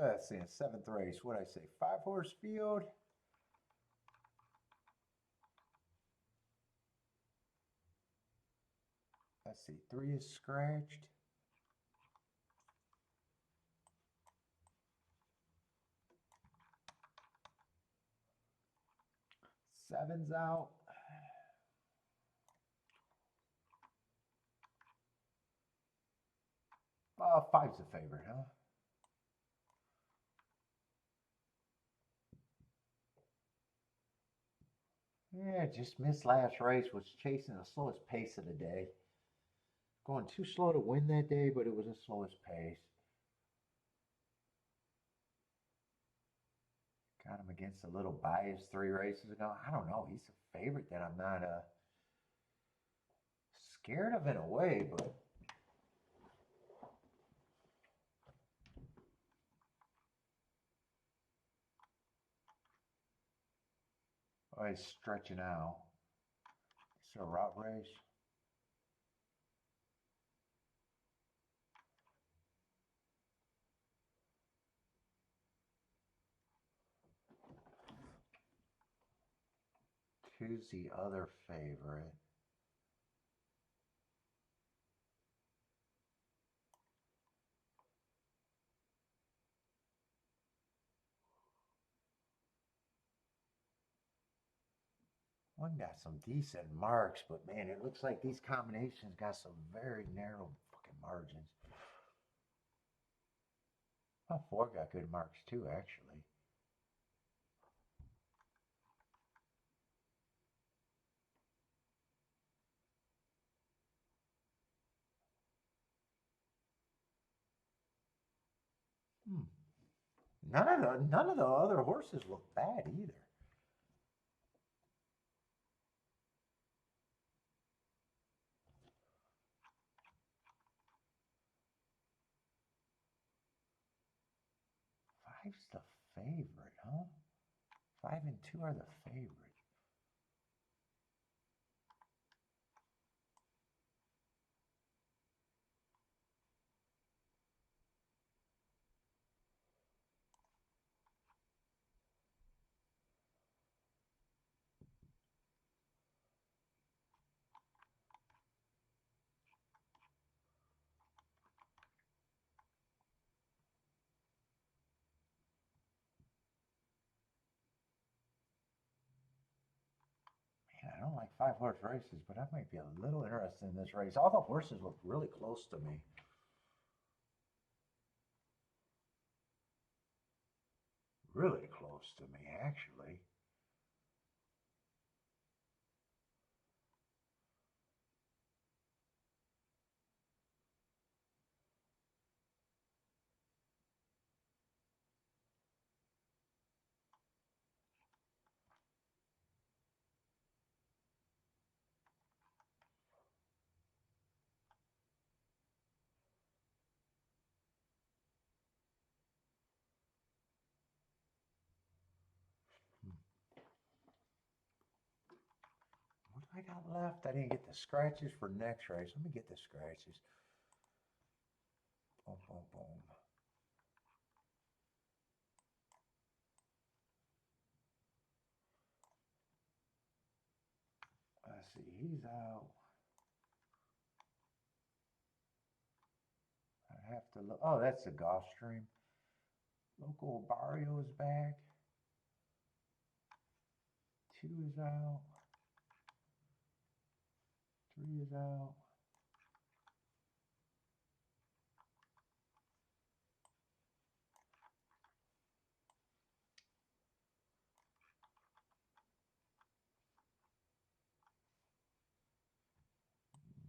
Let's see, a 7th race. What did I say? 5-horse field. Let's see, 3 is scratched. 7's out. 5's a favorite, huh? Yeah, just missed last race. Was chasing the slowest pace of the day. Going too slow to win that day, but it was the slowest pace. Got him against a little bias 3 races ago. I don't know. He's a favorite that I'm not scared of in a way, but oh, he's stretching out. It's a route race. Who's the other favorite? One got some decent marks, but man, it looks like these combinations got some very narrow fucking margins. Oh, 4 got good marks too, actually. Hmm. None of the other horses look bad either. Five's the favorite, huh? 5 and 2 are the favorite. Man, I don't like 5-horse races, but I might be a little interested in this race. All the horses look really close to me. Really close to me, actually. What do I got left? I didn't get the scratches for next race. Let me get the scratches. Boom, boom, boom. Let's see, he's out. I have to look. Oh, that's the Gulfstream. Local Barrio is back. 2 is out. 3 is out.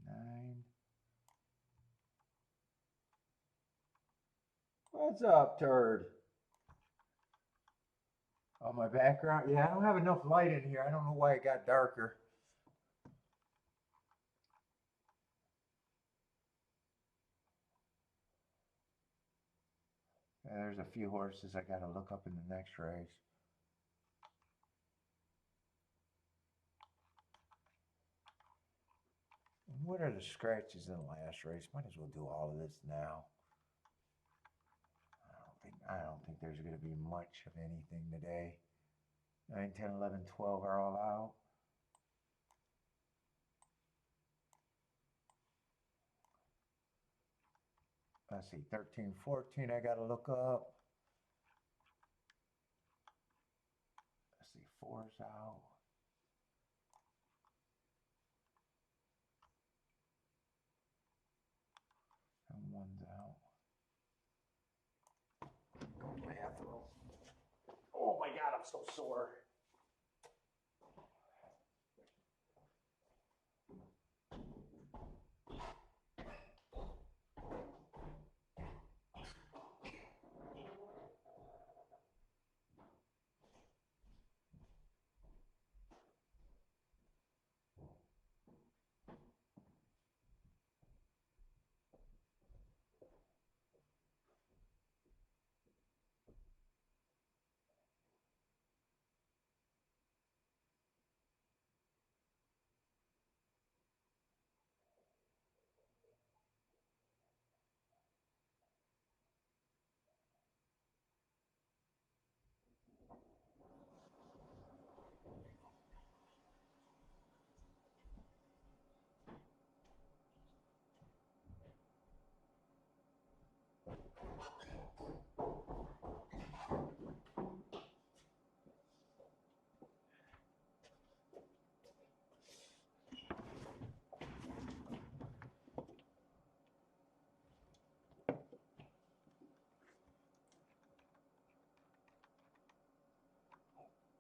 Nine. What's up, turd? Oh, my background? Yeah, I don't have enough light in here. I don't know why it got darker. There's a few horses I got to look up in the next race. What are the scratches in the last race? Might as well do all of this now. I don't think there's going to be much of anything today. 9, 10, 11, 12 are all out. Let's see, 13, 14 I got to look up. Let's see, 4's out. And 1's out. Go to the bathroom. Oh my God, I'm so sore.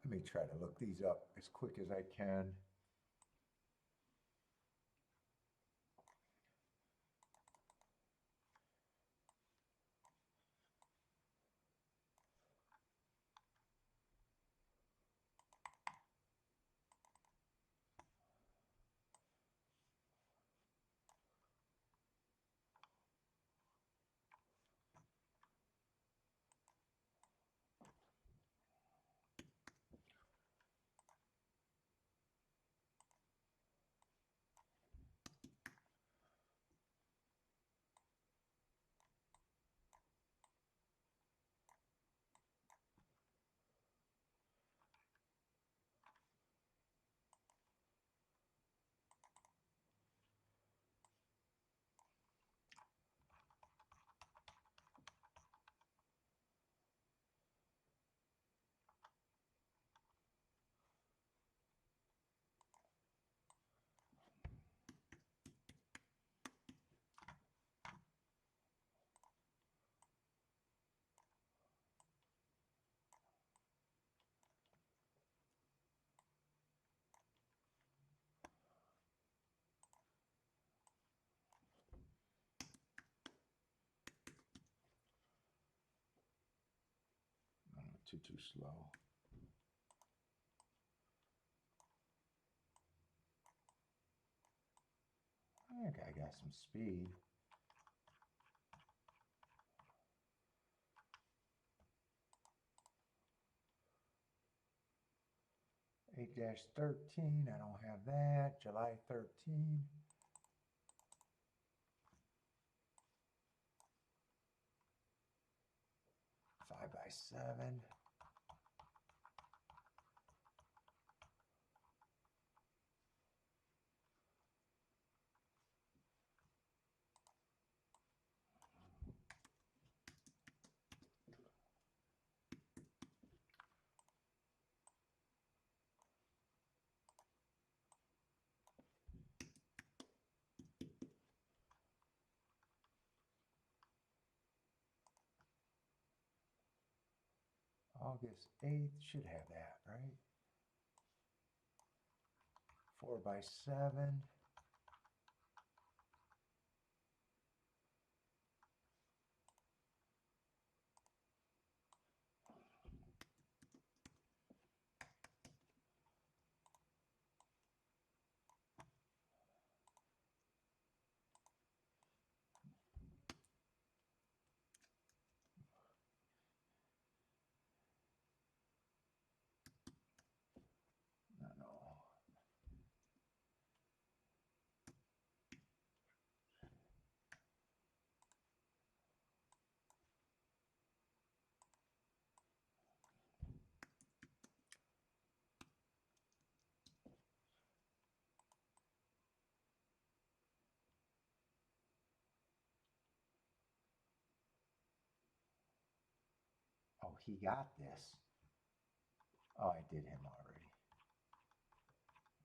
Let me try to look these up as quick as I can. Too slow. I think I got some speed. -13, I don't have that. July 13. 5x7. August 8th, should have that, right? 4x7. No. Oh, he got this. Oh, I did him already.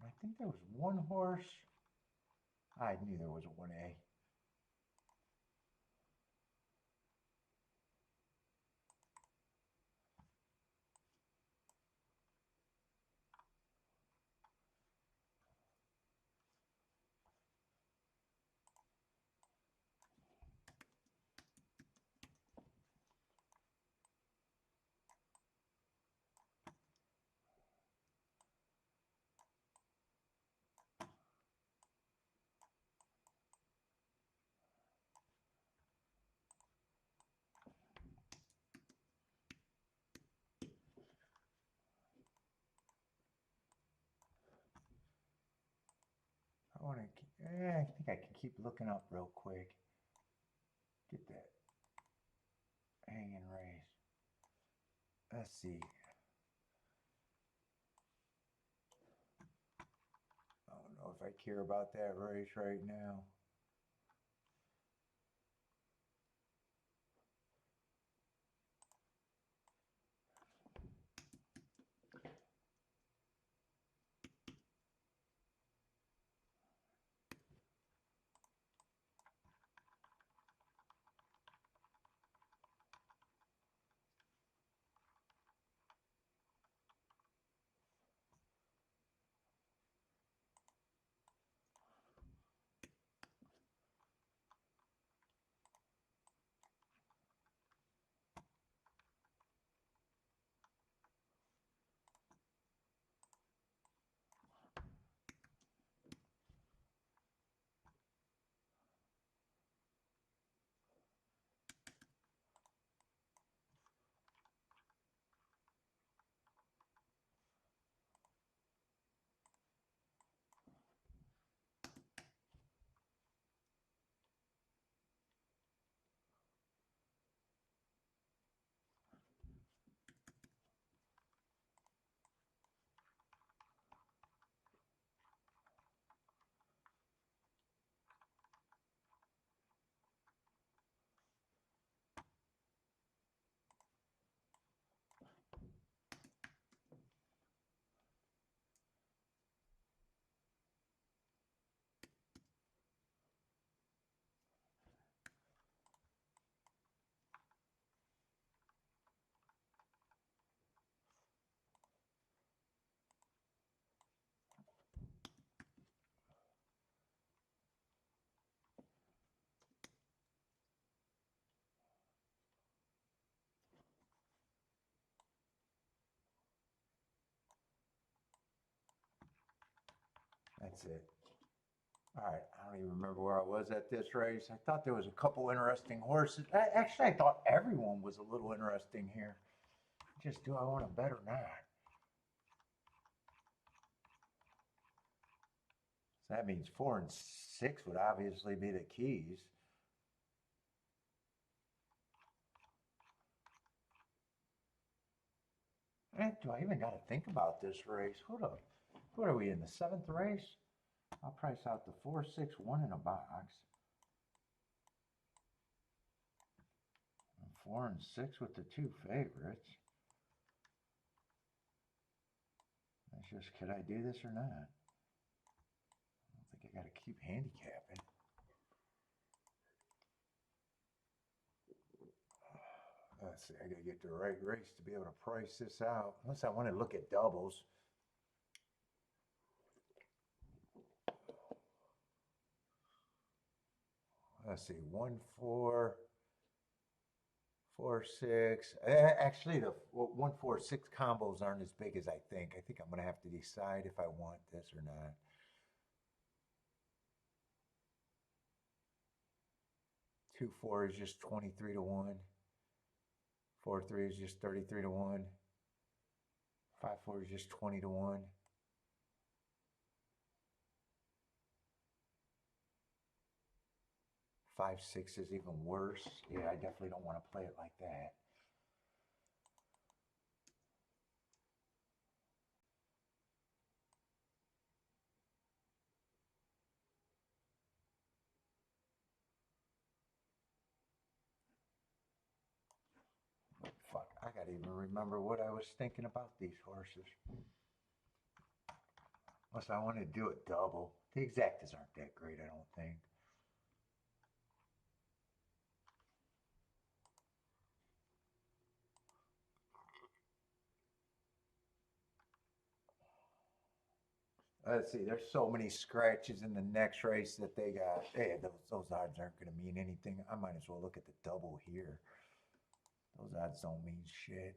I think there was one horse. I knew there was a 1A. I think I can keep looking up real quick. Get that hanging race. Let's see. I don't know if I care about that race right now. That's it. All right, I don't even remember where I was at this race. I thought there was a couple interesting horses. Actually, I thought everyone was a little interesting here. Just do I want to bet or not? So that means 4 and 6 would obviously be the keys. Do I even got to think about this race? Hold up. What are we in the 7th race? I'll price out the 4, 6, 1 in a box. And 4 and 6 with the 2 favorites. That's just, could I do this or not? I don't think I got to keep handicapping. Let's see, I got to get the right race to be able to price this out. Unless I want to look at doubles. Let's see, 1, 4, 4, 6. Actually, the 1, 4, 6 combos aren't as big as I think. I think I'm going to have to decide if I want this or not. 2, 4 is just 23 to 1. 4, 3 is just 33 to 1. 5, 4 is just 20 to 1. 5, 6 is even worse. Yeah, I definitely don't want to play it like that. Fuck, I gotta even remember what I was thinking about these horses. Unless I want to do a double. The exactas aren't that great, I don't think. Let's see, there's so many scratches in the next race that they got. Hey, those odds aren't going to mean anything. I might as well look at the double here. Those odds don't mean shit.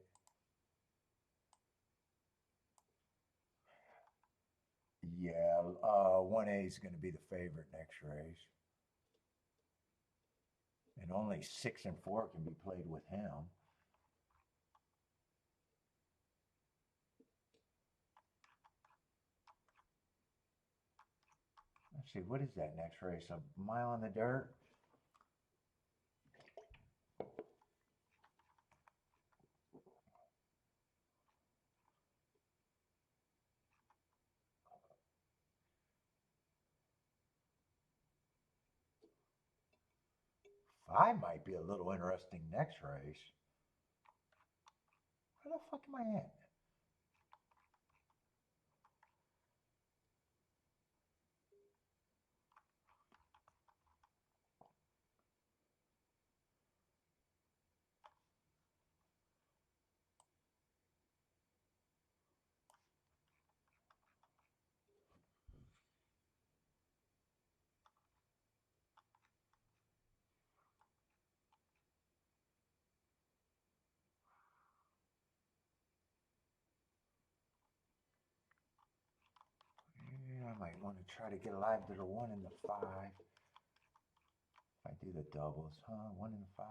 Yeah, 1A is going to be the favorite next race. And only 6 and 4 can be played with him. Let's see, what is that next race? A mile in the dirt? Five might be a little interesting next race. Where the fuck am I at? Yeah, I might want to try to get alive to the 1 and the 5. If I do the doubles, huh? 1 and 5.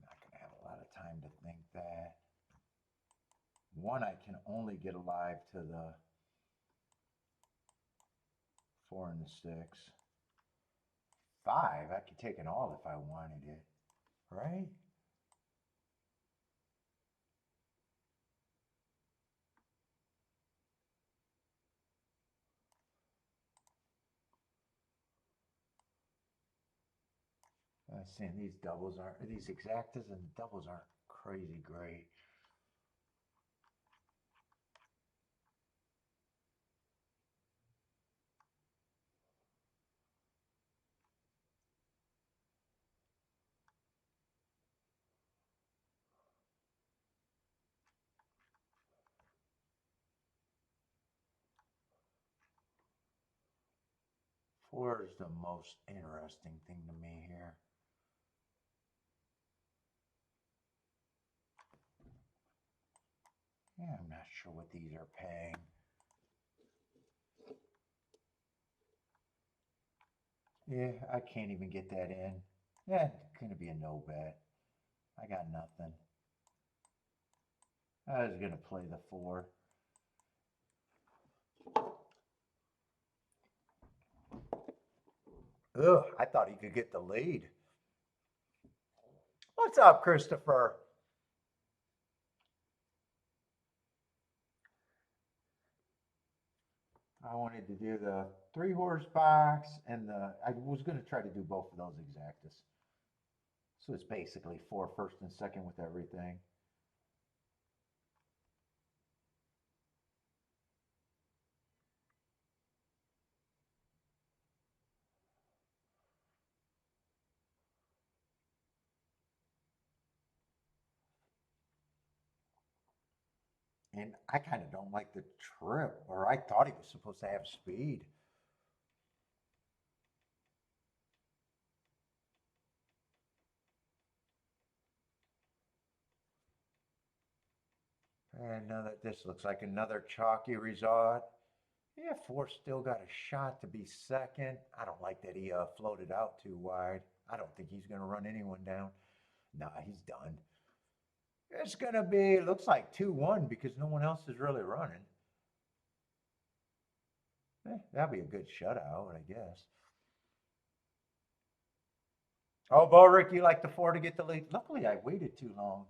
Not going to have a lot of time to think that. 1, I can only get alive to the 4 and the 6. 5, I could take an all if I wanted it, right? Seeing these doubles aren't, these exactas and doubles aren't crazy great. Four is the most interesting thing to me here. Yeah, I'm not sure what these are paying. Yeah, I can't even get that in. Yeah, it's gonna be a no bet. I got nothing. I was gonna play the 4. Ugh, I thought he could get the lead. What's up, Christopher? I wanted to do the 3-horse box and I was gonna try to do both of those exactas. So it's basically 4 first and second with everything. And I kind of don't like the trip, or I thought he was supposed to have speed. And now that this looks like another chalky result. Yeah, 4 still got a shot to be second. I don't like that he floated out too wide. I don't think he's going to run anyone down. Nah, he's done. It's going to be, looks like 2-1 because no one else is really running. That'd be a good shutout, I guess. Oh, Boric, you like the 4 to get the lead? Luckily, I waited too long.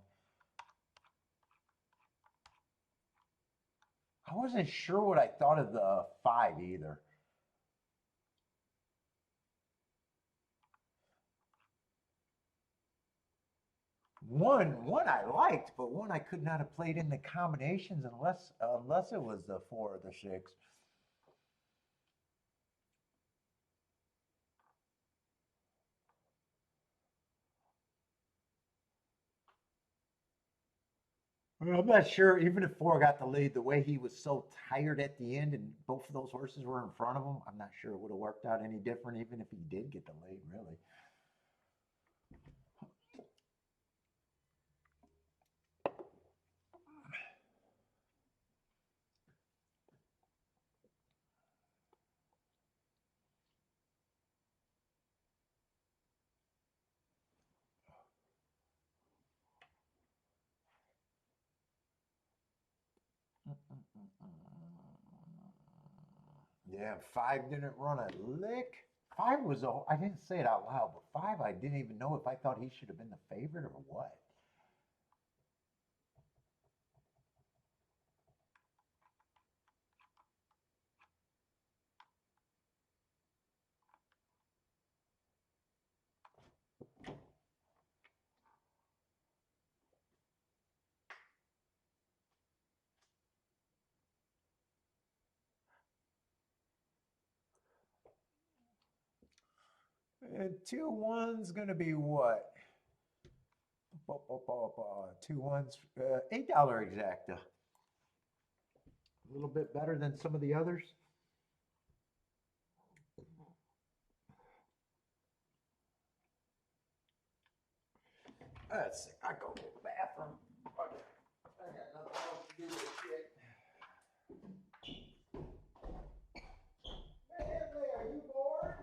I wasn't sure what I thought of the 5 either. One I liked, but one I could not have played in the combinations unless it was the 4 or the 6. Well, I'm not sure. Even if 4 got the lead, the way he was so tired at the end, and both of those horses were in front of him, I'm not sure it would have worked out any different. Even if he did get the lead, really. Yeah, 5 didn't run a lick. 5 was a. I didn't say it out loud, but 5, I didn't even know if I thought he should have been the favorite or what. And 2-1's gonna be what? 2-1's $8 exacta. A little bit better than some of the others. Let's see. I go to the bathroom. I got nothing else to do with shit. Manley, are you bored?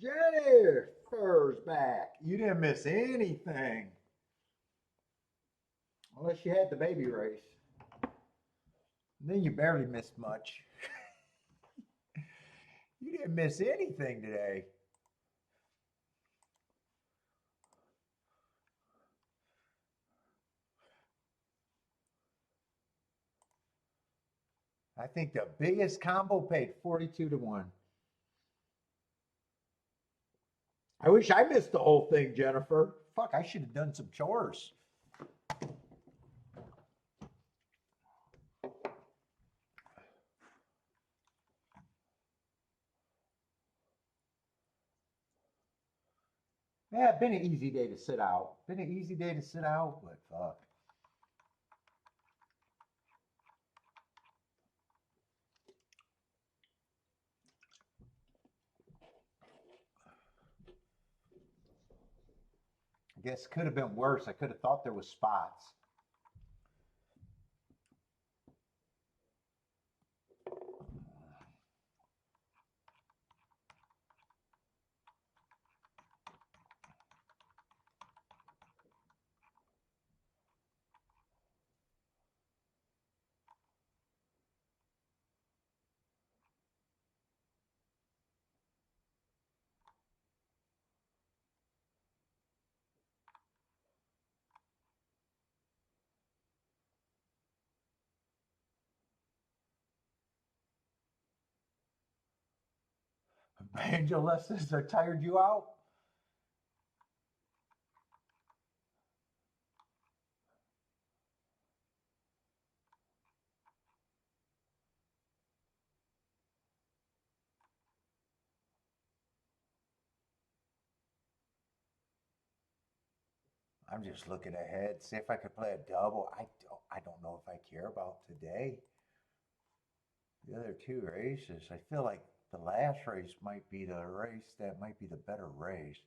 Jennifer's back. You didn't miss anything. Unless you had the baby race. Then you barely missed much. You didn't miss anything today. I think the biggest combo paid 42 to 1. I wish I missed the whole thing, Jennifer. Fuck, I should have done some chores. Yeah, been an easy day to sit out. Been an easy day to sit out, but fuck. I guess it could have been worse. I could have thought there was spots. Angel lessons are tired you out? I'm just looking ahead, see if I could play a double. I don't know if I care about today. The other two races, I feel like the last race might be the race that might be the better race.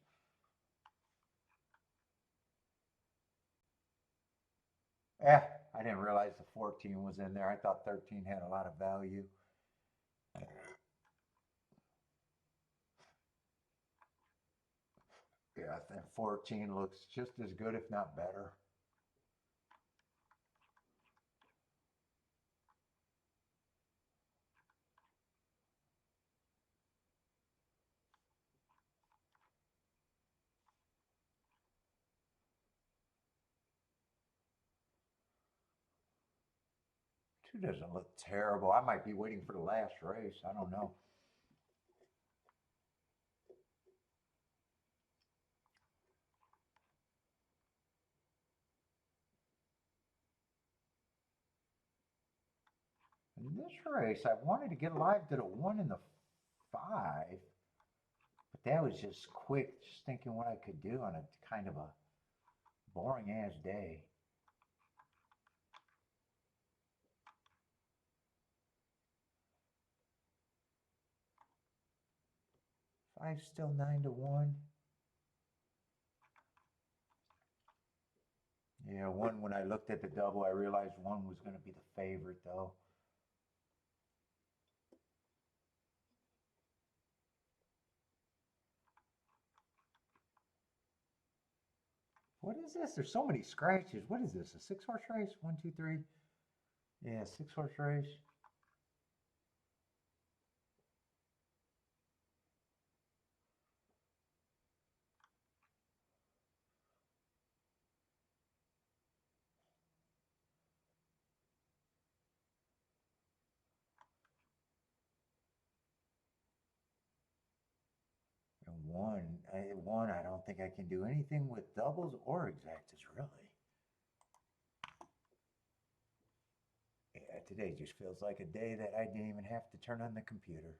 Yeah, I didn't realize the 14 was in there. I thought 13 had a lot of value. Yeah, I think 14 looks just as good, if not better. Two doesn't look terrible. I might be waiting for the last race. I don't know. In this race, I wanted to get live to the 1 and the 5, but that was just quick, just thinking what I could do on a kind of a boring ass day. 5 still 9 to 1. Yeah, 1, when I looked at the double, I realized 1 was going to be the favorite, though. What is this? There's so many scratches. What is this? A 6-horse race? 1, 2, 3. Yeah, 6-horse race. And 1, I don't think I can do anything with doubles or exactas, really. Yeah, today just feels like a day that I didn't even have to turn on the computer.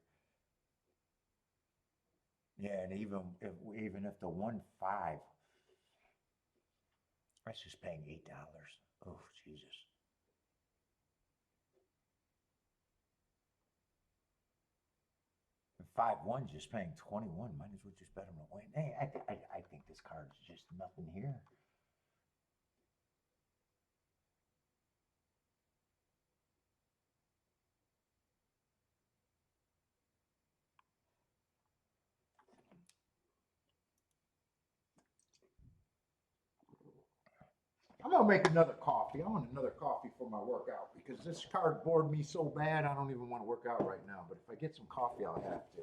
Yeah, and even if the 1-5, that's just paying $8. Oh, Jesus. And 5-1 just paying 21. Might as well just bet him to win. Hey, I think this card is just nothing here. gonna make another coffee. I want another coffee for my workout because this card bored me so bad. I don't even want to work out right now. But if I get some coffee, I'll have to.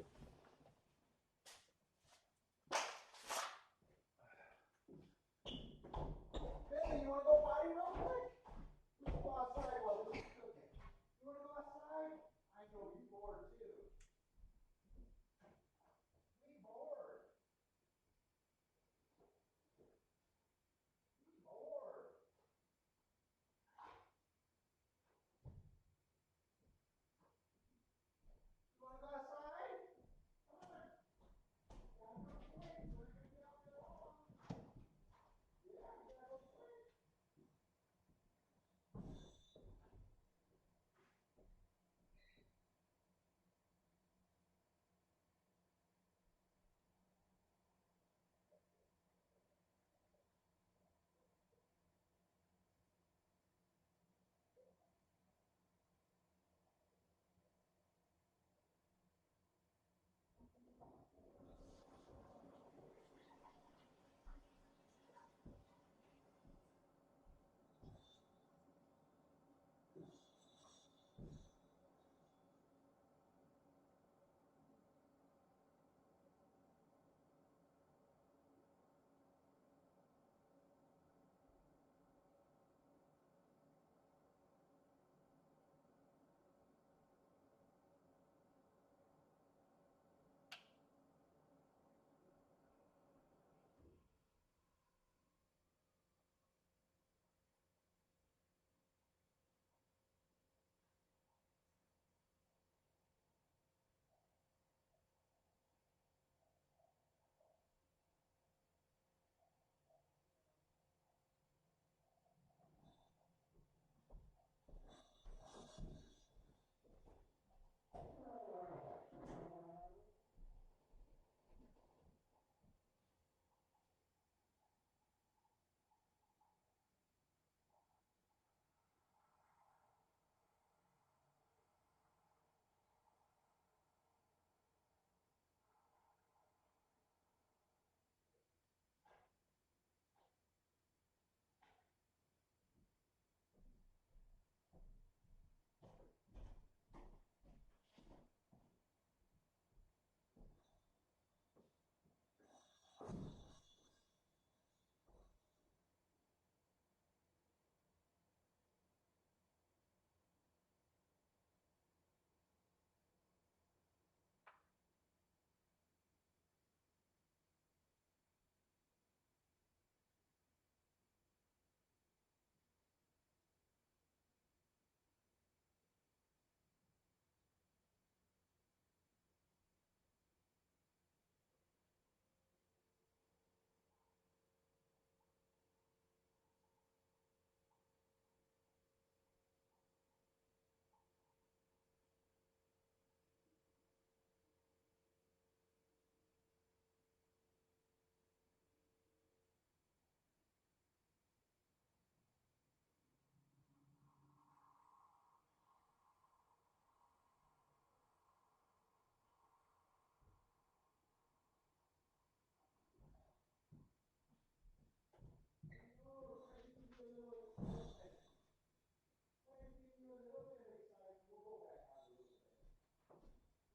Hey, you want to go potty real quick? We can go outside while this is cooking. You want to go outside? I know you bored too. We bored. We bored. You want to go outside? Come on. Gotta go quick. We're not gonna get out there long. Yeah, we gotta go quick.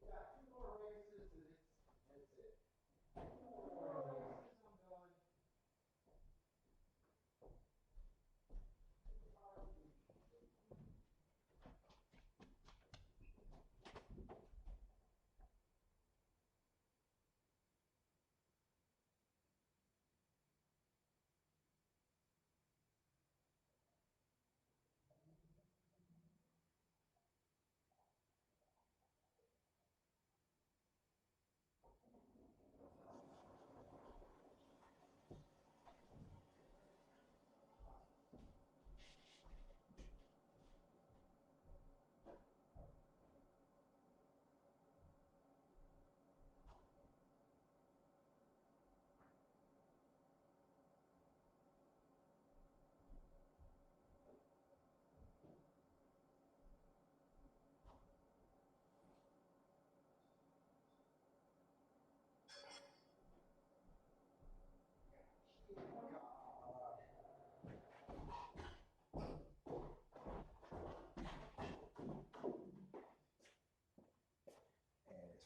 We got two more races and that's it. Two more races, I'm done.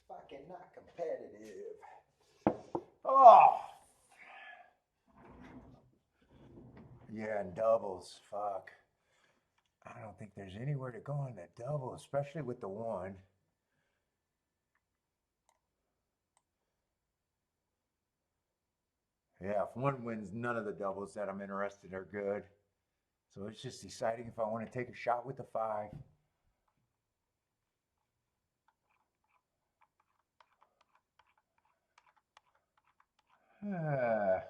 fucking not competitive. Oh. Yeah, and doubles. Fuck. I don't think there's anywhere to go in that double, especially with the one. Yeah, if one wins, none of the doubles that I'm interested are good. So it's just deciding if I want to take a shot with the five. And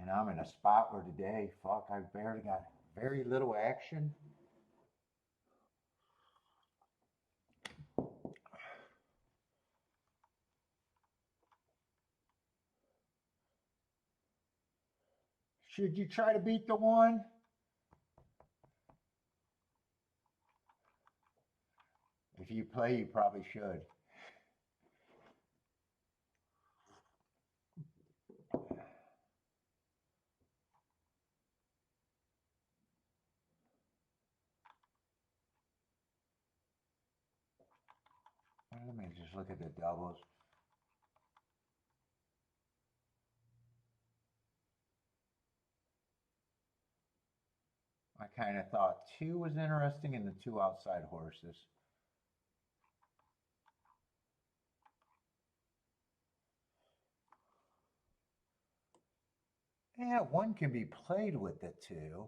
I'm in a spot where today, fuck, I've barely got very little action. Should you try to beat the one? If you play, you probably should. Let me just look at the doubles. I kind of thought two was interesting and the two outside horses. Yeah, one can be played with the two,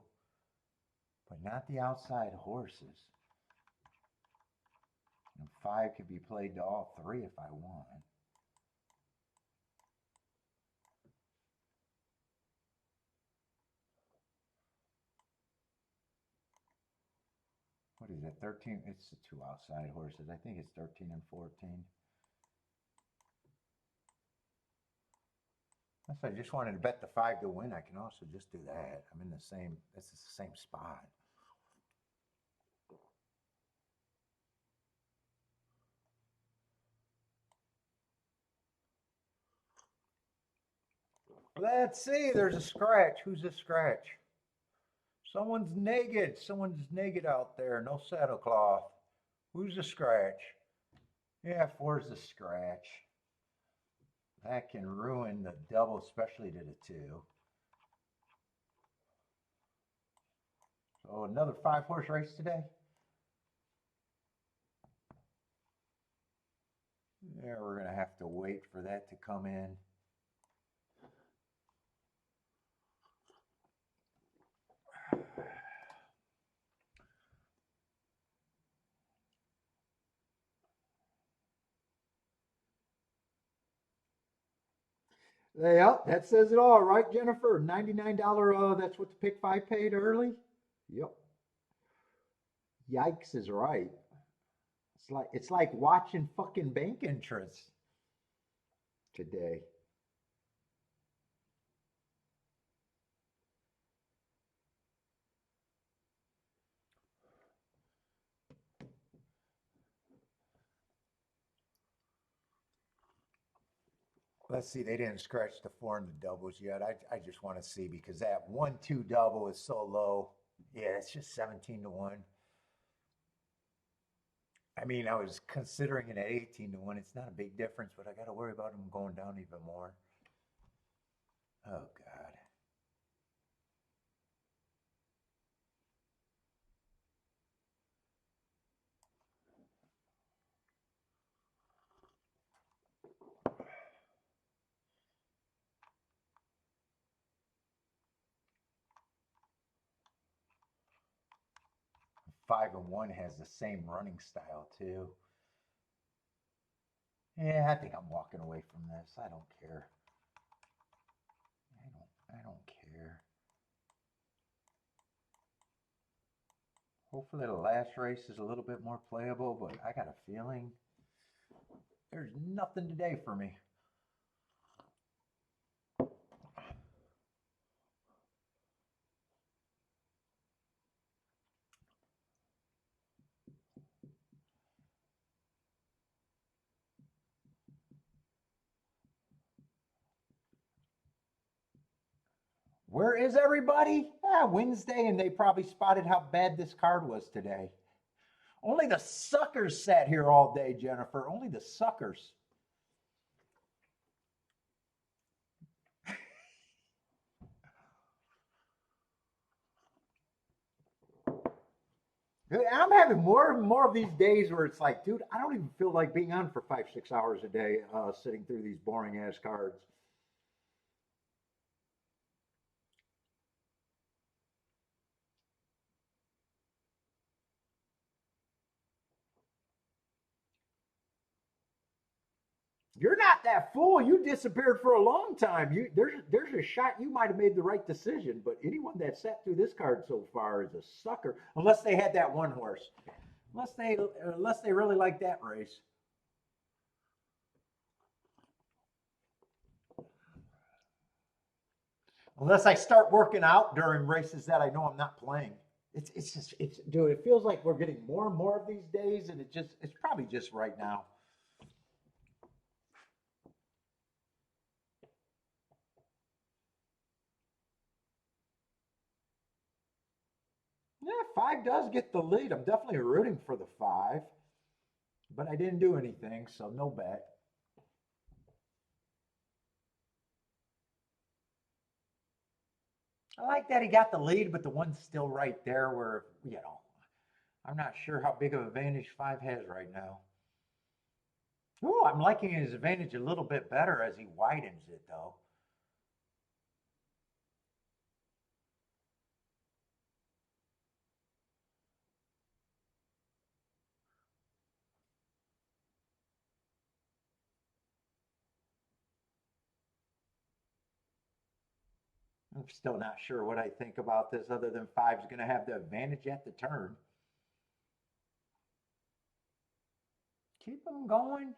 but not the outside horses. And five could be played to all three if I want. What is it, 13? It's the two outside horses. I think it's 13 and 14. If I just wanted to bet the five to win, I can also just do that. I'm in the same, this is the same spot. Let's see, there's a scratch. Who's a scratch? Someone's naked. Someone's naked out there. No saddlecloth. Who's a scratch? Yeah, four's a scratch. That can ruin the double, especially to the two. So another 5-horse race today. Yeah, we're going to have to wait for that to come in. Yeah, that says it all, right, Jennifer? $99, that's what the pick five paid early? Yep. Yikes is right. It's like watching fucking bank entrance today. Let's see, they didn't scratch the four in the doubles yet. I just want to see because that 1-2 double is so low. Yeah, it's just 17 to 1. I mean, I was considering it at 18 to 1. It's not a big difference, but I got to worry about them going down even more. Oh, God. Five and one has the same running style too. Yeah, I think I'm walking away from this. I don't care. I don't care. Hopefully the last race is a little bit more playable, but I got a feeling there's nothing today for me. Where is everybody? Wednesday, and they probably spotted how bad this card was today. Only the suckers sat here all day, Jennifer. Only the suckers. I'm having more and more of these days where it's like, dude, I don't even feel like being on for 5, 6 hours a day, sitting through these boring ass cards. You're not that fool. You disappeared for a long time. There's a shot you might have made the right decision, but anyone that sat through this card so far is a sucker, unless they had that one horse. Unless they really like that race. Unless I start working out during races that I know I'm not playing. It's just dude, it feels like we're getting more and more of these days, and it's probably just right now. Yeah, 5 does get the lead. I'm definitely rooting for the 5, but I didn't do anything, so no bet. I like that he got the lead, but the 1's still right there where, I'm not sure how big of an advantage 5 has right now. Ooh, I'm liking his advantage a little bit better as he widens it, though. I'm still not sure what I think about this other than 5's going to have the advantage at the turn. Keep him going.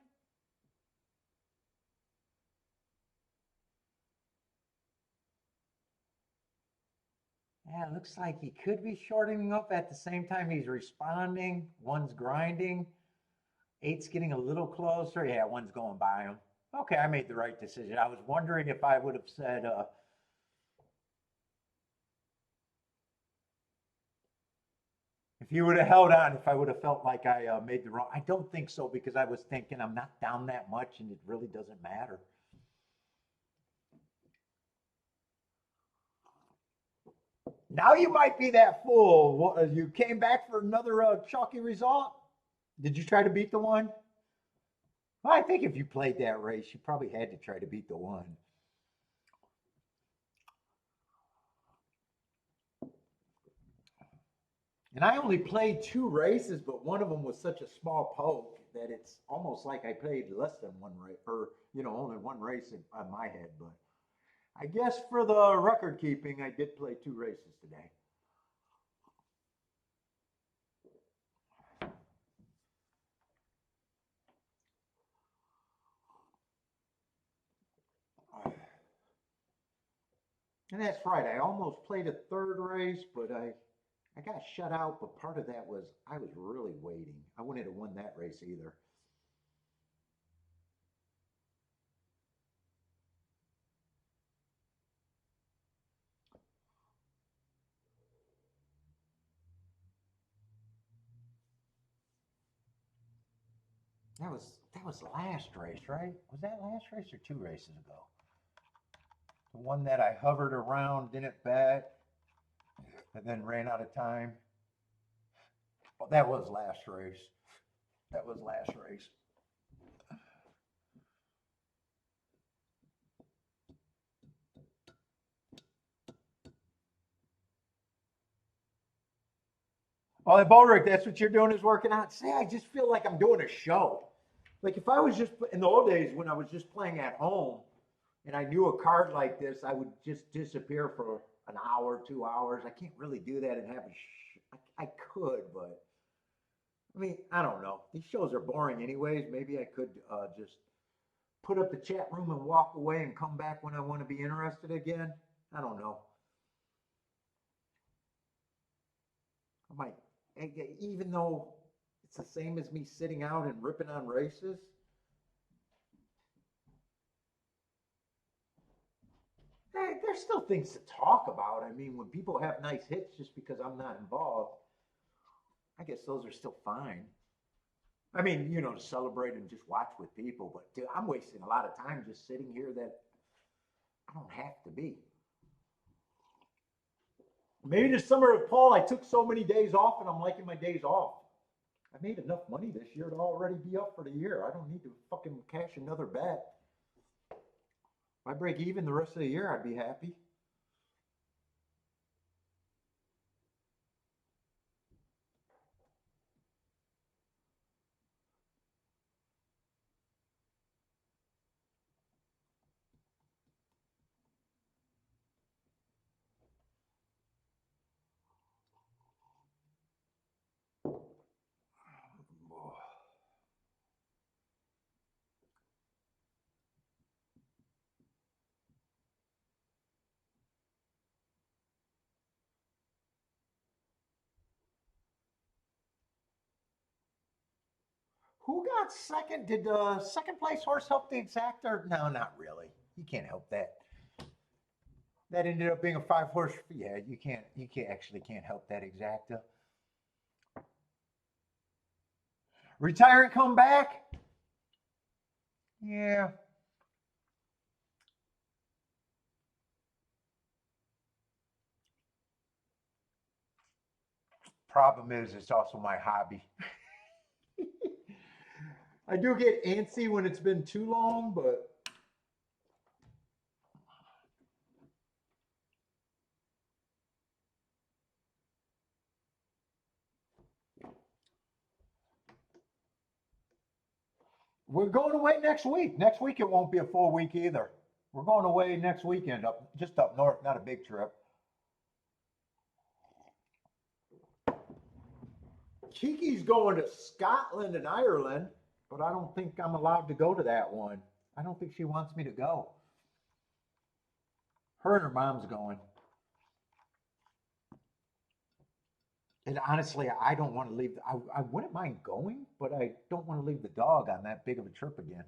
Yeah, it looks like he could be shortening up at the same time he's responding. 1's grinding. 8's getting a little closer. Yeah, 1's going by him. Okay, I made the right decision. I was wondering if I would have said, if you would have held on, if I would have felt like I made the wrong. I don't think so because I was thinking I'm not down that much and it really doesn't matter. Now you might be that fool. You came back for another chalky result. Did you try to beat the 1? Well, I think if you played that race, you probably had to try to beat the 1. And I only played 2 races, but one of them was such a small poke that it's almost like I played less than 1 race, or only 1 race on my head. But I guess for the record keeping, I did play 2 races today. And that's right. I almost played a 3rd race, but I got shut out. But part of that was I was really waiting. I wouldn't have won that race either. That was the last race, right? Was that last race or 2 races ago? The one that I hovered around, didn't bet, and then ran out of time. Oh, that was last race. That was last race. Oh, and Baldrick, that's what you're doing is working out. See, I just feel like I'm doing a show. Like if I was just in the old days when I was just playing at home and I knew a card like this, I would just disappear for an hour, 2 hours. I can't really do that and have I could, but I mean, I don't know. These shows are boring anyways. Maybe I could just put up the chat room and walk away and come back when I want to be interested again. I don't know. I might, even though it's the same as me sitting out and ripping on races. There's still things to talk about. I mean, when people have nice hits just because I'm not involved. I guess those are still fine. I mean, you know, to celebrate and just watch with people, but dude, I'm wasting a lot of time just sitting here that I don't have to be. Maybe this summer, Paul, I took so many days off and I'm liking my days off. I made enough money this year to already be up for the year. I don't need to fucking cash another bet. If I break even the rest of the year, I'd be happy. Who got second? Did the second place horse help the exactor? No, not really. You can't help that. That ended up being a five horse. Yeah, you can't actually can't help that exacta. Retire and come back? Yeah. Problem is, it's also my hobby. I do get antsy when it's been too long, but we're going away next week. Next week it won't be a full week either. We're going away next weekend up just up north, not a big trip. Kiki's going to Scotland and Ireland, but I don't think I'm allowed to go to that one. I don't think she wants me to go. Her and her mom's going. And honestly, I don't want to leave. I wouldn't mind going, but I don't want to leave the dog on that big of a trip again.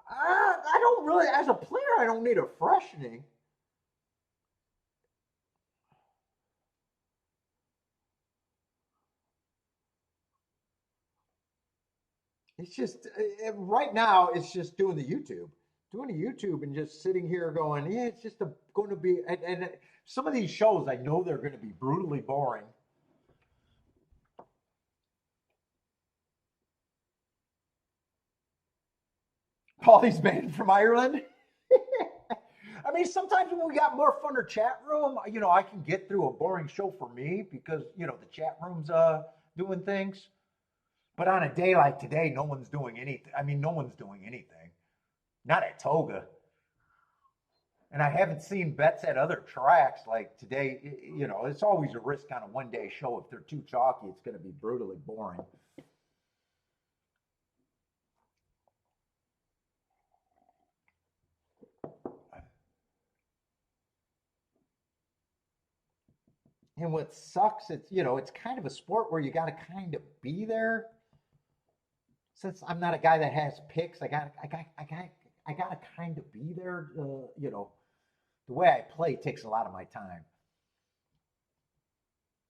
I don't really, as a player, I don't need a freshening. It's just right now, it's just doing doing the YouTube, and just sitting here going, yeah, it's just going to be. And some of these shows, I know they're going to be brutally boring. Paulie's banned from Ireland. I mean, sometimes when we got more funner chat room, you know, I can get through a boring show for me because you know the chat room's doing things. But on a day like today, no one's doing anything. I mean, no one's doing anything. Not at Toga. And I haven't seen bets at other tracks like today. You know, it's always a risk on a one day show. If they're too chalky, it's going to be brutally boring. And what sucks, it's, you know, it's kind of a sport where you got to kind of be there. Since I'm not a guy that has picks, I got to kind of be there. You know, the way I play takes a lot of my time.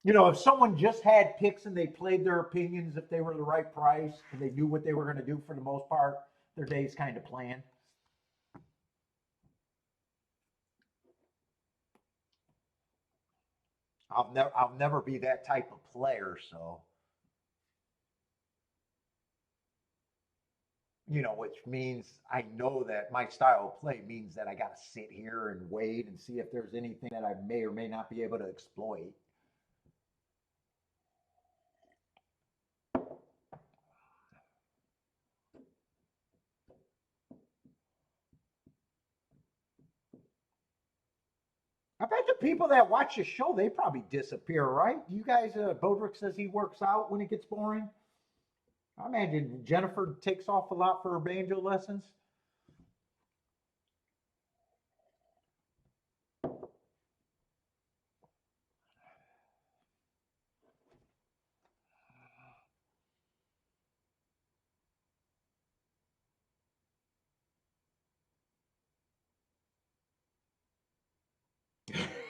You know, if someone just had picks and they played their opinions, if they were the right price and they knew what they were going to do for the most part, their day's kind of planned. I'll never be that type of player. So, you know, which means I know that my style of play means that I got to sit here and wait and see if there's anything that I may or may not be able to exploit. I bet the people that watch the show, they probably disappear, right? You guys, Bodrick says he works out when it gets boring. I imagine Jennifer takes off a lot for her banjo lessons.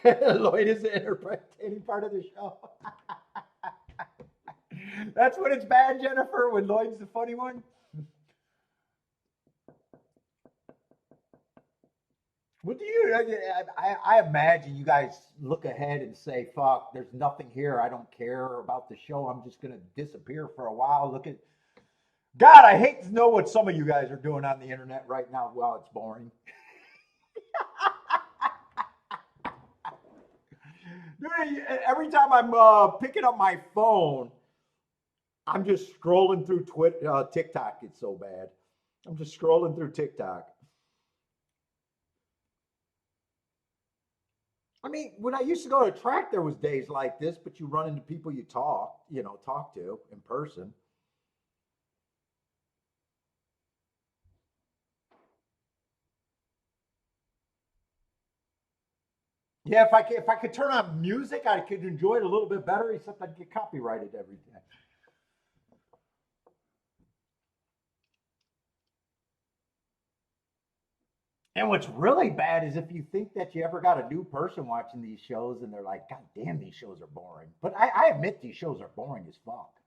Lloyd is the entertaining part of the show. That's when it's bad, Jennifer, when Lloyd's the funny one. What do you? I imagine you guys look ahead and say, "Fuck, there's nothing here. I don't care about the show. I'm just gonna disappear for a while." Look at God. I hate to know what some of you guys are doing on the internet right now. Well, it's boring. Dude, every time I'm picking up my phone, I'm just scrolling through TikTok. It's so bad. I'm just scrolling through TikTok. I mean, when I used to go to track, there was days like this, but you run into people talk to in person. Yeah, if I could turn on music, I could enjoy it a little bit better. Except I'd get copyrighted every day. And what's really bad is if you think that you ever got a new person watching these shows and they're like, "God damn, these shows are boring." But I admit these shows are boring as fuck.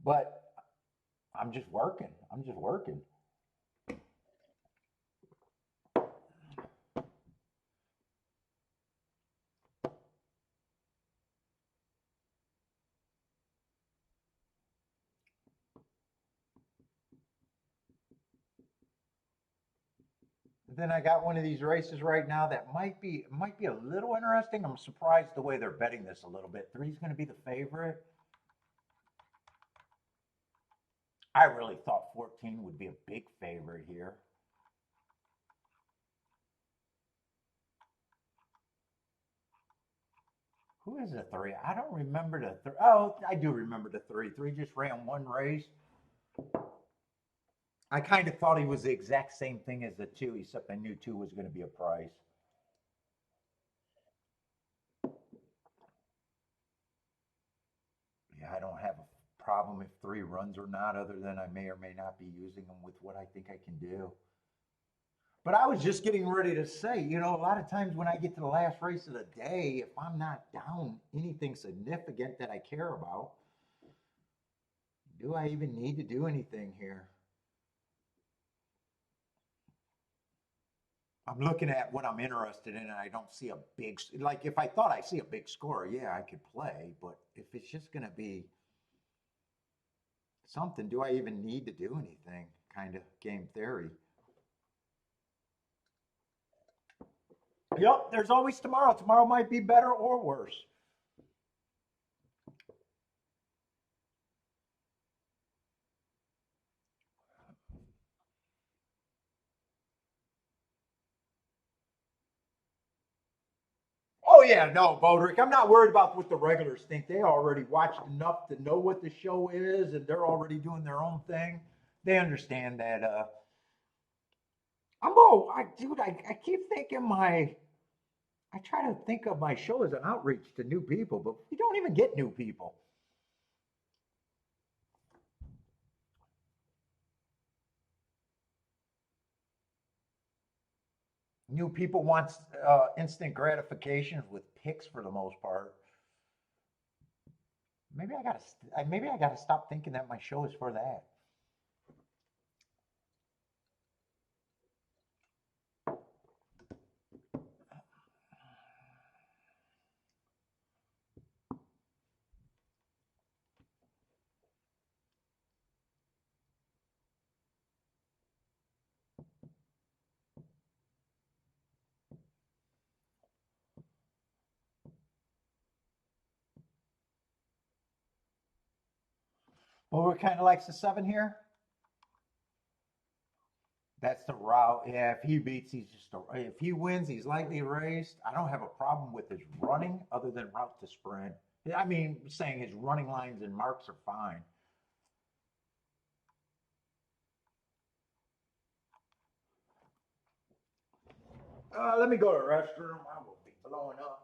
But I'm just working. I'm just working. Then I got one of these races right now that might be a little interesting. I'm surprised the way they're betting this a little bit. Three's going to be the favorite. I really thought 14 would be a big favorite here. Who is the three? I don't remember the three. Oh, I do remember the three. Three just ran one race. I kind of thought he was the exact same thing as the two, except I knew two was going to be a price. Yeah, I don't have a problem if three runs or not, other than I may or may not be using them with what I think I can do. But I was just getting ready to say, a lot of times when I get to the last race of the day, if I'm not down anything significant that I care about, do I even need to do anything here? I'm looking at what I'm interested in, and I don't see a big, like if I thought I see a big score, yeah, I could play. But if it's just going to be something, do I even need to do anything? Kind of game theory. Yep, there's always tomorrow. Tomorrow might be better or worse. Oh yeah, no, Bodrick. I'm not worried about what the regulars think. They already watched enough to know what the show is, and they're already doing their own thing. They understand that. Dude, I keep thinking I try to think of my show as an outreach to new people, but we don't even get new people. New people want instant gratifications with picks for the most part. Maybe I gotta stop thinking that my show is for that. Well, we're kind of likes the seven here. That's the route. Yeah, if he beats, if he wins, he's lightly raced. I don't have a problem with his running other than route to sprint. I mean, saying his running lines and marks are fine. Let me go to the restroom. I will be blowing up.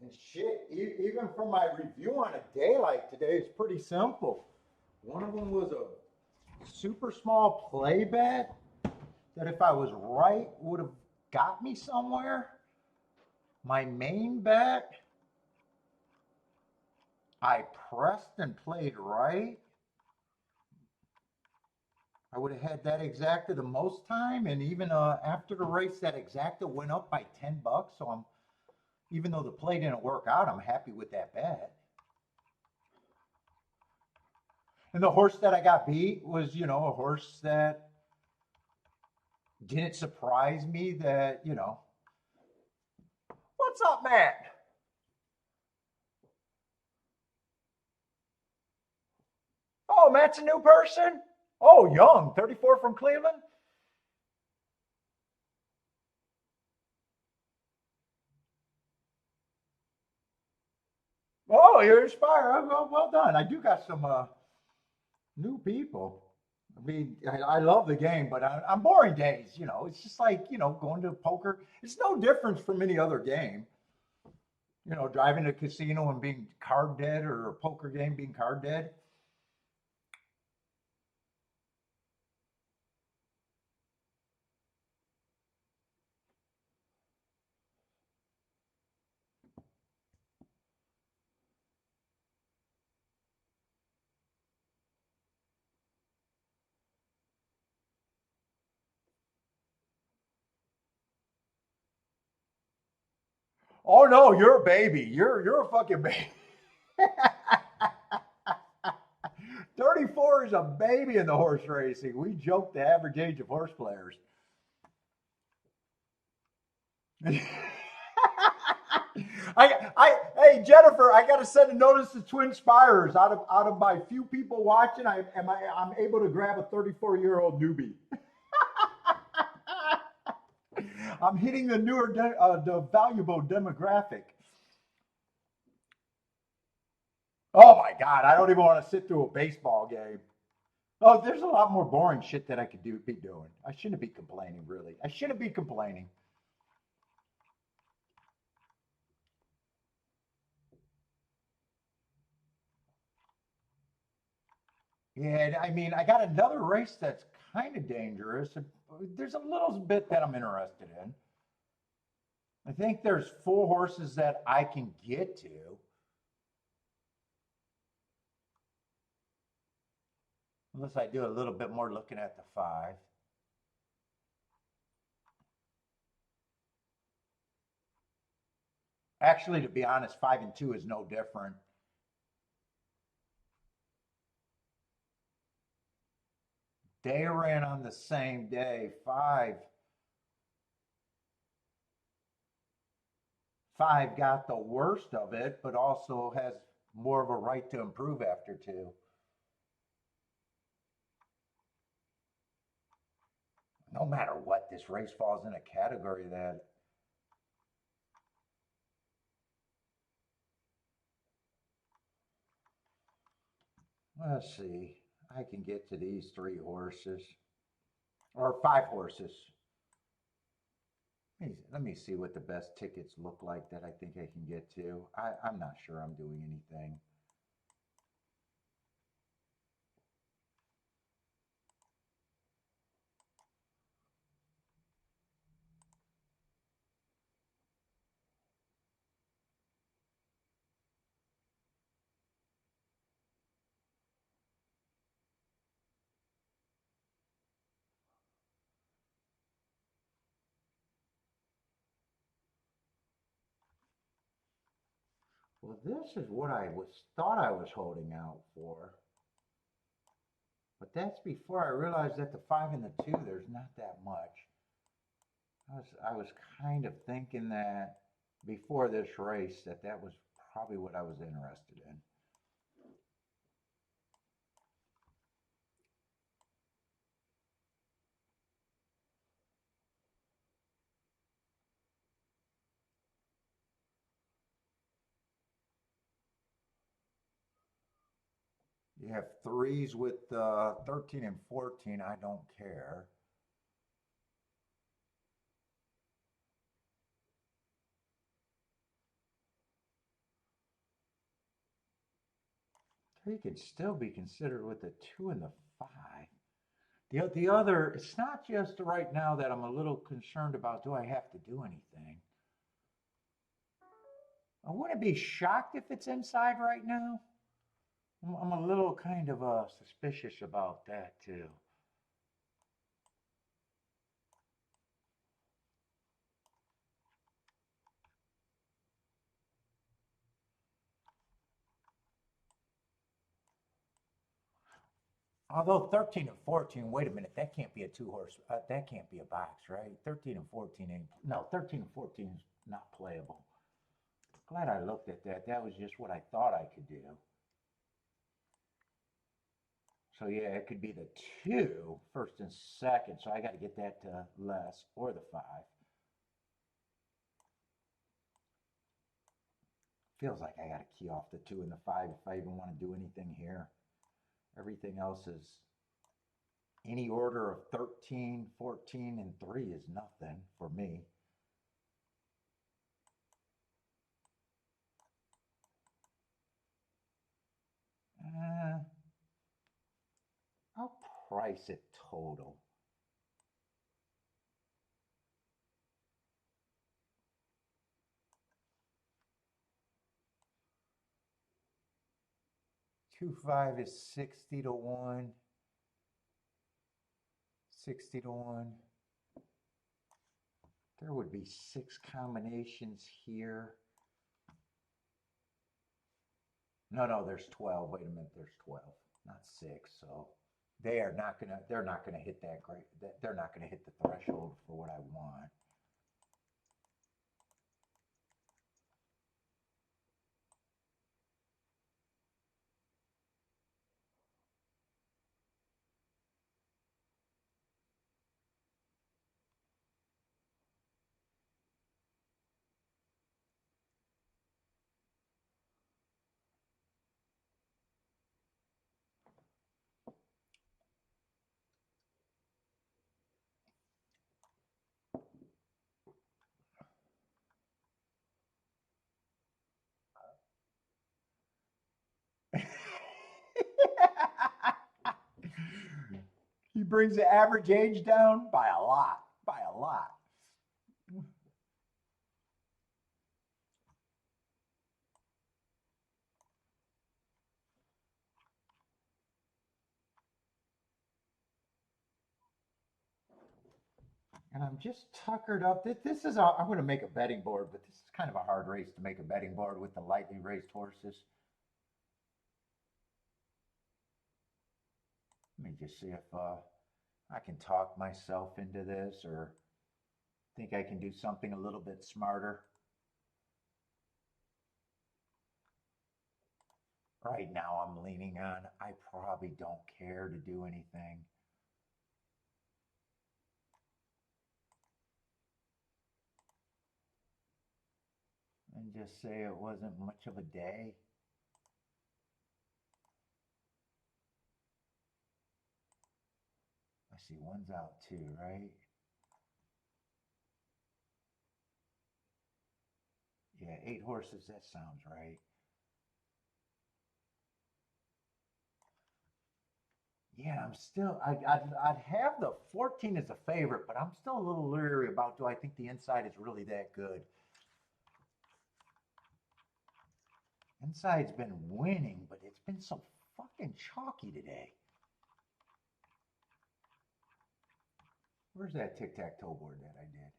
And shit, even for my review on a day like today, it's pretty simple. One of them was a super small play bet that if I was right would have got me somewhere. My main bet, I pressed and played right. I would have had that exacta the most time, and even after the race, that exacta went up by $10. So even though the play didn't work out, I'm happy with that bet. And the horse that I got beat was, a horse that didn't surprise me. What's up, Matt? Oh, Matt's a new person. Oh, young, 34 from Cleveland. Oh, you're inspired. Well done. I do got some new people. I mean, I love the game, but I'm boring days. It's just like going to poker. It's no difference from any other game. Driving to a casino and being card dead, or a poker game being card dead. Oh no, you're a baby. You're a fucking baby. 34 is a baby in the horse racing. We joke the average age of horse players. Hey Jennifer, I got to send a notice to Twin Spires. Out of my few people watching, I'm able to grab a 34-year-old newbie. I'm hitting the valuable demographic. Oh my God, I don't even want to sit through a baseball game. Oh, there's a lot more boring shit that I could be doing. I shouldn't be complaining, really. I shouldn't be complaining. Yeah, I mean, I got another race that's kind of dangerous. There's a little bit that I'm interested in. I think there's four horses that I can get to. Unless I do a little bit more looking at the five. Actually, to be honest, 5 and 2 is no different. They ran on the same day. Five got the worst of it, but also has more of a right to improve after two. No matter what, this race falls in a category that let's see. I can get to these three horses or five horses. Let me see what the best tickets look like that I think I can get to. I'm not sure I'm doing anything. Well, this is what I thought I was holding out for. But that's before I realized that the 5 and the 2, there's not that much. I was kind of thinking that before this race that was probably what I was interested in. You have threes with 13 and 14. I don't care. He could still be considered with the 2 and the 5. The other, it's not just right now that I'm a little concerned about, do I have to do anything? I wouldn't be shocked if it's inside right now. I'm a little kind of suspicious about that too. Although 13 and 14, wait a minute, that can't be a 2-horse, that can't be a box, right? 13 and 14 ain't, no, 13 and 14 is not playable. Glad I looked at that. That was just what I thought I could do. So yeah, it could be the 2, first and second. So I got to get that to less, or the 5. Feels like I got to key off the 2 and the 5 if I even want to do anything here. Everything else is any order of 13, 14, and 3 is nothing for me. I'll price it total. Two five is 60 to 1. 60 to 1. There would be 6 combinations here. No, there's 12. Wait a minute, there's 12, not 6. So they're not gonna hit that great. They're not gonna hit the threshold for what I want. He brings the average age down by a lot, by a lot. And I'm just tuckered up. This is, I'm going to make a betting board, but this is kind of a hard race to make a betting board with the lightly raced horses. Let me just see if I can talk myself into this or think I can do something a little bit smarter. Right now, I'm leaning on, I probably don't care to do anything. And just say it wasn't much of a day. I see one's out too, right? Yeah, 8 horses, that sounds right. Yeah, I'm still, I'd have the 14 as a favorite, but I'm still a little leery about, do I think the inside is really that good? Inside's been winning, but it's been so fucking chalky today. Where's that tic-tac-toe board that I did?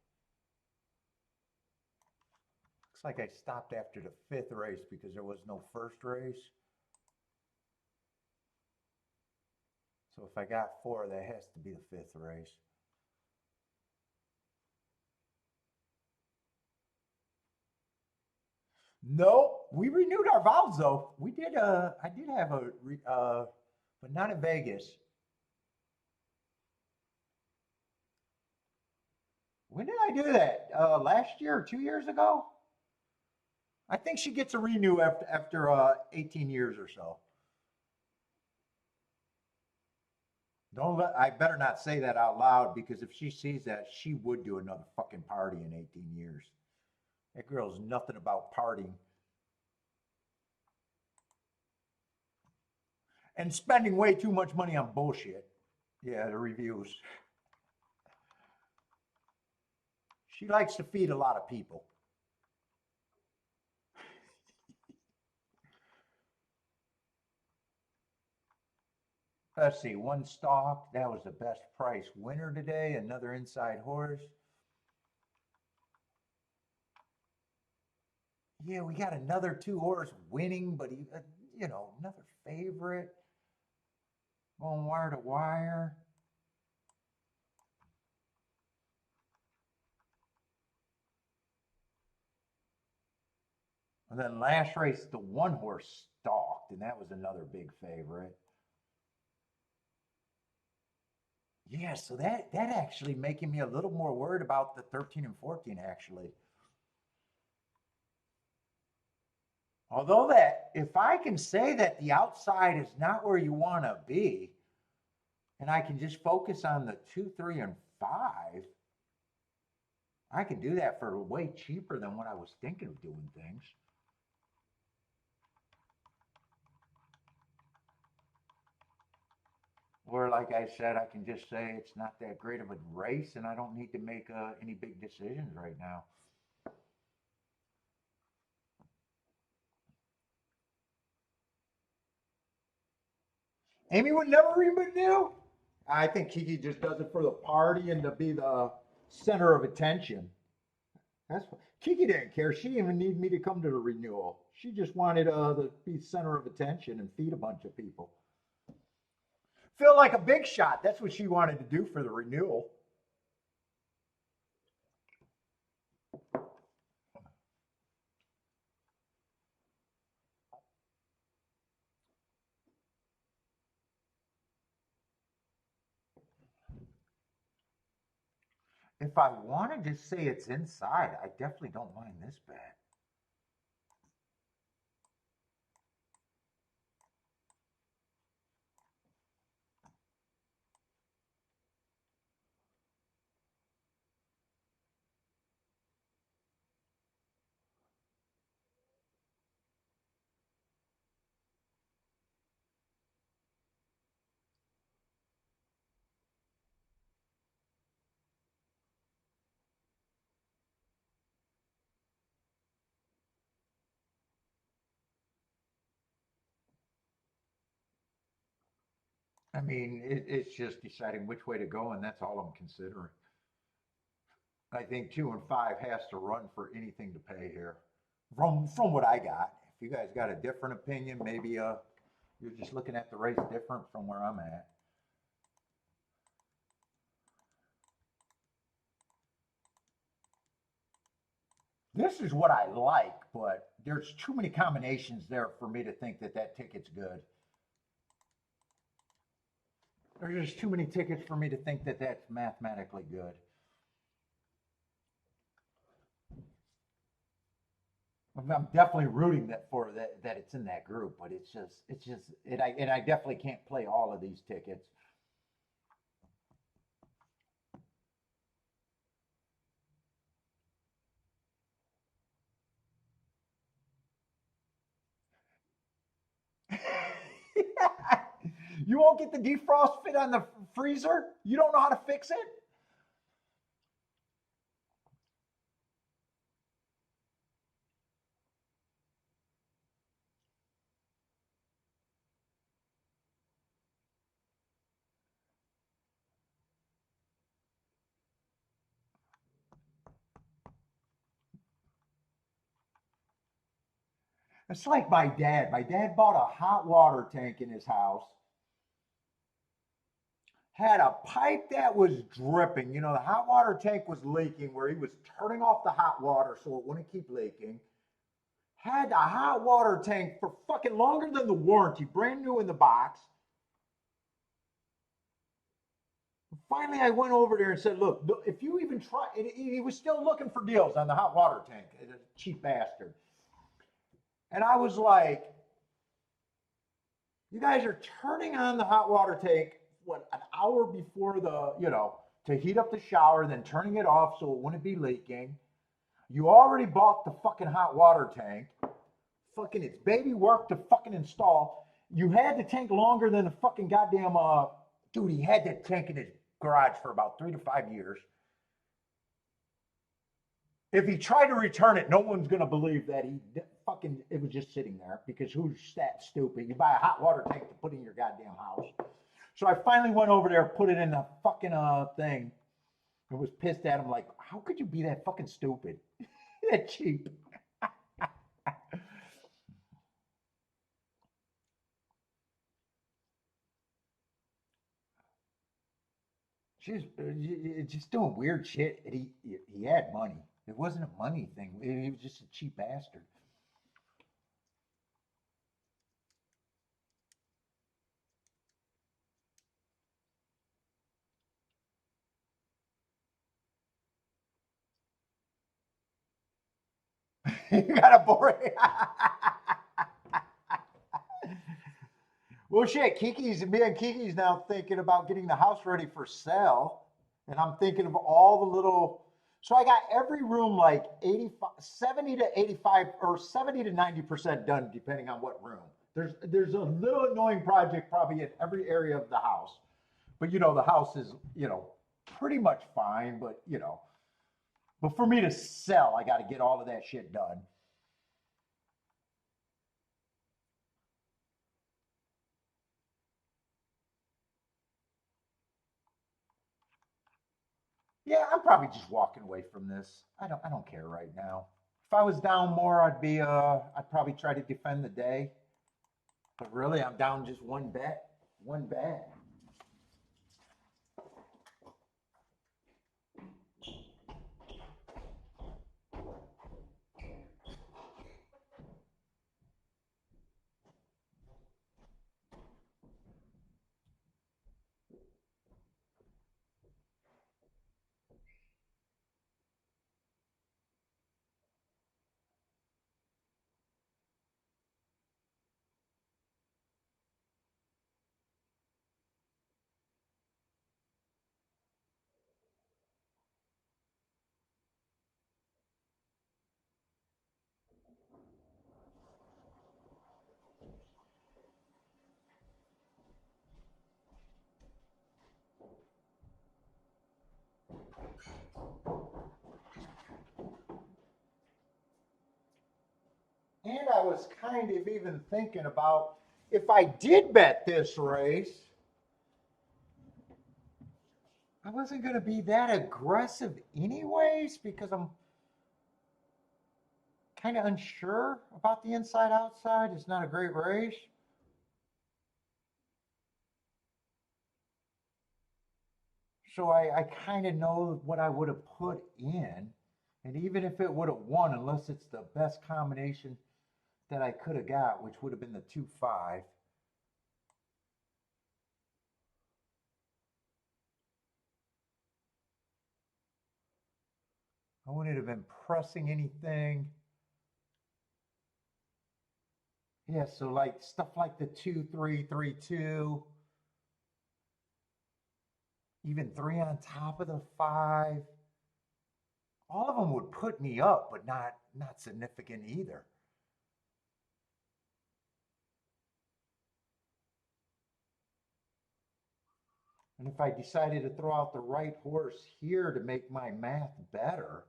Looks like I stopped after the 5th race because there was no first race. So if I got 4, that has to be the 5th race. No, we renewed our vows though. We did. I did have a, but not in Vegas. When did I do that? Last year or 2 years ago? I think she gets a renew after 18 years or so. Don't let. I better not say that out loud because if she sees that, she would do another fucking party in 18 years. That girl's nothing about partying. and spending way too much money on bullshit. Yeah, the reviews. She likes to feed a lot of people. Let's see, one stock, that was the best price winner today. Another inside horse. Yeah, we got another 2 horse winning, but he, another favorite. Going wire to wire. And then last race, the 1 horse stalked, and that was another big favorite. Yeah, so that actually making me a little more worried about the 13 and 14 actually. Although that if I can say that the outside is not where you want to be, and I can just focus on the 2, 3, and 5, I can do that for way cheaper than what I was thinking of doing things. Or like I said, I can just say it's not that great of a race and I don't need to make any big decisions right now. Amy would never even do. I think Kiki just does it for the party and to be the center of attention. That's what, Kiki didn't care. She didn't even need me to come to the renewal. She just wanted to be center of attention and feed a bunch of people. Feel like a big shot. That's what she wanted to do for the renewal. If I wanted to say it's inside, I definitely don't mind this bet. I mean, it's just deciding which way to go, and that's all I'm considering. I think 2 and 5 has to run for anything to pay here, from what I got. If you guys got a different opinion, maybe you're just looking at the race different from where I'm at. This is what I like, but there's too many combinations there for me to think that that ticket's good. There's just too many tickets for me to think that that's mathematically good. I'm definitely rooting that it's in that group, but I definitely can't play all of these tickets. You won't get the defrost fit on the freezer? You don't know how to fix it? It's like my dad. My dad bought a hot water tank in his house, had a pipe that was dripping. You know, the hot water tank was leaking where he was turning off the hot water so it wouldn't keep leaking. Had the hot water tank for fucking longer than the warranty, brand new in the box. Finally, I went over there and said, look, if you even try, and he was still looking for deals on the hot water tank, a cheap bastard. And I was like, you guys are turning on the hot water tank, what, an hour before to heat up the shower, then turning it off so it wouldn't be leaking. You already bought the fucking hot water tank. Fucking it's baby work to fucking install. You had the tank longer than the fucking goddamn dude. He had that tank in his garage for about 3 to 5 years. If he tried to return it, no one's gonna believe that he fucking it was just sitting there because who's that stupid? You buy a hot water tank to put in your goddamn house. So I finally went over there, put it in the fucking thing, and was pissed at him like, how could you be that fucking stupid? That cheap. She's just doing weird shit. And he had money. It wasn't a money thing. He was just a cheap bastard. You got a boring. Well, shit, me and Kiki's now thinking about getting the house ready for sale. And I'm thinking of all the little, so I got every room like 85, 70 to 85 or 70 to 90% done, depending on what room. There's a little annoying project probably in every area of the house. But the house is, pretty much fine, but but for me to sell, I got to get all of that shit done. Yeah, I'm probably just walking away from this. I don't care right now. If I was down more, I'd probably try to defend the day. But really, I'm down just one bet, one bet. And I was kind of even thinking about if I did bet this race, I wasn't going to be that aggressive anyways because I'm kind of unsure about the inside outside. It's not a great race. So I kind of know what I would have put in. And even if it would have won, unless it's the best combination that I could have got, which would have been the 2-5. I wouldn't have been pressing anything. Yeah, so like stuff like the 2-3-3-2, even 3 on top of the 5. All of them would put me up, but not significant either. And if I decided to throw out the right horse here to make my math better,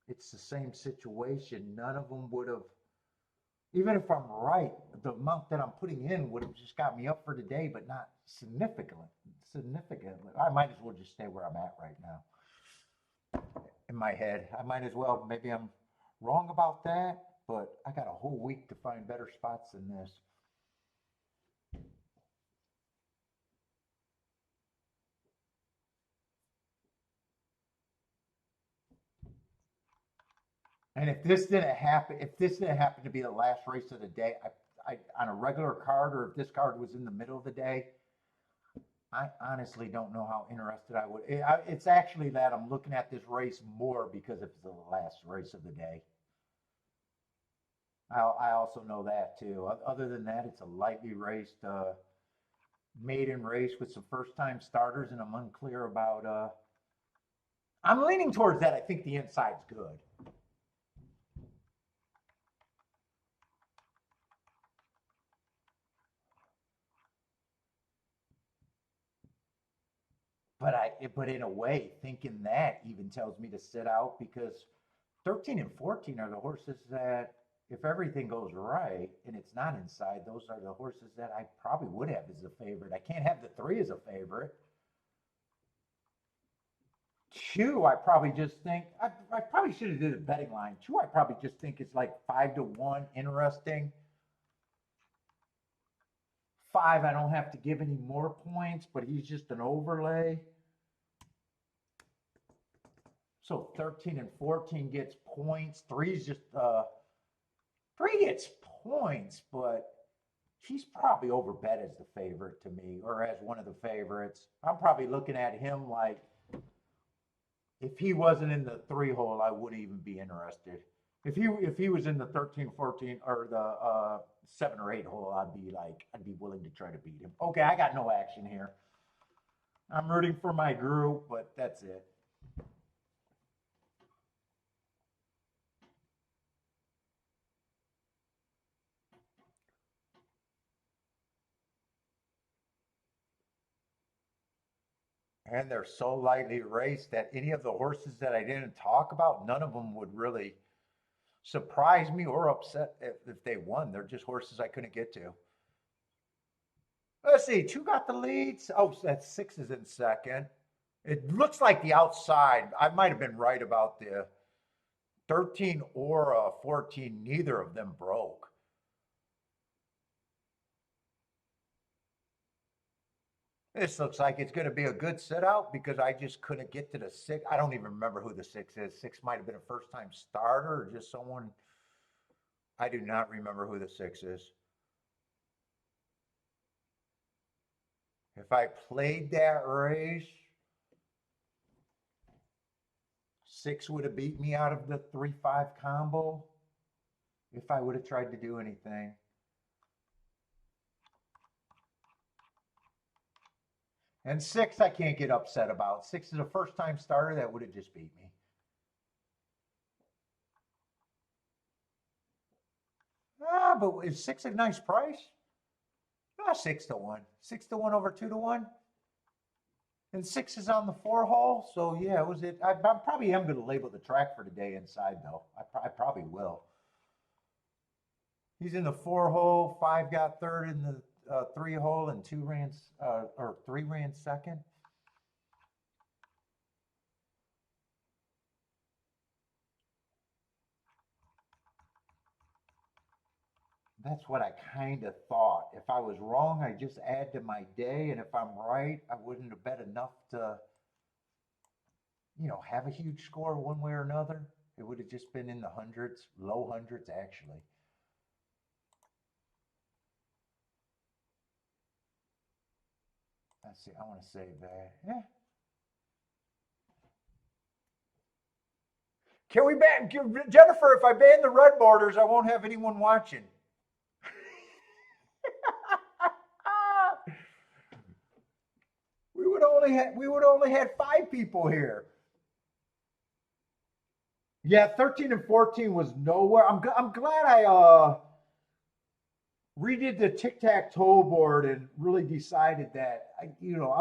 it's the same situation. None of them would have, even if I'm right, the amount that I'm putting in would have just got me up for today, but not significantly. Significantly. I might as well just stay where I'm at right now. In my head, I might as well. Maybe I'm wrong about that, but I got a whole week to find better spots than this. And if this didn't happen to be the last race of the day, I on a regular card, or if this card was in the middle of the day, I honestly don't know how interested I would. It's actually that I'm looking at this race more because it's the last race of the day. I also know that too. Other than that, it's a lightly raced maiden race with some first time starters, and I'm unclear about. I'm leaning towards that. I think the inside's good. but in a way, thinking that even tells me to sit out because 13 and 14 are the horses that, if everything goes right and it's not inside, those are the horses that I probably would have as a favorite. I can't have the 3 as a favorite. 2, I probably just think I probably should have did a betting line. 2, I probably just think it's like 5-1, interesting. 5, I don't have to give any more points, but he's just an overlay. So 13 and 14 gets points. 3's just 3 gets points, but he's probably overbet as the favorite to me, or as one of the favorites. I'm probably looking at him like, if he wasn't in the 3 hole, I wouldn't even be interested. If he was in the 13, 14, or the 7 or 8 hole, I'd be willing to try to beat him. Okay, I got no action here. I'm rooting for my group, but that's it. And they're so lightly raced that any of the horses that I didn't talk about, none of them would really surprise me or upset if they won. They're just horses I couldn't get to. Let's see, 2 got the leads. Oh, that 6 is in second. It looks like the outside. I might have been right about the 13 or 14. Neither of them broke. This looks like it's going to be a good sit out because I just couldn't get to the 6. I don't even remember who the 6 is. 6 might have been a first time starter or just someone. I do not remember who the 6 is. If I played that race, 6 would have beat me out of the 3-5 combo if I would have tried to do anything. And 6, I can't get upset about. 6 is a first-time starter that would have just beat me. But is 6 a nice price? 6-1. 6-1 over 2-1. And 6 is on the 4 hole. So, yeah, it was it. I probably am going to label the track for today inside, though. I probably will. He's in the 4 hole. 5 got third in the 3 hole, and 3 ran second. That's what I kind of thought. If I was wrong, I just add to my day, and if I'm right, I wouldn't have bet enough to, have a huge score one way or another. It would have just been in the hundreds, low hundreds, actually. Let's see, I want to save that. Yeah. Can we ban Jennifer? If I ban the red borders, I won't have anyone watching. We would only had 5 people here. Yeah, 13 and 14 was nowhere. I'm glad I redid the tic-tac-toe board and really decided that I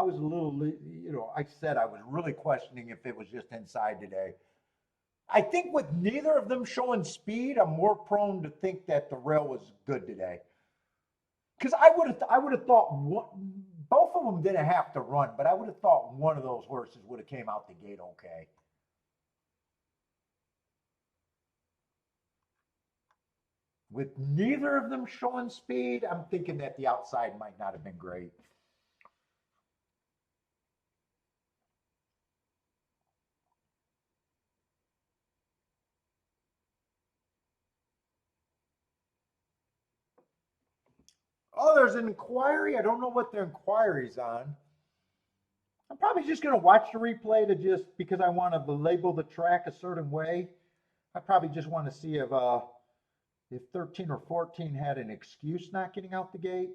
was a little, I said I was really questioning if it was just inside today. I think with neither of them showing speed, I'm more prone to think that the rail was good today. Because I would have thought both of them didn't have to run, but I would have thought one of those horses would have came out the gate okay. With neither of them showing speed, I'm thinking that the outside might not have been great. Oh, there's an inquiry. I don't know what the inquiry's on. I'm probably just going to watch the replay because I want to label the track a certain way. I probably just want to see if 13 or 14 had an excuse not getting out the gate.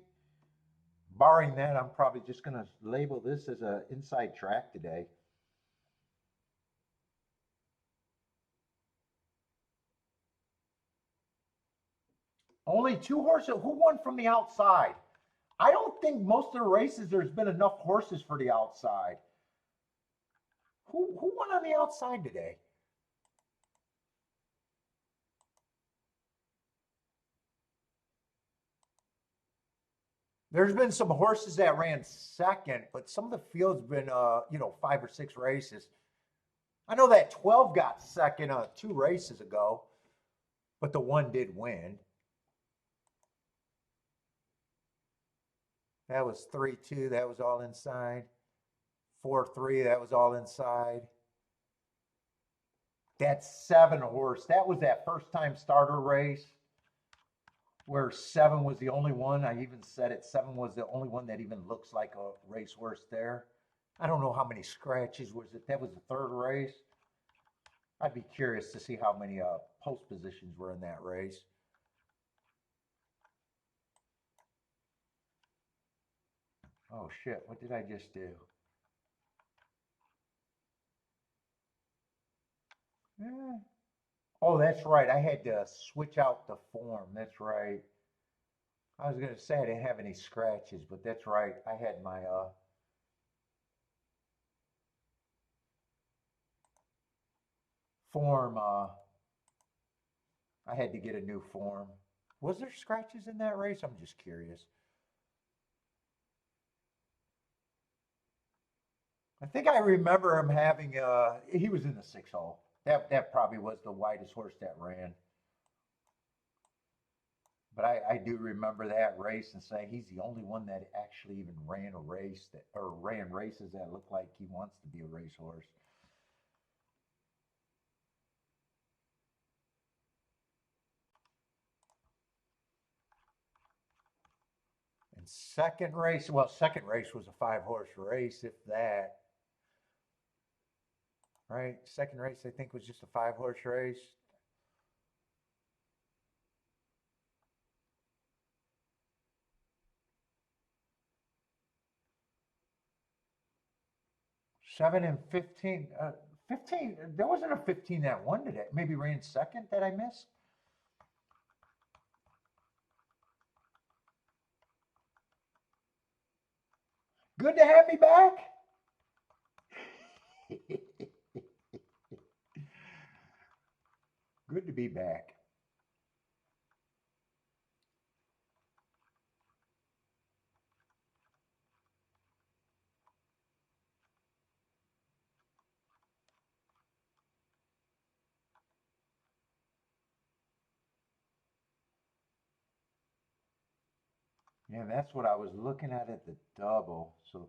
Barring that, I'm probably just going to label this as an inside track today. Only 2 horses. Who won from the outside? I don't think most of the races there's been enough horses for the outside. Who won on the outside today? There's been some horses that ran second, but some of the field's been, 5 or 6 races. I know that 12 got second 2 races ago, but the one did win. That was 3-2. That was all inside. 4-3. That was all inside. That 7 horse. That was that first time starter race where 7 was the only one. I even said it. 7 was the only one that even looks like a racehorse there. I don't know how many scratches was it. That was the third race. I'd be curious to see how many post positions were in that race. Oh shit, what did I just do? Oh, that's right. I had to switch out the form. That's right. I was going to say I didn't have any scratches, but that's right. I had my form. I had to get a new form. Was there scratches in that race? I'm just curious. I think I remember him having. He was in the 6 hole. That probably was the widest horse that ran. But I do remember that race and say he's the only one that actually even ran a race that or ran races that look like he wants to be a racehorse. And second race was a 5 horse race, if that. Right? Second race I think was just a 5 horse race. Seven and 15. 15. There wasn't a 15 that won today. Maybe ran second that I missed. Good to have me back. Good to be back. Yeah, that's what I was looking at the double. So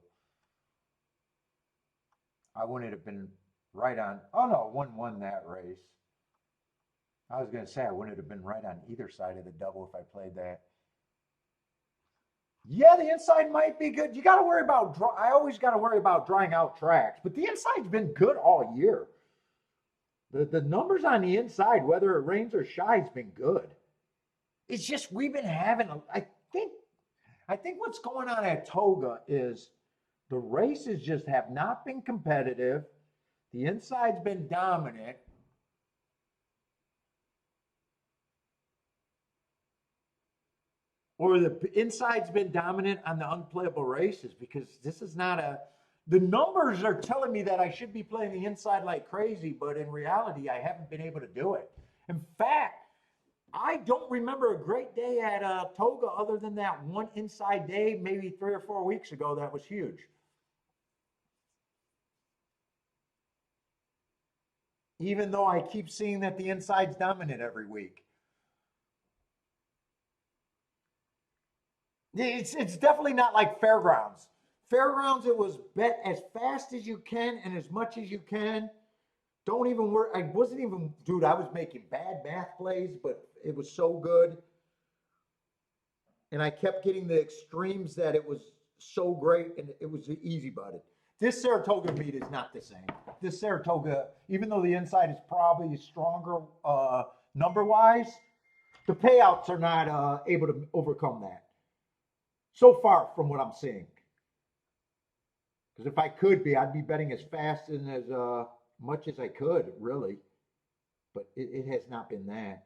I wouldn't have been right on. Oh no, one won that race. I was going to say I wouldn't have been right on either side of the double if I played that. Yeah, the inside might be good. You got to worry about. I always got to worry about drying out tracks, but the inside's been good all year. The numbers on the inside, whether it rains or shines, been good. It's just we've been having. Think I think what's going on at Toga is the races just have not been competitive. The inside's been dominant. Or the inside's been dominant on the unplayable races because this is not a. The numbers are telling me that I should be playing the inside like crazy, but in reality, I haven't been able to do it. In fact, I don't remember a great day at Toga other than that one inside day, maybe 3 or 4 weeks ago. That was huge. Even though I keep seeing that the inside's dominant every week. It's definitely not like fairgrounds. Fairgrounds, it was bet as fast as you can and as much as you can. Don't even worry. I wasn't even, dude. I was making bad math plays, but it was so good, and I kept getting the extremes that it was so great, and it was easy butted. This Saratoga meet is not the same. This Saratoga, even though the inside is probably stronger number wise, the payouts are not able to overcome that so far from what I'm seeing. Because if I could be, I'd be betting as fast and as much as I could, really. But it has not been that.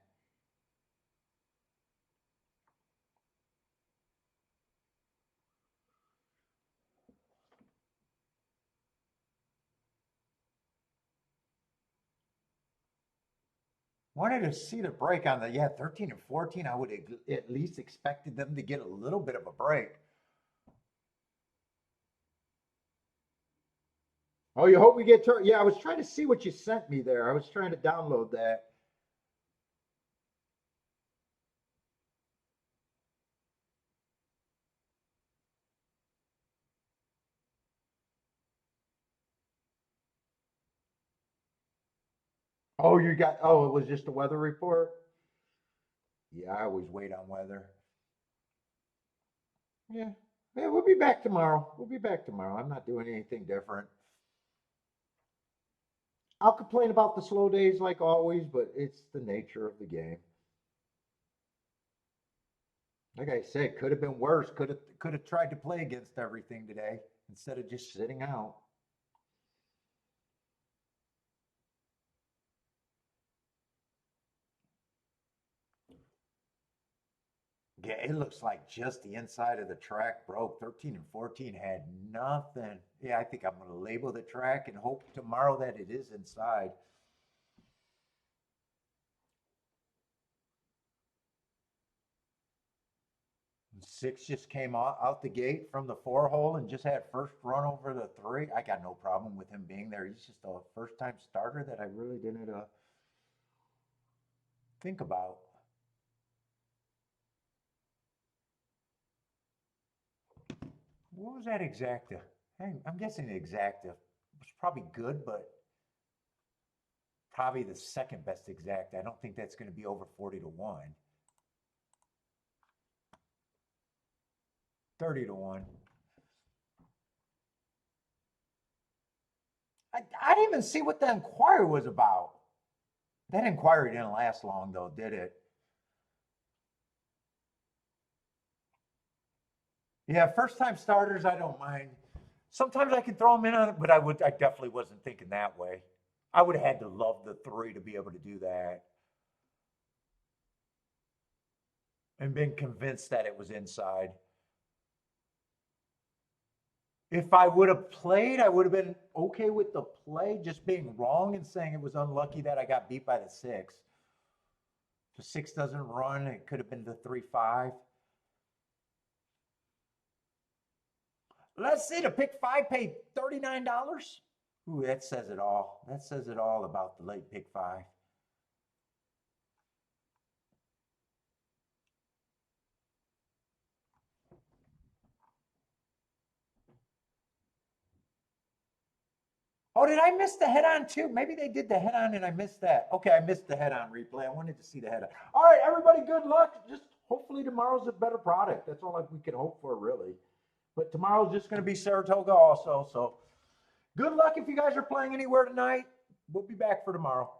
Wanted to see the break on the, yeah, 13 and 14. I would at least expected them to get a little bit of a break. Oh, you hope we get to, yeah, I was trying to see what you sent me there. I was trying to download that. Oh, you got, oh, it was just a weather report? Yeah, I always wait on weather. Yeah. Yeah, we'll be back tomorrow. We'll be back tomorrow. I'm not doing anything different. I'll complain about the slow days like always, but it's the nature of the game. Like I said, could have been worse. Could have tried to play against everything today instead of just sitting out. Yeah, it looks like just the inside of the track broke. 13 and 14 had nothing. Yeah, I think I'm going to label the track and hope tomorrow that it is inside. Six just came out the gate from the four hole and just had first run over the three. I got no problem with him being there. He's just a first time starter that I really didn't think about. What was that exacta? I'm guessing the exacta was probably good, but probably the second best exacta. I don't think that's going to be over 40 to 1. 30 to 1. I didn't even see what the inquiry was about. That inquiry didn't last long, though, did it? Yeah, first time starters, I don't mind. Sometimes I can throw them in on it, but I definitely wasn't thinking that way. I would have had to love the three to be able to do that and been convinced that it was inside. If I would have played, I would have been okay with the play, just being wrong and saying it was unlucky that I got beat by the six. The six doesn't run, it could have been the 3-5. Let's see, the pick five paid $39. Ooh, that says it all. That says it all about the late pick five. Oh, did I miss the head on too? Maybe they did the head on and I missed that. Okay, I missed the head on replay. I wanted to see the head on. All right, everybody, good luck. Just hopefully tomorrow's a better product. That's all we can hope for, really. But tomorrow's just going to be Saratoga also. So good luck if you guys are playing anywhere tonight. We'll be back for tomorrow.